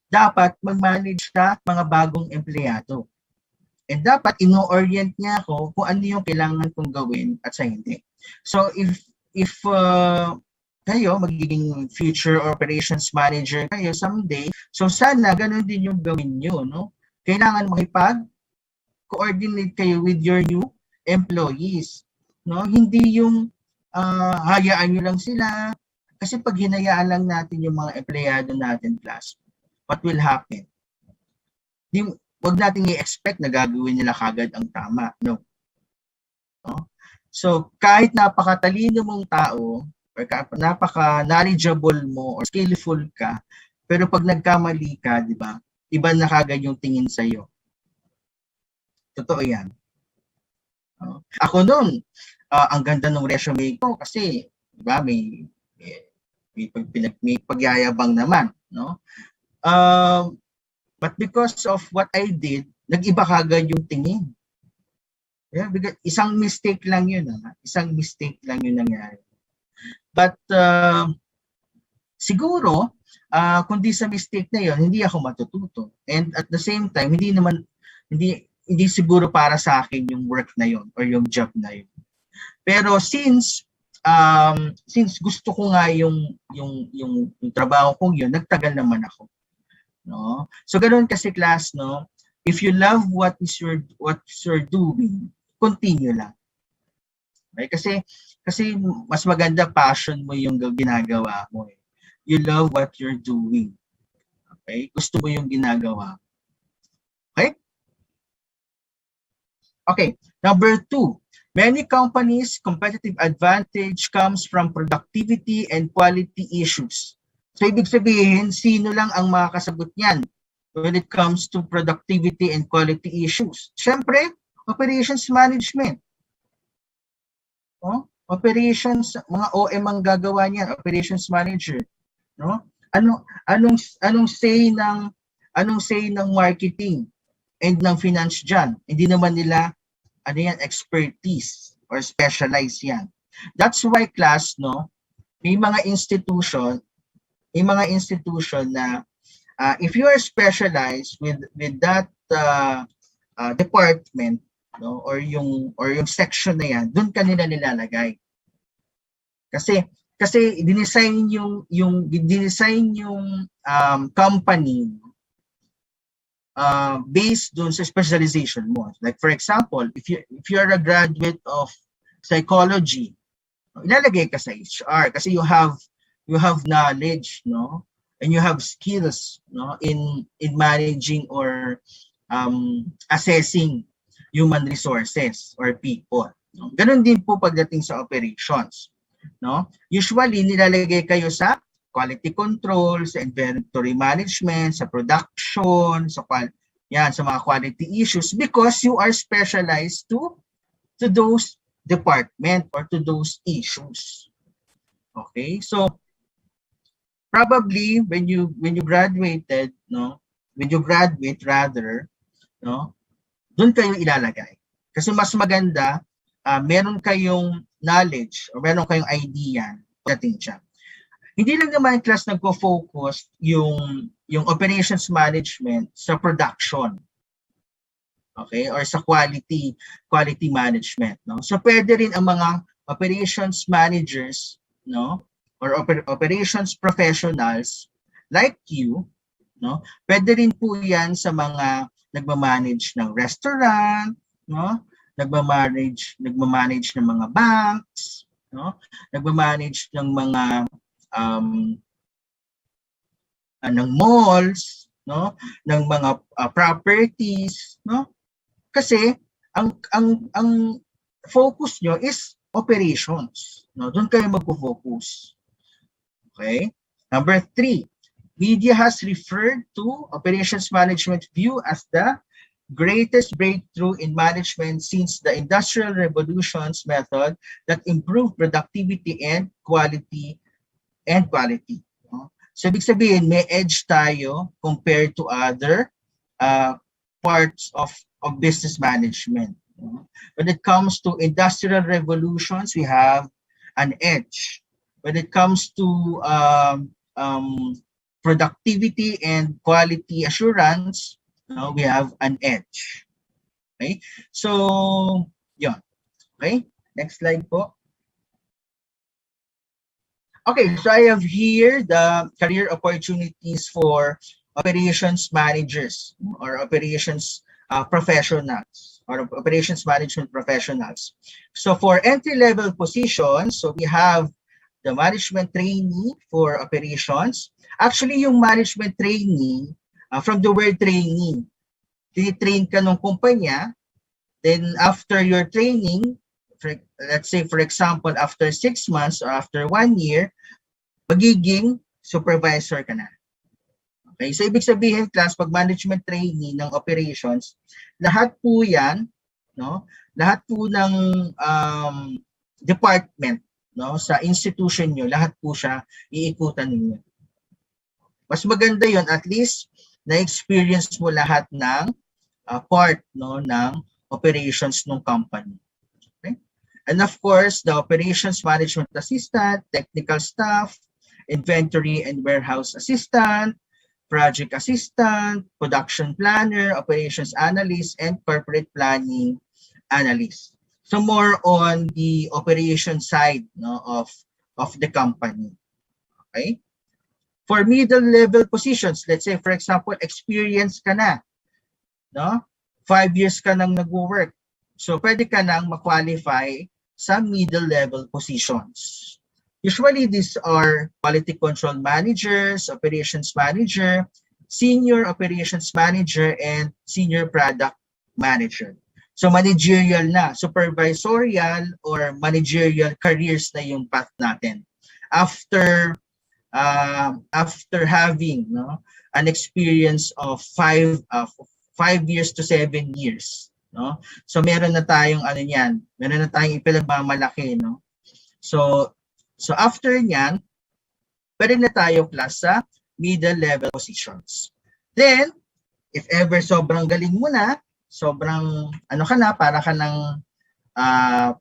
dapat mag-manage sa mga bagong empleyado. And dapat ino-orient niya ako kung ano yung kailangan kong gawin at sa hindi. So if kayo magiging future operations manager kayo someday, so sana ganun din yung gawin niyo, no? Kailangan makipag-coordinate kayo with your new employees, no? Hindi yung hayaan niyo lang sila kasi pag hinayaan lang natin yung mga empleyado natin, class, what will happen? Huwag natin i-expect na gagawin nila kagad ang tama. No? So, kahit napakatalino mong tao, or napaka-knowledgeable mo, or skillful ka, pero pag nagkamali ka, di ba, iba na kagad yung tingin sa'yo. Totoo yan. Ako noon, ang ganda ng resume ko kasi, di ba, may pagyayabang naman. No? But because of what I did, nag-iba kagad yung tingin. Yeah, because isang mistake lang yun. Isang mistake lang yun nangyari. But siguro, kung di sa mistake na yun, hindi ako matututo. And at the same time, hindi siguro para sa akin yung work na yun or yung job na yun. Pero since gusto ko nga yung trabaho kong yun, nagtagal naman ako. No? So ganoon kasi, class, no? If you love what you're doing, continue lang. Okay? Kasi mas maganda passion mo yung ginagawa mo. You love what you're doing. Okay? Gusto mo yung ginagawa. Okay? Okay, number 2. Many companies' competitive advantage comes from productivity and quality issues. So, ibig sabihin, sino lang ang makakasagot niyan when it comes to productivity and quality issues? Siyempre, operations management. Operations, mga OM ang gagawa niyan, operations manager. No? Anong say ng marketing and ng finance diyan? Hindi naman nila expertise or specialize yan. That's why, class, no, may mga institution na if you are specialized with that department, no, or yung section na yan, doon ka nila nilalagay. Kasi dinesign yung company based doon sa specialization mo. Like for example, if you are a graduate of psychology, ilalagay ka sa HR kasi you have knowledge, no, and you have skills, no, in managing or assessing human resources or people. No? Ganon din po pagdating sa operations. No? Usually nilalagay kayo sa quality control, sa inventory management, sa production, sa mga quality issues because you are specialized to those department or to those issues. Okay? So probably when you graduate rather, no, doon kayo ilalagay. Kasi mas maganda, meron kayong knowledge o meron kayong idea dating siya. Hindi lang naman, class, nagko-focus yung operations management sa production. Okay? Or sa quality management, no? So pwede rin ang mga operations managers, no, or operations professionals like you, no? Pwede rin po 'yan sa mga nagma-manage ng restaurant, no? Nagma-manage ng mga banks, no? Nagma-manage ng mga ng malls, no? Ng mga properties, no? Kasi ang focus nyo is operations, no? Doon kayo magfo-focus. Okay? Number 3, media has referred to operations management view as the greatest breakthrough in management since the Industrial Revolution's method that improved productivity and quality. No? So, ibig sabihin, may edge tayo compared to other parts of business management. No? When it comes to industrial revolutions, we have an edge. When it comes to productivity and quality assurance, we have an edge. Okay? So, yun. Okay? Next slide po. Okay, so I have here the career opportunities for operations managers or operations professionals or operations management professionals. So for entry-level positions, so we have the management trainee for operations. Actually, yung management trainee, from the word trainee, tinitrain ka ng kumpanya, then after your training, let's say for example, after 6 months or after 1 year, magiging supervisor ka na. Okay, so ibig sabihin class, pag management trainee ng operations, lahat po yan, no? Lahat po ng department, no, sa institution nyo, lahat po siya iikutan ninyo. Mas maganda yon, at least na-experience mo lahat ng part, no, ng operations ng company. And of course, the operations management assistant, technical staff, inventory and warehouse assistant, project assistant, production planner, operations analyst, and corporate planning analyst. So more on the operation side, no, of the company. Okay? For middle level positions, let's say for example, experience ka na, no? 5 years ka nang nag-work. So pwede ka nang ma-qualify sa middle level positions. Usually these are quality control managers, operations manager, senior operations manager, and senior product manager. So managerial na, supervisorial or managerial careers na yung path natin. After having, no, an experience of 5 years to 7 years. No? So meron na tayong ano niyan, meron na tayong ipinagmamalaki, no? So after niyan, pwede na tayo class sa middle level positions. Then, if ever sobrang galing mo na, sobrang ano ka na, para ka ng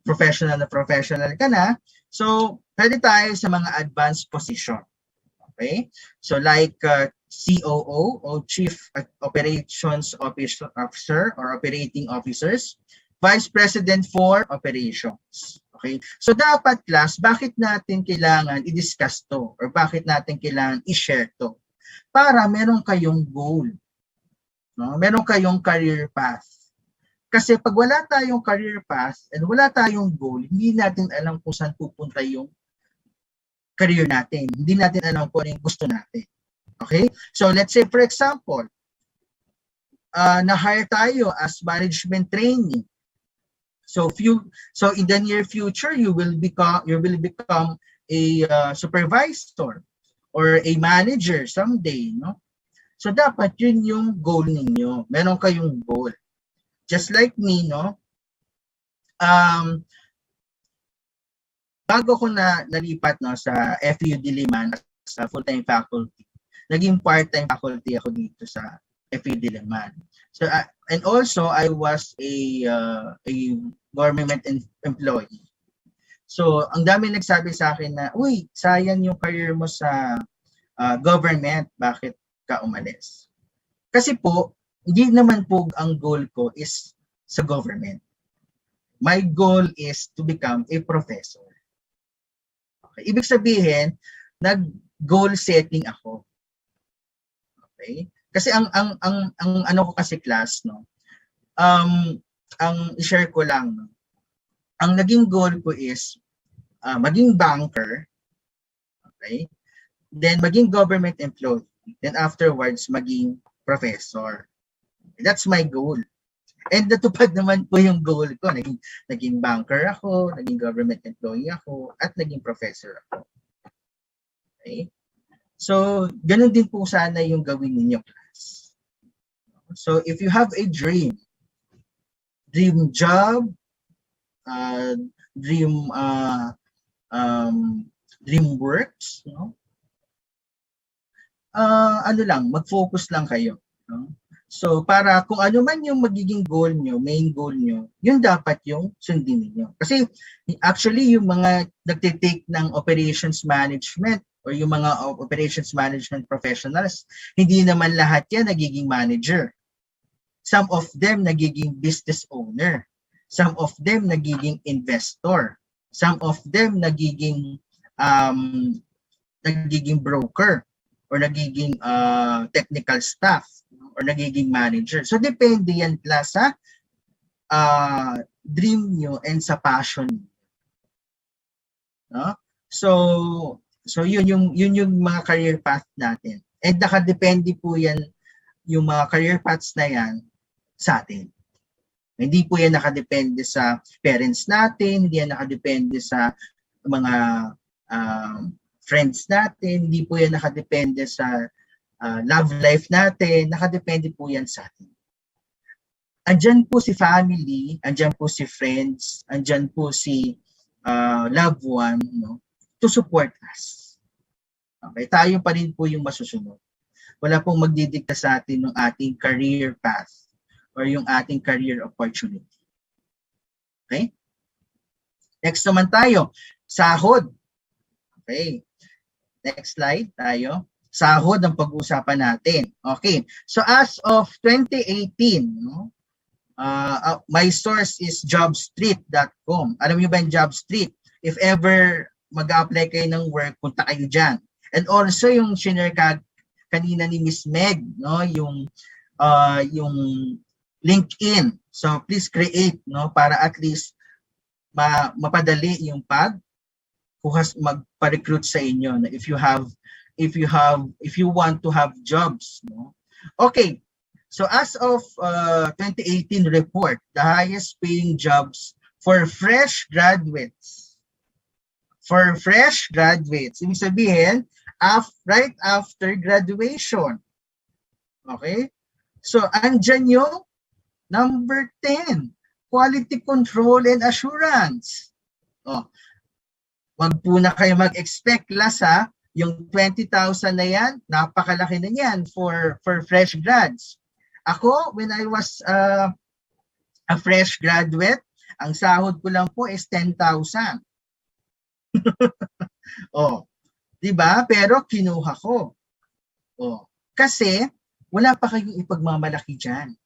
professional ka na, so pwede tayo sa mga advanced position. Okay? So like COO or Chief Operations Officer or Operating Officers, Vice President for Operations. Okay? So dapat class, bakit natin kailangan i-discuss to or bakit natin kailangan i-share to? Para meron kayong goal. No? Meron kayong career path. Kasi pag wala tayong career path and wala tayong goal, hindi natin alam kung saan pupunta yung career natin. Hindi natin alam kung ano yung gusto natin. Okay? So let's say for example, na-hire tayo as management trainee. So in the near future, you will become a supervisor or a manager someday, no? So dapat yun yung goal ninyo. Meron kayong goal. Just like me, no? Bago ko nalipat, no, sa FEU Diliman sa full-time faculty, naging part-time faculty ako dito sa FEU Diliman. So and also I was a government employee. So ang dami nagsabi sa akin na, uy, sayang yung career mo sa government, bakit ka umalis? Kasi po, hindi naman po ang goal ko is sa government. My goal is to become a professor. Okay. Ibig sabihin, nag-goal setting ako. Okay? Kasi ang ano ko kasi class, no. Ang i-share ko lang, no. Ang naging goal ko is maging banker. Okay? Then maging government employee. Then afterwards maging professor. That's my goal. And natupad naman po yung goal ko. Naging banker ako, naging government employee ako, at naging professor ako. Okay? So, ganun din po sana yung gawin ninyo, class. So if you have a dream job, dream dream works, ano lang, mag-focus lang kayo. No? So para kung ano man yung magiging goal nyo, main goal nyo, yun dapat yung sundin niyo. Kasi actually yung mga nagtitake ng operations management or yung mga operations management professionals, hindi naman lahat yan nagiging manager. Some of them nagiging business owner. Some of them nagiging investor. Some of them nagiging broker or nagiging technical staff or nagiging manager. So depende yan sa dream nyo and sa passion. No? So yun yung mga career path natin. And nakadepende po yan, yung mga career paths na yan sa atin. Hindi po yan nakadepende sa parents natin, hindi yan nakadepende sa mga friends natin, hindi po yan nakadepende sa love life natin, nakadepende po yan sa atin. Andyan po si family, andyan po si friends, andyan po si loved one, to support us. Okay, tayo pa rin po yung masusunod. Wala pong magdidikta sa atin ng ating career path or yung ating career opportunity. Okay? Next naman tayo, sahod. Okay. Next slide tayo. Sahod ang pag-uusapan natin. Okay. So as of 2018, my source is jobstreet.com. Alam niyo ba yung Jobstreet? If ever mag-apply kayo ng work, punta kayo dyan. And also yung share kanina ni Miss Meg, yung LinkedIn. So please create, para at least mapadali yung magpa-recruit sa inyo. If you want to have jobs, Okay. So as of 2018 report, the highest paying jobs for fresh graduates. For fresh graduates, ibig sabihin, right after graduation. Okay? So andyan yung number 10, quality control and assurance. Wag po na kayo mag-expect lasa, yung 20,000 na yan, napakalaki na yan for fresh grads. Ako, when I was a fresh graduate, ang sahod ko lang po is 10,000. Diba? Pero kinuha ko. Kasi wala pa kayong ipagmamalaki dyan.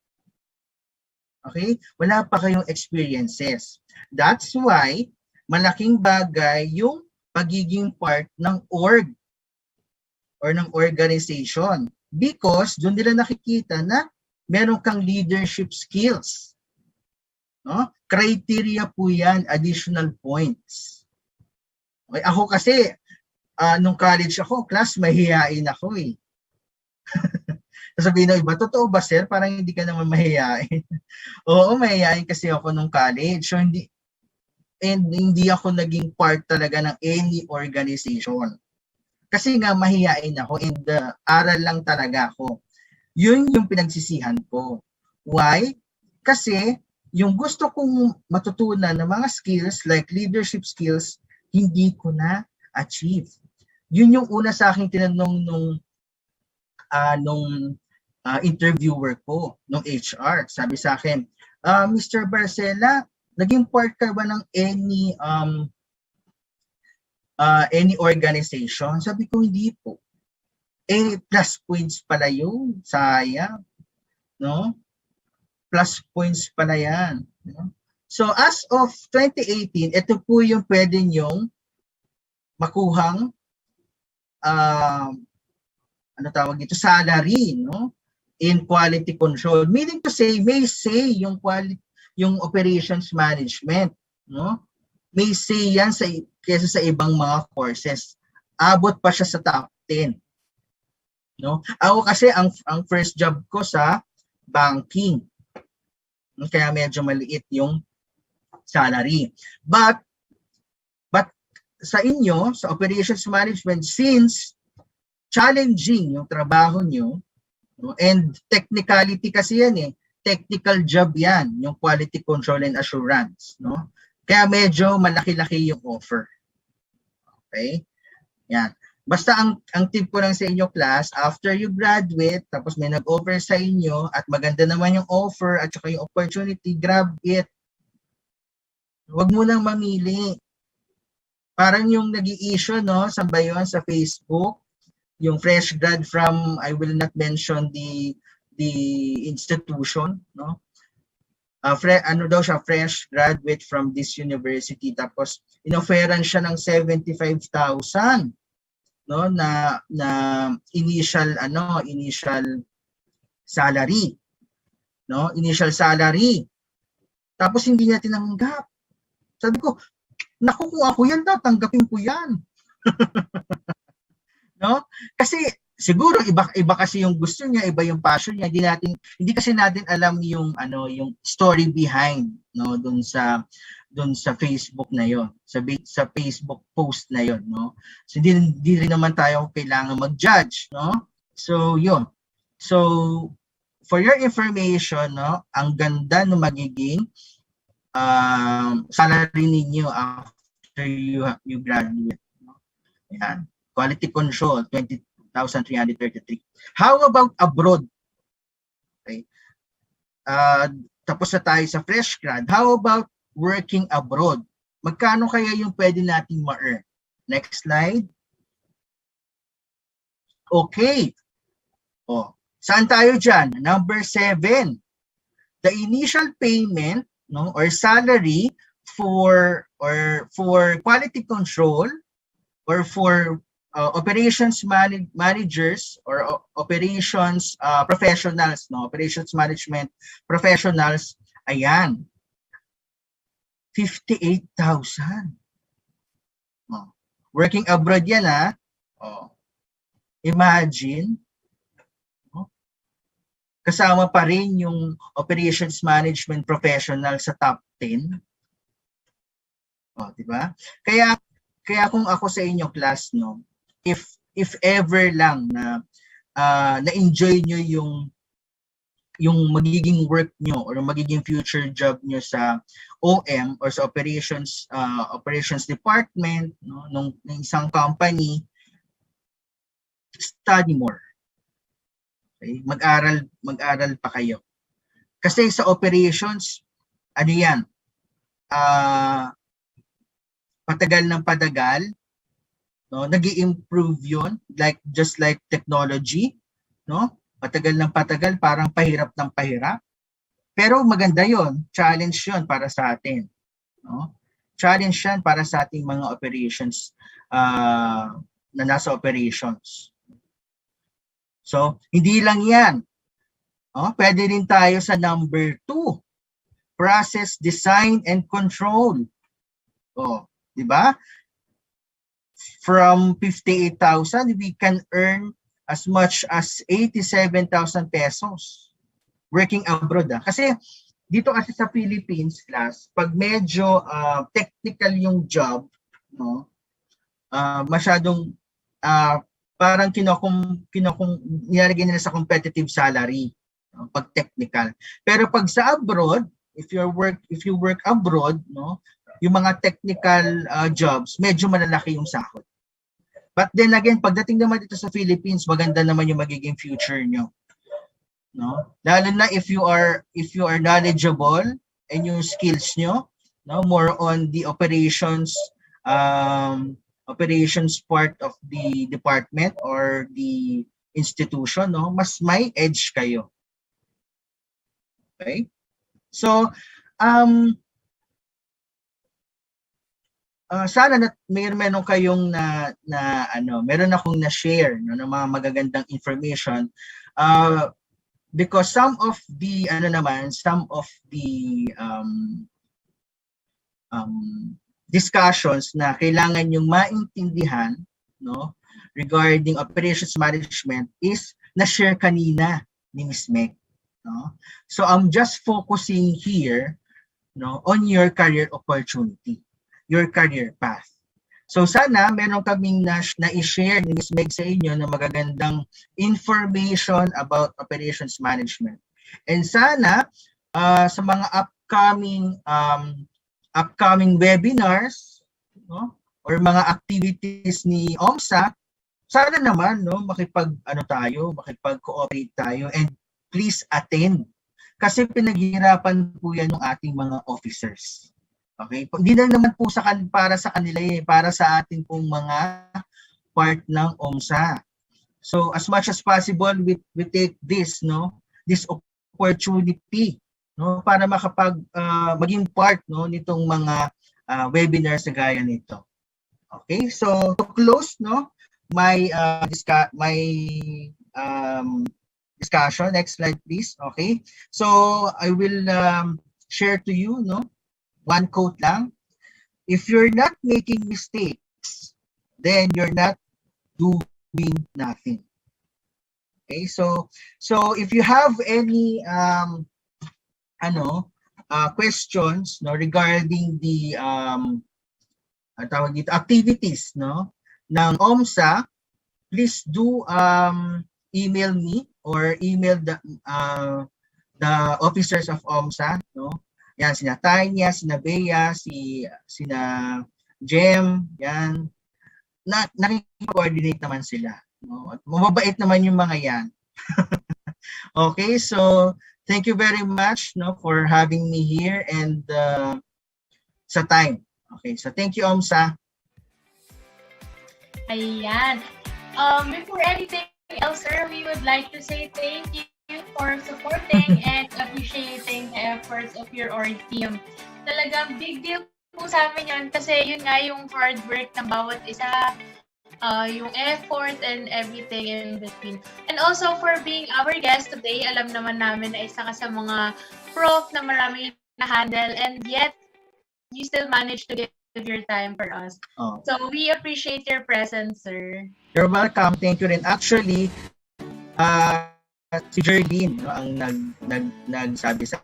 Okay? Wala pa kayong experiences. That's why malaking bagay yung pagiging part ng org or ng organization because doon nila nakikita na meron kang leadership skills. Criteria po yan, additional points. Okay, ako kasi nung college ako, class, mahihain ako eh. Sabihin ng iba, totoo ba sir? Parang hindi ka naman mahihain. Oo, mahihain kasi ako nung college. So hindi ako naging part talaga ng any organization. Kasi nga mahihain ako and aral lang talaga ako. Yun yung pinagsisihan ko. Why? Kasi yung gusto kong matutunan ng mga skills like leadership skills, hindi ko na achieve. Yun yung una sa akin tinanong nung interviewer ko, nung HR. Sabi sa akin, Mr. Barcela, naging part ka ba ng any organization? Sabi ko, hindi po. Plus points pala yun. Sayang. Plus points pala yan. So as of 2018, ito po yung pwede nyong makuhang salary, in quality control. Meaning to say, may say yung operations management, may say yan kesa sa ibang mga courses. Abot pa siya sa top 10. Ako kasi ang first job ko sa banking. Kaya medyo maliit yung salary. But sa inyo, sa operations management, since challenging yung trabaho nyo, No? And technicality kasi yan eh. Technical job yan, yung quality control and assurance. No? Kaya medyo malaki-laki yung offer. Okay? Yan. Basta ang tip ko lang sa inyo class, after you graduate, tapos may nag-offer sa inyo at maganda naman yung offer at saka yung opportunity, grab it. Huwag mo nang mamili. Parang yung nag-i-issue, no? Saan ba yun? Sa Facebook. Yung fresh grad from, I will not mention the institution, no? Ano daw siya, fresh graduate from this university. Tapos, inofferan siya ng 75,000, no? Na initial salary, no? Initial salary. Tapos hindi niya tinanggap. Sabi ko, naku, kung ako yan, tanggapin ko yan. No? Kasi siguro iba kasi yung gusto niya, iba yung passion niya. Hindi kasi natin alam yung yung story behind, no, doon sa Facebook na yon, sa Facebook post na yon, no. So hindi rin naman tayo kailangan mag-judge, no. So yun. So for your information, no, ang ganda ng magiging salary ninyo after you graduate, no? Yan. Quality control, 20,333. How about abroad? Okay. Tapos na tayo sa fresh grad. How about working abroad? Magkano kaya yung pwede nating ma-earn? Next slide. Okay. Oh, saan tayo dyan? Number 7. The initial payment, no, or salary for quality control or for operations managers or operations professionals, no, operations management professionals, ayan, 58,000. Oh, working abroad yan, ha. Oh, imagine, oh, kasama pa rin yung operations management professional sa top 10. Oh, di ba? Kaya kung ako sa inyo class, no, if ever lang na na-enjoy nyo yung magiging work nyo or magiging future job nyo sa OM or sa operations department, no, ng isang company, study more. Okay? Mag-aral pa kayo. Kasi sa operations, ano yan, patagal ng patagal, no, nag-i-improve yun, just like technology, no? Patagal ng patagal, parang pahirap ng pahirap. Pero maganda yon, challenge yon para sa atin, no? Challenge yan para sa ating mga operations na nasa operations. So, hindi lang yan. Oh, pwede rin tayo sa number 2, process design and control. Oh, di ba? From 58,000, we can earn as much as 87,000 pesos working abroad. Kasi dito kasi sa Philippines, class, pag medyo technical yung job, no, masyadong parang nilalagay nila sa competitive salary, no, pag technical. Pero pag sa abroad, if you work abroad, no, yung mga technical jobs, medyo malalaki yung sahod. But then again, pagdating naman dito sa Philippines, maganda naman yung magiging future nyo. No? Lalo na if you are knowledgeable and yung skills nyo, no, more on the operations part of the department or the institution, no, mas may edge kayo. Okay? So, sana meron kayong meron akong na-share, no, ng mga magagandang information, because some of the discussions na kailangan yung maintindihan, no, regarding operations management is na-share kanina ni Ms. Meg, no? So I'm just focusing here, no, on your career opportunity, your career path. So sana meron kaming na-share ni Ms. Meg sa inyo na magagandang information about operations management. And sana sa mga upcoming webinars, no, or mga activities ni OMSA, sana naman makipag-cooperate tayo, and please attend. Kasi pinaghihirapan po yan ng ating mga officers. Okay? Hindi na naman po para sa kanila, para sa ating pong mga part ng OMSA. So as much as possible, we take this opportunity, no, para maging part, no, nitong mga webinars na gaya nito. Okay? So to close, no, my discussion. Next slide, please. Okay? So I will share to you, no, one quote lang. If you're not making mistakes, then you're not doing nothing. Okay? So if you have any questions, no, regarding the activities, no, ng OMSA, please do email me or email the officers of OMSA, no. Yan, sina Tanya, sina Bea, sina Jem, yan. Nakikipag-coordinate naman sila, no. At mababait naman yung mga yan. Okay, so thank you very much, no, for having me here and sa time. Okay, so thank you, OMSA. Ayan. Before anything else, sir, we would like to say thank you for supporting and appreciating the efforts of your org team. Talagang big deal po sa amin yun kasi yun nga yung hard work ng bawat isa, yung effort and everything in between. And also for being our guest today, alam naman namin na isa ka sa mga prof na marami na-handle, and yet you still manage to give your time for us. Oh. So we appreciate your presence, sir. You're welcome. Thank you rin. Actually, si Jerlyn, no, ang nagsabi sa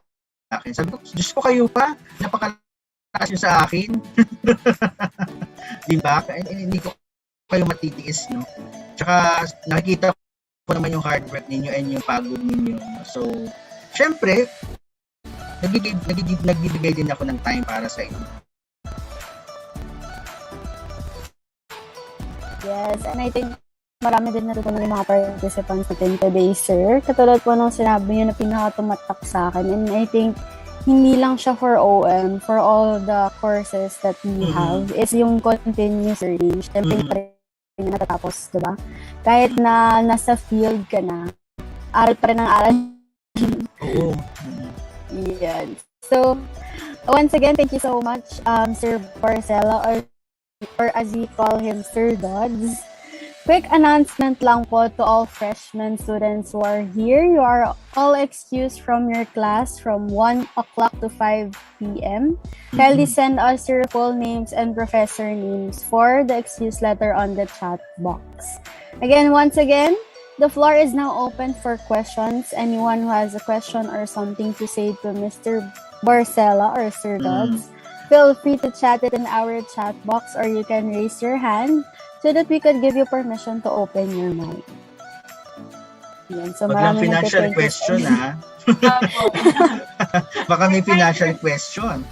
akin. Sabi ko, Diyos ko, kayo pa, napakalakas nyo sa akin. Diba? Hindi ko kayo matitiis, no? Tsaka nakikita ko naman yung hard work ninyo and yung pagod ninyo. So, syempre, nagbibigay din ako ng time para sa inyo. Yes, and I think marami din natutunan yung mga participants natin today, sir. Katulad po nung sinabi niyo na pinaka-tumatak sa akin. And I think hindi lang siya for OM, for all the courses that we have. It's yung continuous learning. Siyempre pa rin natatapos, diba? Kahit na nasa field ka na, aral pa rin ang aral. Oo. Yan. So, once again, thank you so much, Sir Barcela, or as we call him, Sir Dodds. Quick announcement lang po to all freshman students who are here. You are all excused from your class from 1 o'clock to 5 p.m. Kindly send us your full names and professor names for the excuse letter on the chat box. Again, once again, the floor is now open for questions. Anyone who has a question or something to say to Mr. Barcela or Sir Dodds, feel free to chat it in our chat box, or you can raise your hand so that we could give you permission to open your mic. Yan. So, Baka financial question, ha? Baka may financial question.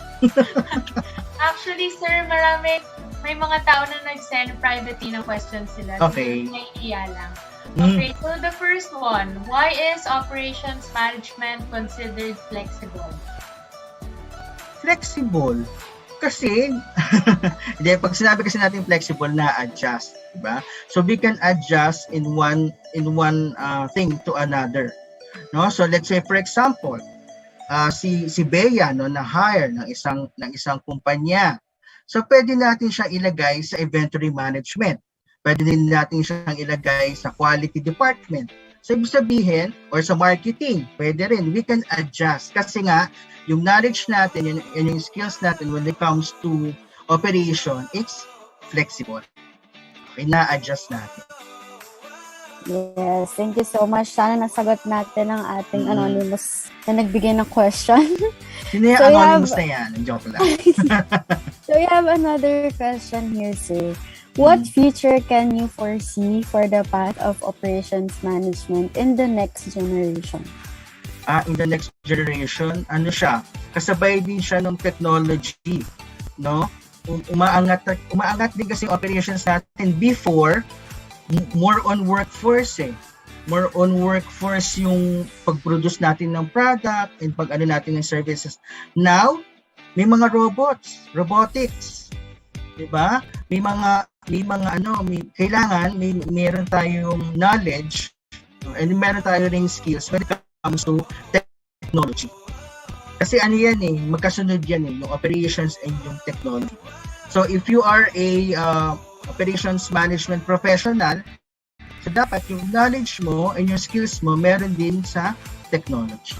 Actually, sir, may mga tao na nag-send privately ng questions sila. Okay. Naiiya lang. Okay, so the first one, why is operations management considered flexible? Flexible? Kasi, pag sinabi kasi natin flexible, na-adjust, diba? So we can adjust in one thing to another, no? So let's say for example, si Bea, no, na hire ng isang kumpanya. So pwede natin siyang ilagay sa inventory management. Pwede din natin siyang ilagay sa quality department. So ibig sabihin, or sa marketing, pwede rin. We can adjust kasi nga yung knowledge natin, yung skills natin when it comes to operation, it's flexible. Okay, na-adjust natin. Yes, thank you so much. Sana nasagot natin ang ating anonymous na nagbigay ng question. Sino yung anonymous na yan? Joke lang. So So we have another question here, sir. What future can you foresee for the path of operations management in the next generation? In the next generation, ano siya? Kasabay din siya ng technology, no? Umaangat din kasi yung operations natin before, more on workforce More on workforce yung pag-produce natin ng product and pag-ano natin ng services. Now, may mga robotics, 'di ba? Meron tayong knowledge and meron tayong ring skills when it comes to technology. Kasi ano yan magkasunod yan yung operations and yung technology. So if you are a operations management professional, so dapat yung knowledge mo and yung skills mo meron din sa technology.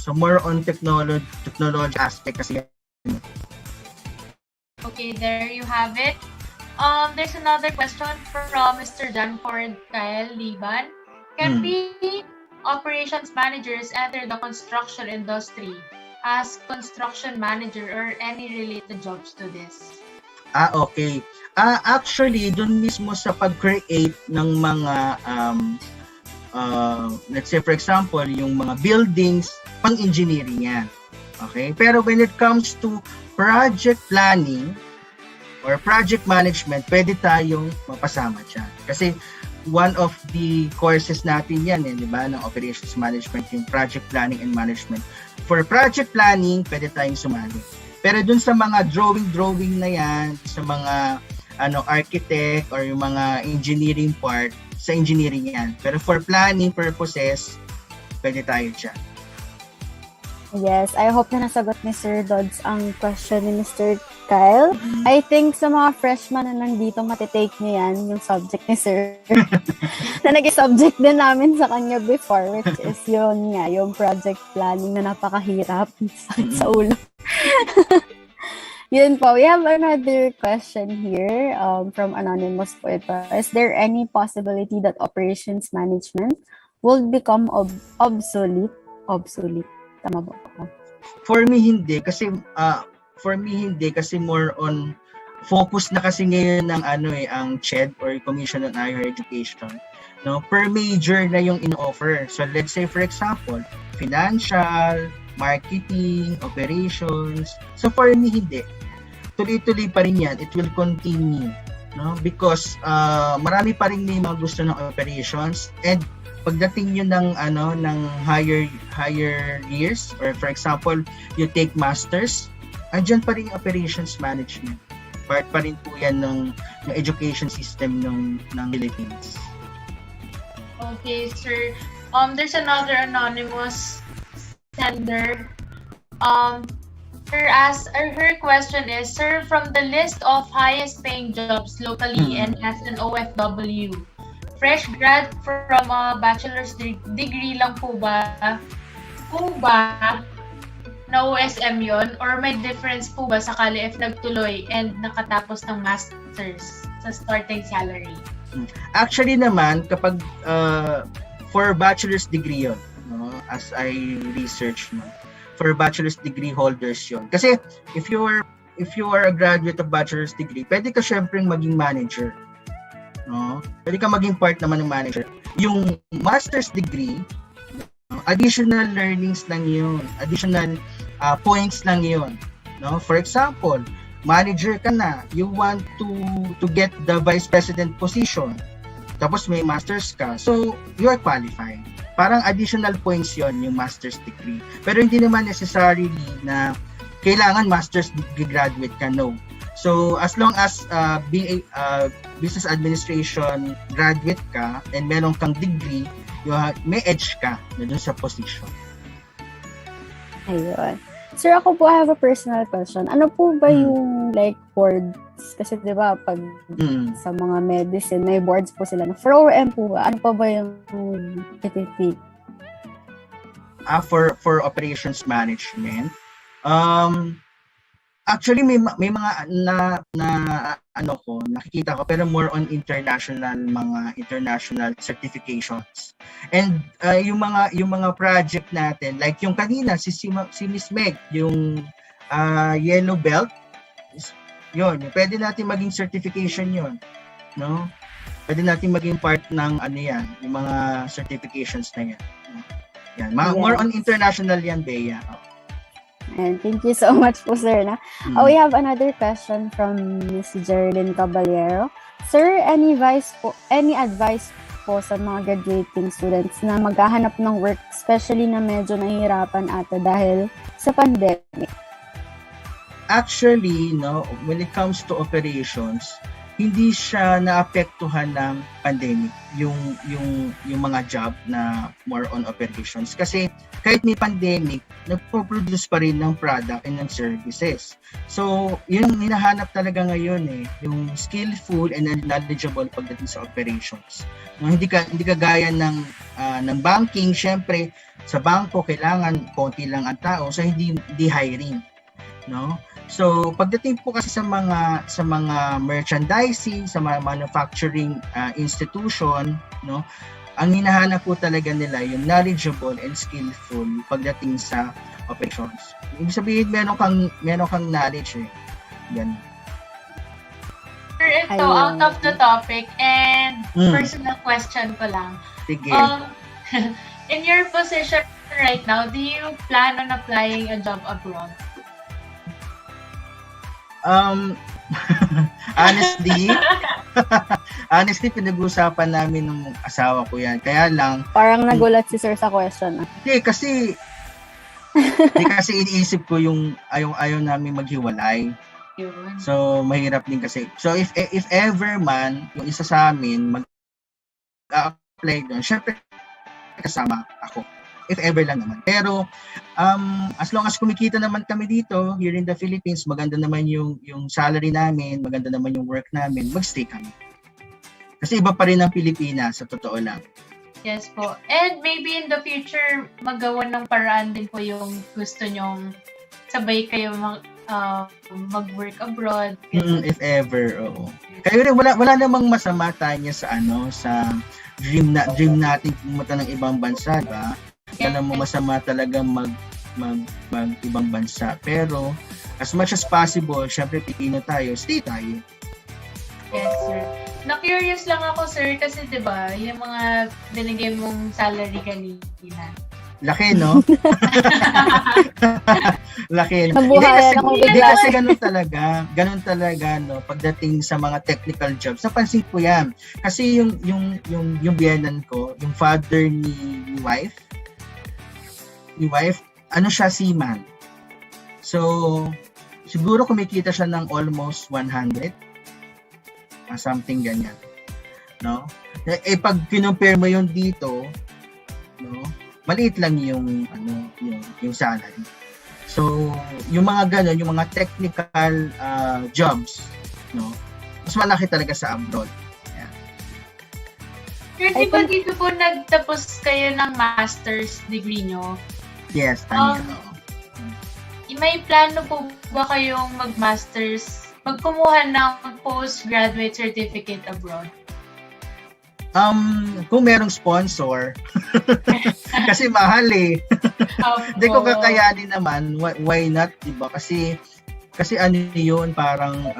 So more on technology aspect kasi. Okay, there you have it. There's another question from Mr. 𝐒𝐭𝐤𝐞𝐫𝐚𝐭. Can we operations managers enter the construction industry as construction manager or any related jobs to this? Okay. Actually, dun mismo sa pag-create ng mga let's say for example, yung mga buildings, pang-engineering yan. Okay? Pero when it comes to project planning or project management, pwede tayong mapasama dyan. Kasi one of the courses natin yan, di ba, ng operations management, yung project planning and management. For project planning, pwede tayong sumali. Pero dun sa mga drawing na yan, sa mga architect or yung mga engineering part, sa engineering yan. Pero for planning purposes, pwede tayo dyan. Yes, I hope na nasagot ni Sir Dodds ang question ni Mr. Kyle. I think sa mga freshman na nandito, matitake niya yan, yung subject ni Sir. Na naging subject din namin sa kanya before, which is yun nga, yung project planning na napakahirap. Sakit sa ulo. Yun po, we have another question here from Anonymous po ito. Is there any possibility that operations management will become obsolete? Tama ba po? For me hindi kasi more on focus na kasi ngayon ng ang 𝐒𝐻 or Commission on Higher Education. No, per major na yung in-offer. So let's say for example, financial, marketing, operations. So for me hindi. Tuloy-tuloy pa rin yan. It will continue, no? Because marami pa rin may mga gusto ng operations, and pagdating nyo ng higher years, or for example, you take masters, andyan pa rin yung operations management. Part pa rin po yan ng education system ng Philippines. Okay, sir. There's another anonymous sender. Her question is, sir, from the list of highest paying jobs locally and as an OFW, fresh grad from a bachelor's degree lang po ba na OSM yon, or may difference po ba sakali if nagtuloy and nakatapos ng masters sa starting salary? Actually naman, kapag for bachelor's degree yun, no, as I research, no, for bachelor's degree holders yun. Kasi if you are a graduate of bachelor's degree, pwede ka syempreng maging manager. No? Pwede ka maging part naman ng manager. Yung master's degree, additional learnings lang yun. Additional points lang yun. No? For example, manager ka na, you want to get the vice president position, tapos may master's ka, so you are qualified. Parang additional points yon yung master's degree. Pero hindi naman necessarily na kailangan master's degree graduate ka, no. So as long as being a business administration graduate ka and meron kang degree, may edge ka na dun sa position. Ayun. Sir, ako po, I have a personal question. Ano po ba yung like boards? Kasi di ba pag sa mga medicine, may boards po sila. For OM po ba? Ano pa ba yung PTT? For operations management, actually may mga nakikita ko, pero more on international certifications. And yung mga project natin, like yung kanina si Miss Meg, yung yellow belt yun, pwede natin maging certification yun, no? Pwede natin maging part ng ano yan, yung mga certifications na yan. No? Yan, more on international yan, Bea. And thank you so much po, sir. We have another question from Ms. Geraldine Caballero. Sir, any advice po sa mga graduating students na maghahanap ng work, especially na medyo nahihirapan ata dahil sa pandemic? Actually, no, when it comes to operations, hindi siya naapektuhan ng pandemic yung mga job na more on operations, kasi kahit may pandemic, nagpo-produce pa rin ng product and ng services. So, yun hinahanap talaga ngayon yung skillful and knowledgeable pagdating sa operations. No, hindi ka gaya ng banking. Syempre, sa bangko kailangan konti lang ang tao, so hindi hiring, no? So, pagdating po kasi sa mga merchandising, sa mga manufacturing institution, no, ang hinahanap po talaga nila yung knowledgeable and skillful pagdating sa operations. Ibig sabihin, meron kang knowledge Yan. Sir, ito, out of the topic and personal question ko lang. Sige. In your position right now, do you plan on applying a job abroad? Honestly, pinag-uusapan namin ng asawa ko yan. Kaya lang, parang nagulat si sir sa question. Hindi kasi iniisip ko yung ayaw namin maghiwalay. So, mahirap din kasi. So, if ever man, yung isa sa amin mag-apply doon, syempre kasama ako. If ever lang naman. Pero, as long as kumikita naman kami dito, here in the Philippines, maganda naman yung salary namin, maganda naman yung work namin, magstay kami. Kasi iba pa rin ang Pilipinas, sa totoo lang. Yes po. And maybe in the future, magawa ng paraan din po yung gusto nyong sabay kayo mag-work abroad. If ever, oo. Kaya rin, wala namang masama tayo sa dream natin pumunta ng ibang bansa, ba? Wala mo masama talaga mag ibang bansa. Pero, as much as possible, syempre Pilipino tayo, stay tayo. Yes, sir. Na-curious lang ako, sir, kasi diba, yung mga binigay mong salary kanina. Laki, no? Laki. Nabuhayan ako Hindi bigla. kasi ganun talaga, no? Pagdating sa mga technical jobs, napansin ko yan. Kasi yung biyenan ko, yung father ni wife, ano siya, seaman. So, siguro kumikita siya ng almost 100, something ganyan, no? Pag kinumpare mo yun dito, no, maliit lang yung salary. So, yung mga ganun, yung mga technical jobs, no, mas malaki talaga sa abroad. Sir, di ba dito po nagtapos kayo ng master's degree nyo? Yes, tama. May plano po ba kayong magkumuha ng postgraduate certificate abroad? Kung merong sponsor, kasi mahal Hindi ko kakayanin naman, why not, diba? Kasi ano yun, parang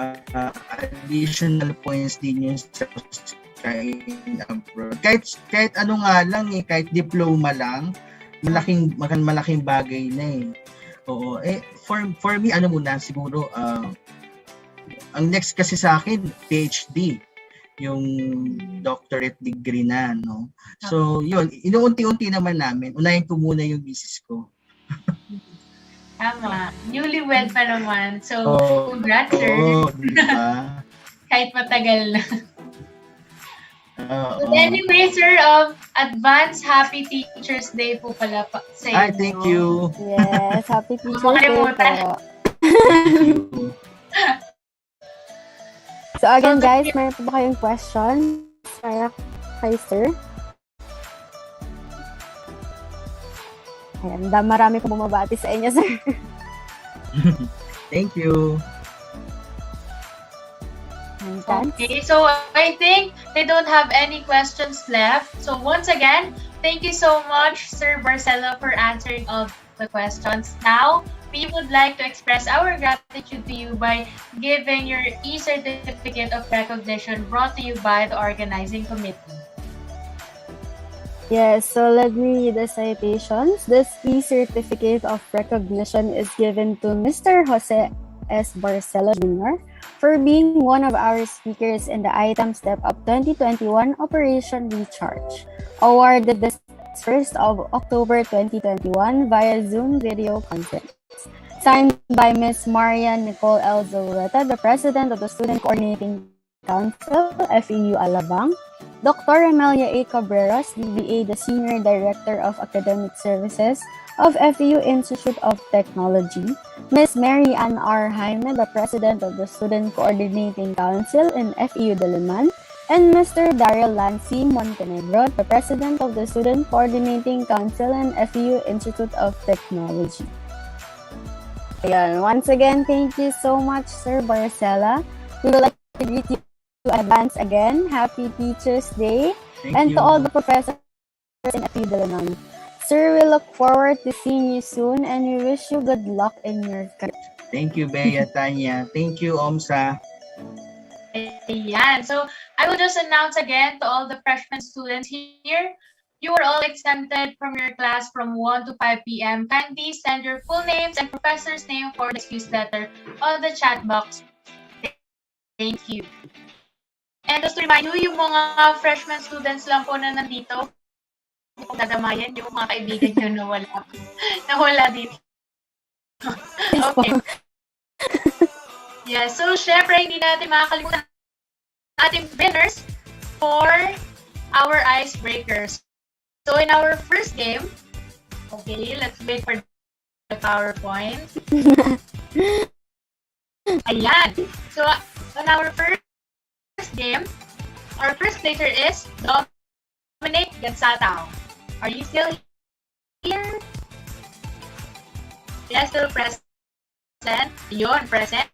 additional points din yun sa abroad. Kahit ano nga lang kahit diploma lang, malaking bagay na Oo. For me, ano muna, siguro, ang next kasi sa akin, PhD. Yung doctorate degree na, no? So, yun, inuunti-unti naman namin. Unahin ko muna yung thesis ko. Tama. Newlywed pa naman. So, congrats, sir. Diba? Kahit matagal na. But anyway, sir, advance Happy Teacher's Day po pala sa inyo. Hi, thank you. Yes, Happy Teacher's Day po. So again, guys, mayroon po ba kayong question para kay sir? Ayan, marami po bumabati sa inyo, sir. Thank you. Okay, so I think they don't have any questions left. So once again, thank you so much, Sir Barcela, for answering all the questions. Now, we would like to express our gratitude to you by giving your e-certificate of recognition brought to you by the organizing committee. Yes, so let me read the citations. This e-certificate of recognition is given to Mr. Jose S. Barcela Jr. for being one of our speakers in the iTam Step Up 2021 Operation Recharge, awarded this 1st of October 2021 via Zoom video conference. Signed by Ms. Marian Nicole L. Zulueta, the President of the Student Coordinating Council, FEU Alabang, Dr. 𝐒𝐭𝐤𝐴 DBA, the Senior Director of Academic Services of FEU Institute of Technology, Ms. Mary Ann R. Jaime, the President of the Student Coordinating Council in FEU Diliman, and Mr. Daryl Lancy Montenegro, the President of the Student Coordinating Council in FEU Institute of Technology. Ayan, once again, thank you so much, Sir Barcela. We would like to greet you in advance again. Happy Teachers Day. Thank you. To all the professors in FEU Diliman. Sir, we look forward to seeing you soon and we wish you good luck in your career. Thank you, Bea, Tanya. Thank you, OMSA. Ayan. So, I will just announce again to all the freshman students here, you are all exempted from your class from 1 to 5 p.m. Kindly send your full names and professor's name for the excuse letter on the chat box. Thank you. And just to remind you, yung mga freshman students lang po na nandito, hindi po dadamayan yung mga kaibigan nyo na wala dito. Okay. Yeah, so syempre hindi natin makakalimutan ating winners for our icebreakers. So in our first game, okay, let's wait for the PowerPoint. Ayan. So on our first game, our first placer is Dominic Gansatao. Are you still here? Yes, still present. Yun, present.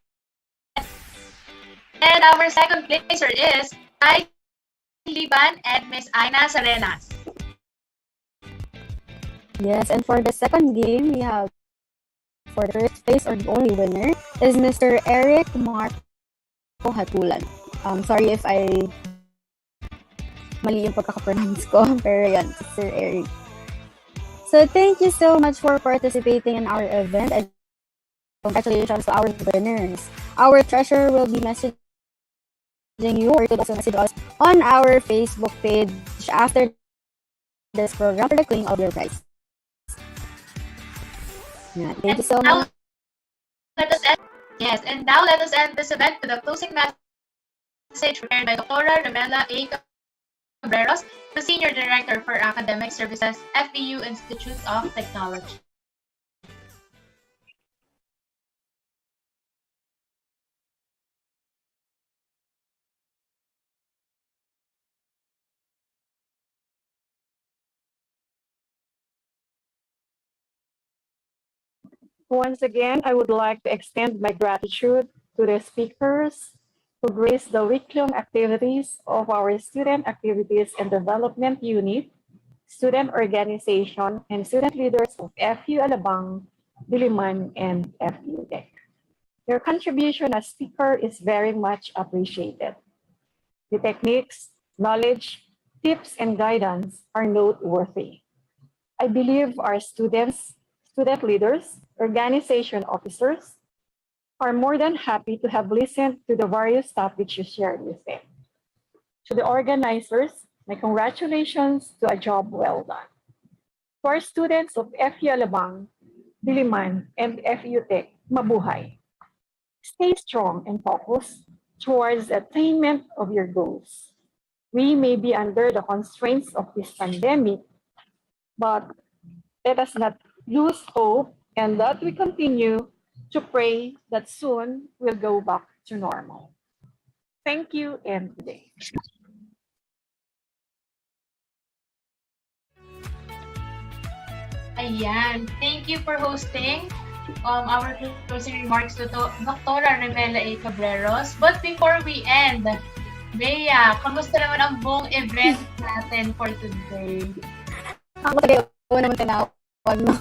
And our second placer is Ty Liban and Miss Aina Sarenas. Yes, and for the second game, we have for the first place or the only winner is Mr. Eric Marco Hatulan. Sorry if I mali yung pagkakapronounce ko, pero yan, Sir Eric. So thank you so much for participating in our event and congratulations to our winners. Our treasurer will be messaging you or you could also message us on our Facebook page after this program for the claim of your prize. Yeah, thank you so much. And now let us end this event with a closing message prepared by Dr. Barcela Jr, the Senior Director for Academic Services, FEU Institute of Technology. Once again, I would like to extend my gratitude to the speakers who graced the week-long activities of our Student Activities and Development Unit, Student Organization, and Student Leaders of FEU Alabang, Diliman, and FEU Tech. Your contribution as speaker is very much appreciated. The techniques, knowledge, tips, and guidance are noteworthy. I believe our students, student leaders, organization officers are more than happy to have listened to the various topics you shared with them. To the organizers, my congratulations to a job well done. To our students of FEU Alabang, Diliman, and FEU Tech, mabuhay. Stay strong and focused towards the attainment of your goals. We may be under the constraints of this pandemic, but let us not lose hope and that we continue to pray that soon we'll go back to normal. Thank you and good day. Ayan. Thank you for hosting our closing remarks to Dr. 𝐒𝐭𝐤𝐴-𝐶⁴. But before we end, Bea, kamusta naman ang buong event natin for today? Ako talaga naman tinawag mo.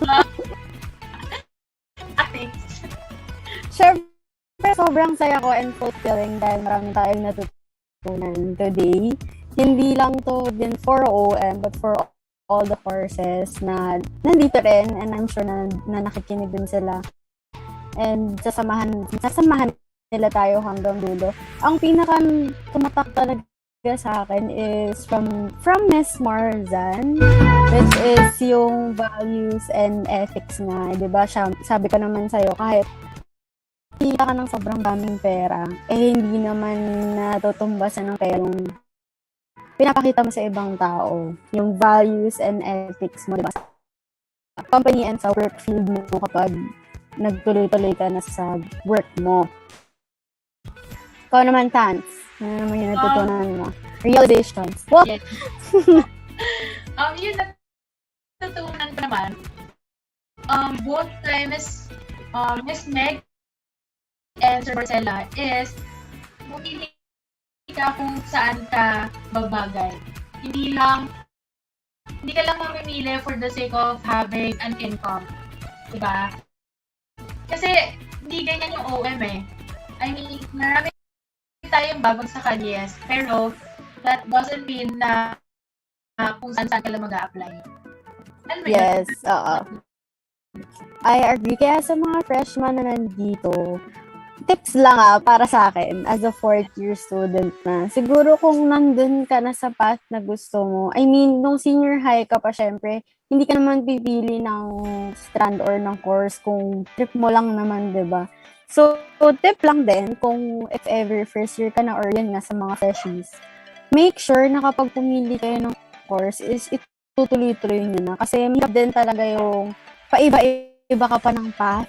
Ate, Syempre, sobrang saya ko and fulfilling dahil marami tayong natutunan today. Hindi lang to din for OM, but for all the courses na nandito rin, and I'm sure na nakikinig din sila. And sasamahan nila tayo hanggang dulo. Ang pinaka tumatak talaga sa akin is from Miss Marzan, which is yung values and ethics na, di ba? Sabi ko naman sa'yo, kahit kita ka ng sobrang daming pera, hindi naman natutumbasan ng pera yung pinapakita mo sa ibang tao. Yung values and ethics mo, di ba? Sa company and sa work field mo kapag nagtuloy-tuloy ka na sa work mo. Ikaw naman, Tans. Ano naman yung natutunan mo? Realizations. Wow! Yes. Yung natutunan ko naman, both kay Miss Meg and Sir Barcela is pumili ka kung saan ka babagay. Hindi ka lang mamimili for the sake of having an income. Diba? Kasi hindi ganyan yung OM eh. I mean, marami tayong babagsakan, yes. Pero, that doesn't mean na kung saan ka lang mag-a-apply. Yes, I agree. Kaya sa mga freshman na nandito, tips lang para sa akin as a fourth year student na. Siguro kung nandun ka na sa path na gusto mo, I mean, nung senior high ka pa syempre, hindi ka naman pipili ng strand or ng course kung trip mo lang naman, diba? So, tip lang din kung if ever first year ka na or yun nga sa mga freshies, make sure na kapag pumili kayo ng course is itutuloy-tuloy nyo na. Kasi mahirap din talaga yung paiba-iba ka pa ng path.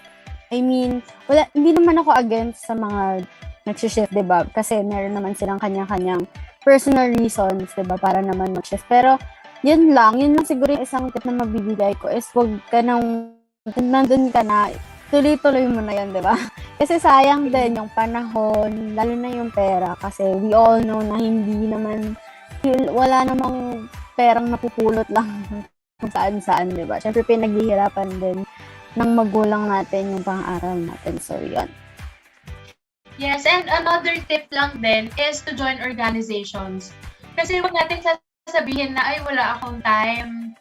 I mean, hindi naman ako against sa mga nag-shift, diba? Kasi meron naman silang kanya-kanyang personal reasons, diba? Para naman mag-shift. Pero, yun lang siguro yung isang tip na mabibigay ko is wag ka nang, nandun ka na, tuloy-tuloy mo na yun, diba? Kasi sayang din yung panahon, lalo na yung pera. Kasi we all know na wala namang perang napupulot lang kung saan-saan, diba? Siyempre, pinaghihirapan din ng magulang natin yung pang-aral natin. So, yun. Yes, and another tip lang din is to join organizations. Kasi huwag natin sasabihin na, ay, wala akong time,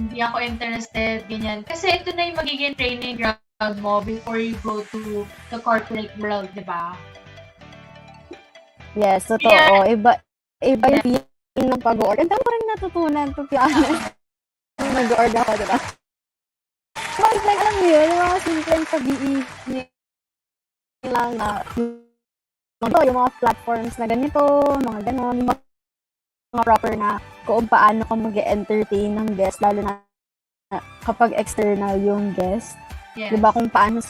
di ako interested, ganyan. Kasi ito na yung magiging training ground mo before you go to the corporate world, di ba? Yes, totoo. Yeah. Iba yung feeling ng pag-org. Ang dami ko rin natutunan, to be honest. Nag-org ako, di ba? But like, alam mo yun, yung mga simpleng sabihin nila na yung mga platforms na ganito, mga ganon, yung mga proper na kung paano ka mag-entertain ng guest, lalo na kapag external yung guest. Yes. Diba, kung paano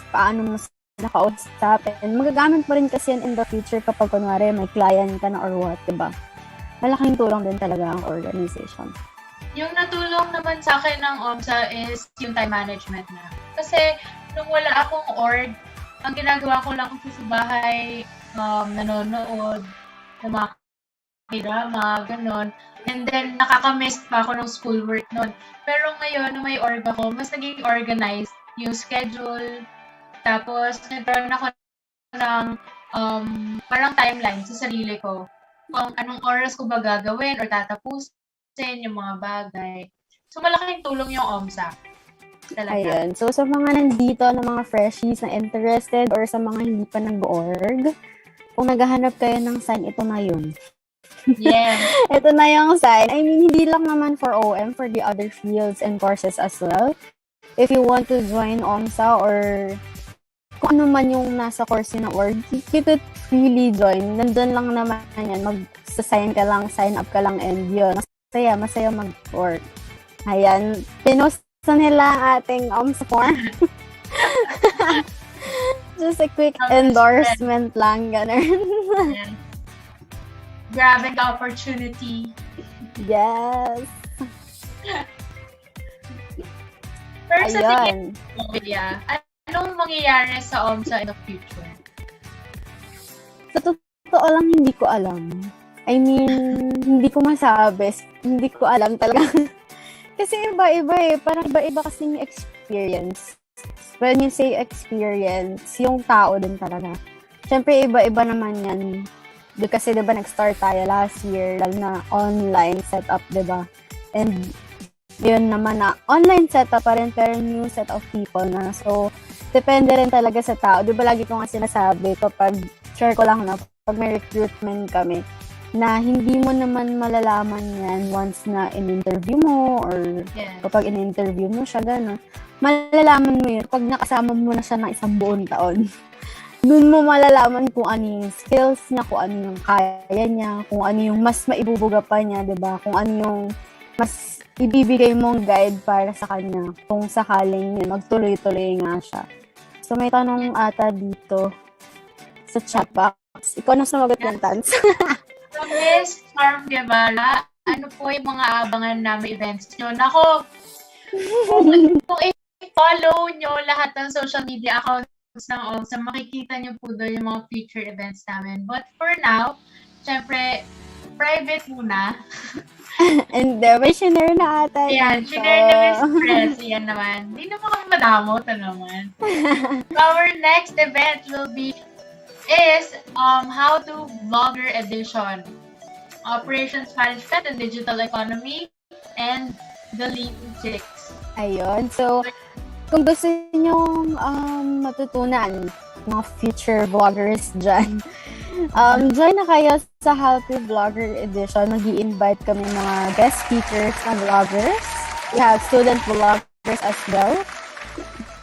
mo sila kausapin. Magagamit mo rin kasi yan in the future kapag kunwari may client ka na or what, diba? Malaking tulong din talaga ang organization. Yung natulong naman sa akin ng OMSA is yung time management na. Kasi nung wala akong org, ang ginagawa ko lang sa bahay, nanonood ng mga drama, ganon. And then, nakakamiss pa ako ng schoolwork nun. Pero ngayon, nung may org ako, mas naging organized yung schedule. Tapos, nagkaroon ako ng parang timeline sa sarili ko. Kung anong oras ko ba gagawin or tatapusin yung mga bagay. So, malaking tulong yung OMSA. Talaga. Ayun. So, sa mga nandito na mga freshies na interested or sa mga hindi pa nag-org, kung naghahanap kayo ng sign, ito na yun. Yeah. Ito na yung sign. I mean, hindi lang naman for OM, for the other fields and courses as well. If you want to join OMSA or kung ano man yung nasa course yun na org, you could really join. Nandun lang naman yan. Mag-sign ka lang, sign up ka lang, and yun. Masaya mag-org. Ayan. Pinost nila ang ating OMSA form. Just a quick endorsement lang, ganun. Yeah. Grabbing the opportunity. Yes. Pero sa tingin mo, anong mangyayari sa OMSA in the future? Sa totoo lang, hindi ko alam. I mean, hindi ko masabi. Hindi ko alam talaga. Kasi iba-iba eh. Parang iba-iba kasing experience. when you say experience, yung tao din talaga. Siyempre, iba-iba naman yan. Kasi diba nag-start tayo last year, lalo na online setup, diba? And yun naman na online setup pa rin, pero new set of people na. So, depende rin talaga sa tao. Diba lagi ko nga sinasabi, kapag share ko lang na, pag may recruitment kami, na hindi mo naman malalaman yan once na in-interview mo or kapag in-interview mo siya, gano'n. Malalaman mo yun pag nakasama mo na siya ng isang buong taon. Doon mo malalaman kung ano yung skills niya, kung ano yung kaya niya, kung ano yung mas maibubuga pa niya, diba? Kung ano yung mas ibibigay mong guide para sa kanya kung sakaling yun, magtuloy-tuloy nga siya. So may tanong ata dito sa chat box. Ikaw na sumagot ng Tans. So, Miss Farm Guevara, ano po yung mga abangan namin events nyo? Nako, kung i-follow nyo lahat ng social media accounts ng OMSA, makikita nyo po doon yung mga future events namin. But for now, syempre, private muna. And may shinare na ata. Yan, shinare na Miss Press. Yan naman. Hindi naman kami madamot naman. Our next event is How to Vlogger Edition, Operations Management and Digital Economy, and the Lean Chicks. Ayun. So, kung gusto niyo matutunan mga future vloggers dyan, join na kayo sa How to Vlogger Edition. Mag-i-invite kami mga guest speakers na vloggers. We have student vloggers as well.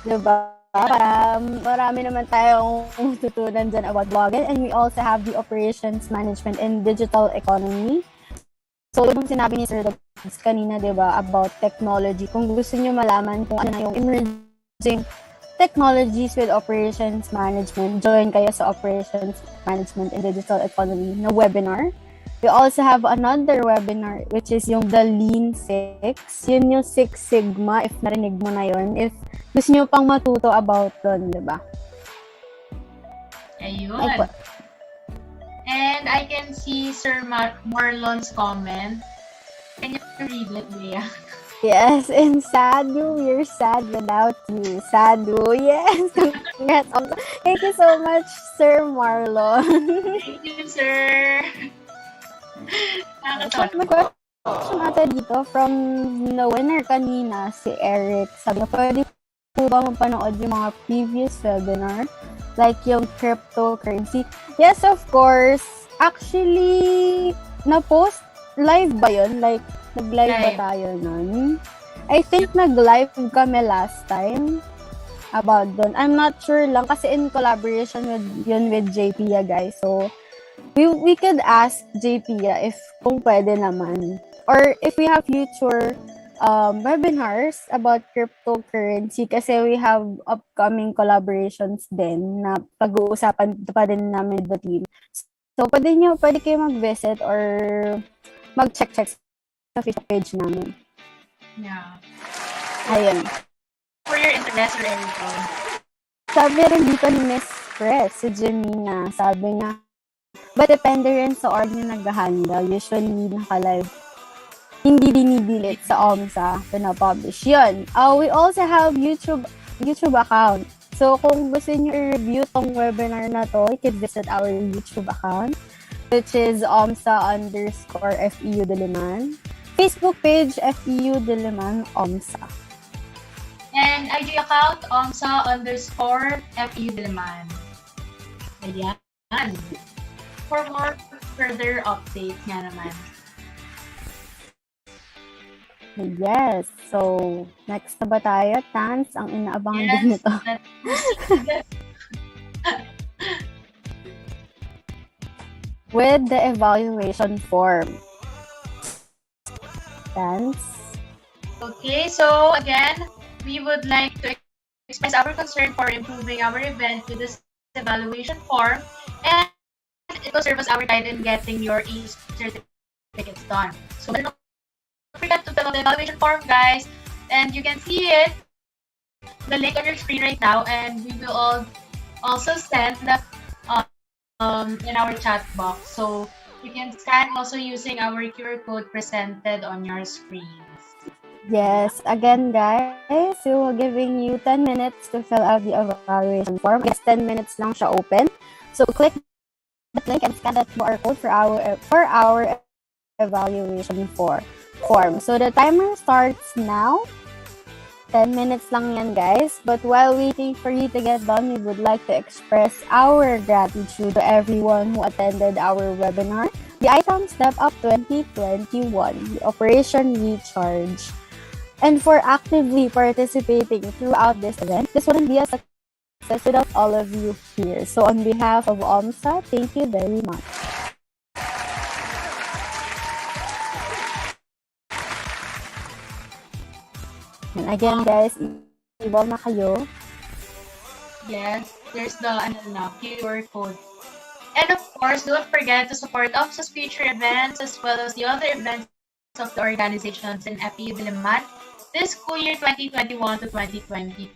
Diba? Para marami naman tayong tutunan dyan about vlogging. And we also have the Operations Management and Digital Economy. So, yung sinabi ni Sir Douglas kanina, diba, about technology. Kung gusto nyo malaman kung ano na yung emerging technologies with Operations Management, join kayo sa Operations Management and Digital Economy na webinar. We also have another webinar which is yung The Lean Six. Yun yung Six Sigma, if narinig mo na yun. If gusto nyo pang matuto about dun, diba? Ayun. And I can see Sir Marlon's comment. Can you read it, Leah? Yes, and Sadu, we're sad without you. Sadu, yes. Congrats. Thank you so much, Sir Marlon. Thank you, sir. Question ata dito from the winner kanina, si Eric. Sabi na, pwede po ba mapanood yung mga previous webinar? Like yung cryptocurrency? Yes, of course. Actually, na-post live ba yun? Like, nag-live ba tayo nun? I think nag-live kami last time about dun. I'm not sure lang kasi in collaboration with JP, guys. So, we could ask JP if kung pwede naman. Or if we have future webinars about cryptocurrency kasi we have upcoming collaborations din na pag-uusapan pa din namin the team. So, pwede kayo mag-visit or mag-check sa Facebook page namin. Yeah. Ayun. For your interest or anything. Sabi rin dito ni Miss Press, si Jemina, sabi niya, but depende rin sa org na nag-handle. Usually, naka-live. Hindi dinidelete sa OMSA, pinapublish. Yun. We also have YouTube account. So, kung gusto niyo i-review tong webinar na to, you can visit our YouTube account, which is OMSA_FEU Diliman. Facebook page, FEU Diliman, OMSA. And IG account, OMSA_FEU Diliman. Ayan. For more further updates nga naman. Yes. So, next na ba tayo? Tans, ang inaabangan din nito. With the evaluation form. Tans? Okay, so again, we would like to express our concern for improving our event with this evaluation form, and it will serve as our guide in getting your e-certificates done. So don't forget to fill out the evaluation form, guys, and you can see it, the link on your screen right now, and we will also send in our chat box. So you can scan also using our QR code presented on your screens. Yes, again guys, we will giving you 10 minutes to fill out the evaluation form. It's 10 minutes lang siya open. So click that link and scan that QR code for our evaluation form. So the timer starts now. 10 minutes lang yan guys. But while waiting for you to get done, we would like to express our gratitude to everyone who attended our webinar, the iTam Step Up 2021, the Operation Recharge. And for actively participating throughout this event, this wouldn't be a success without all of you here. So on behalf of OMSA, thank you very much. And again guys, i-ball na kayo. Yes, there's the QR code. And of course, don't forget to support OMSA's future events as well as the other events of the organizations in FEU Diliman this school year 2021 to 2022.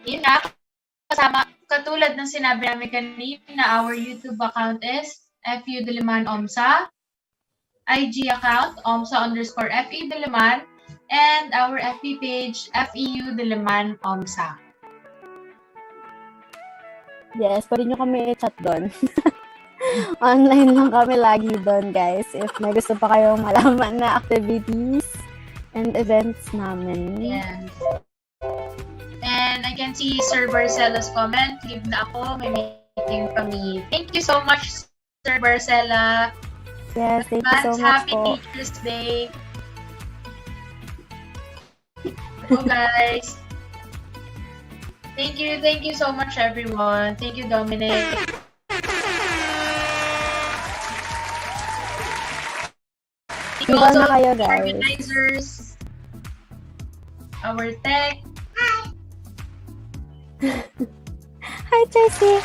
Yun nga, katulad ng sinabi namin kanina, our YouTube account is FEU Diliman OMSA, IG account OMSA_FEU Diliman, and our FB page FEU Diliman OMSA. Yes, pwede nyo kami i-chat doon. Online lang kami lagi doon, guys. If may gusto pa kayong malaman na activities and events namin. Yes. And I can see Sir Barcela's comment. Leave na ako. May meeting kami. Thank you so much, Sir Barcela. Yes, thank you so much Happy po. Teacher's Day. So guys. Thank you so much everyone. Thank you, Dominic. Thank you also na kayo, guys. organizers, our tech. Hi, Chelsea!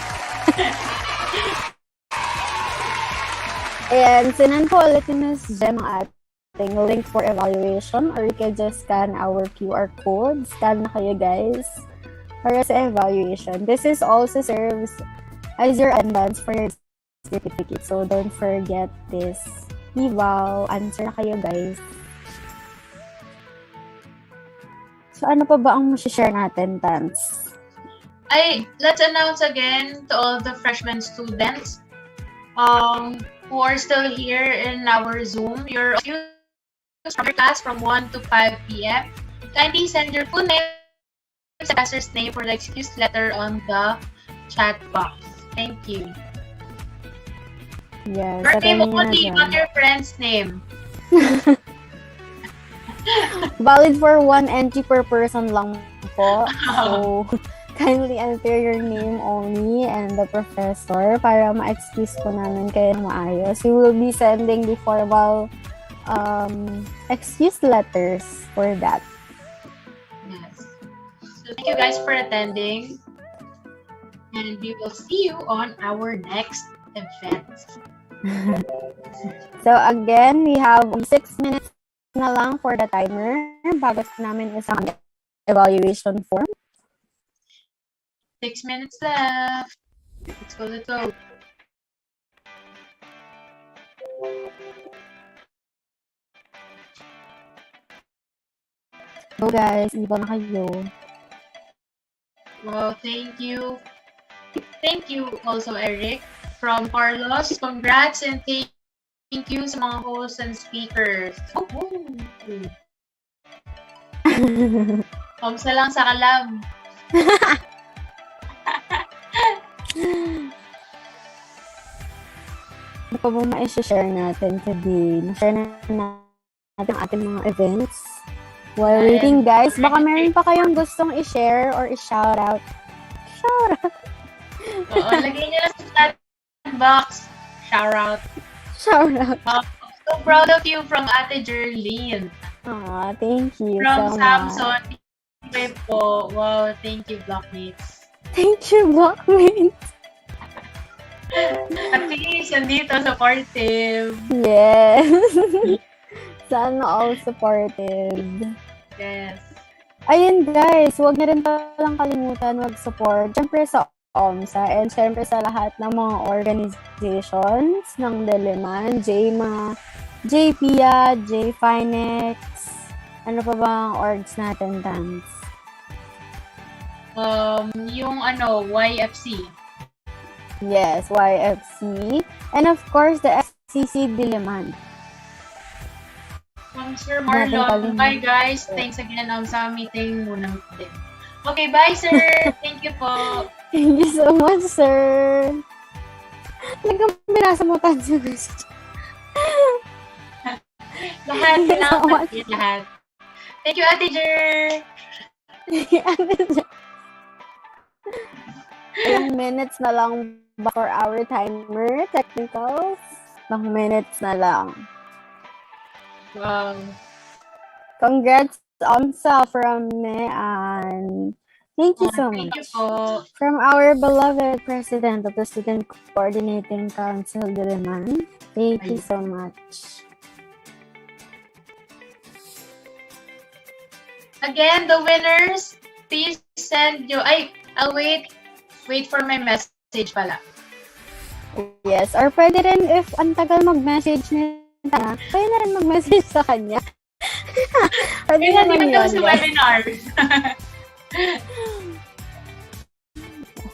And sinan po ulit ni Ms. Jem ang ating link for evaluation, or you can just scan our QR code. Scan na kayo, guys, para sa evaluation. This is also serves as your attendance for your certificate. So don't forget this. Eval, answer na kayo, guys. So ano pa ba ang share natin, Tans? Let's announce again to all the freshman students who are still here in our Zoom. You're from your class from 1 to 5 p.m. Kindly send your full name, semester name for the excuse letter on the chat box. Thank you. Yes, Your name sabihin nyo na only, dyan. not your friend's name. Valid for one entry per person lang po. So, kindly enter your name only and the professor para ma-excuse po namin kayo na maayos. We will be sending the formal excuse letters for that. Yes. So thank you guys for attending. And we will see you on our next event. So again, we have 6 minutes na lang for the timer bago namin isang evaluation form. 6 minutes left. Let's go. So guys, iba na kayo. Well, thank you. Thank you also, Eric. From Carlos, congrats and thank you sa mga hosts and speakers. Kamsa lang sa kalam. Ano pa ba ma-share natin today? Na-share na natin ang ating mga events. While waiting, guys, baka meron pa kayong gustong i-share or i-shoutout. Shoutout! Oo, lagay niyo lang sa chat box. Shoutout. Shoutout. So proud of you from Ate Jerlyn. Aw, thank you From so much. Samson. Po. Wow, thank you, blockmates. Thank you, blockmates. At least, nandito, supportive. Yes. Sana all supported. Yes. Ayun guys, huwag niyo rin palang kalimutan mag-support. Siyempre sa OMSA and siyempre sa lahat ng mga organizations ng Diliman, JMA, JPIA, JFinex, ano pa bang orgs natin, Tans? Yung YFC. Yes, YFC. And of course, the FCC Diliman. Sir Marlon. Bye guys. Thanks again sa meeting muna. Okay, bye sir. Thank you po. Thank you so much, sir. Talagang binasa mo tayo sa message. Lahat. Lahat. Thank you, Ate Jer. Ilang minutes na lang ba for our timer, technicals? Ilang minutes na lang. Congrats, Omsa, from Nean. Thank you so much. Thank you po. From our beloved President of the Student Coordinating Council, Diliman. Thank you so much. Again, the winners, please send your... I'll wait for my message pala. Yes, or pwede rin if ang tagal mag-message nita, pwede na rin mag-message sa kanya. Pwede naman yun. Sa webinar.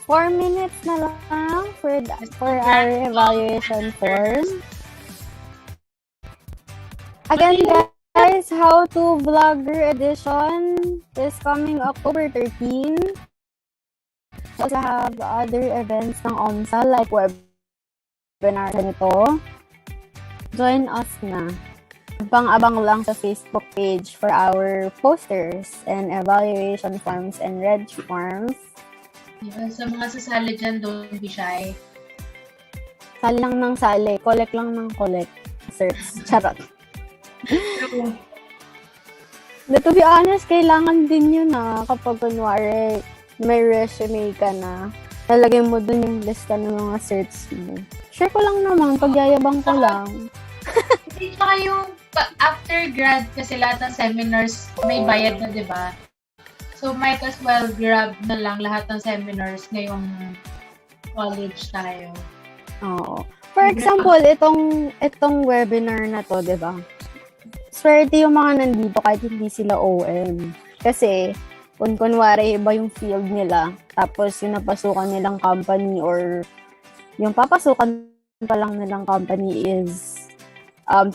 4 minutes na lang for our evaluation form. Again, guys, How to Vlogger Edition is coming October 13. We also have other events ng OMSA like webinar nito. Join us na. Abang-abang lang sa Facebook page for our posters and evaluation forms and reg forms. Yeah, sa mga sasali dyan, don't be shy. Sali lang ng sali. Collect lang ng collect. Search. Charot. But to be honest, kailangan din yun kapag kunwari may resume ka na. Talagay mo dun yung lista ng mga search mo. Share ko lang naman, pagyayabang ko lang. Hindi pa yung after grad kasi lahat ng seminars may bayad na, di ba? So, might as well grab na lang lahat ng seminars ngayong college tayo. Oo. For example, itong webinar na to, di ba? Swerte yung mga nandito kahit hindi sila OM. Kasi, kung kunwari iba yung field nila, tapos yung napasukan nilang company or yung papasukan pa lang nilang company is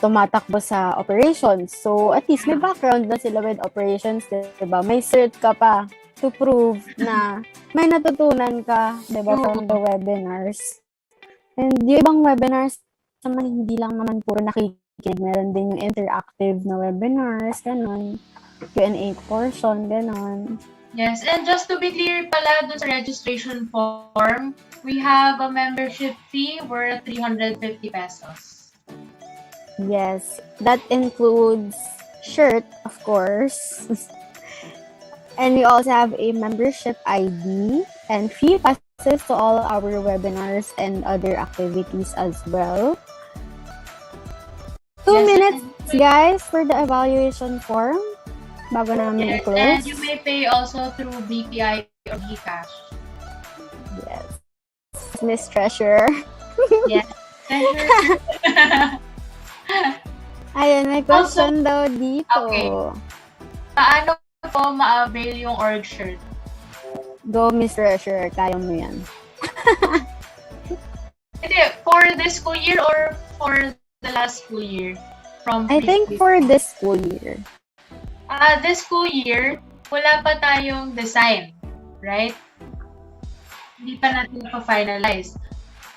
tumatakbo sa operations. So, at least may background na sila with operations, diba? May cert ka pa to prove na may natutunan ka, diba, from the webinars. And yung ibang webinars, naman hindi lang naman puro nakikinig. Meron din yung interactive na webinars, ganun. Q&A portion, ganun. Yes, and just to be clear pala dun sa registration form, we have a membership fee worth 350 pesos. Yes, that includes shirt, of course. And we also have a membership ID and free passes to all our webinars and other activities as well. 2 minutes, guys, for the evaluation form. Bago namin i-close. And you may pay also through BPI or GCash. Yes. Miss Treasurer. Yes. Treasurer. Ayun, may question daw dito. Okay. Paano po ma-avail yung org shirt? Go, Miss Treasurer. Kaya mo yan. Hindi, for this school year or for the last school year? I think for this school year. This school year, wala pa tayong design, right? Hindi pa natin pa-finalize.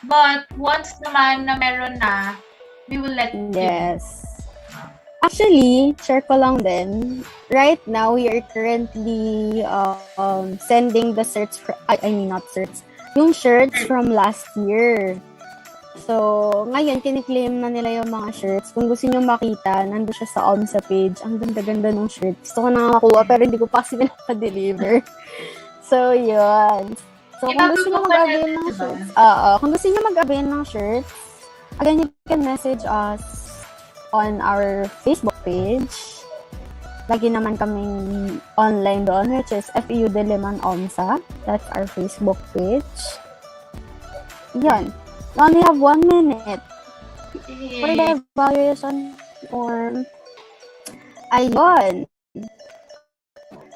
But once naman na meron na, we will let you. Yes. Actually, share ko lang din. Right now, we are currently sending the shirts, not shirts, yung shirts from last year. So, ngayon, kiniklaim na nila yung mga shirts. Kung gusto nyo makita, nandun siya sa OMSA page. Ang ganda-ganda ng shirt. Gusto ko nakakuha, pero hindi ko pa kasi pinaka-deliver. So, yun. So, kung gusto nyo mag-avail ng shirts, kung gusto nyo mag-avail ng shirts, again, you can message us on our Facebook page. Lagi naman kaming online doon, which is FEU Diliman OMSA. That's our Facebook page. Yan. We only have 1 minute for the evaluation form. Ayun.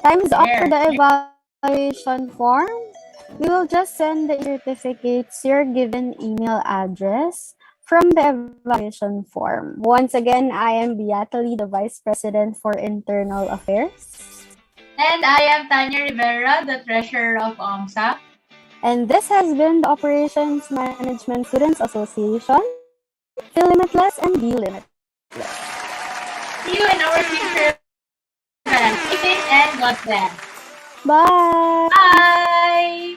Time is up for the evaluation form. We will just send the certificates to your given email address from the evaluation form. Once again, I am Beatali, the Vice President for Internal Affairs. And I am Tanya Rivera, the Treasurer of OMSA. And this has been the Operations Management Students Association. Feel limitless and be limitless. See you in our future events. Keep it and God bless. Bye! Bye!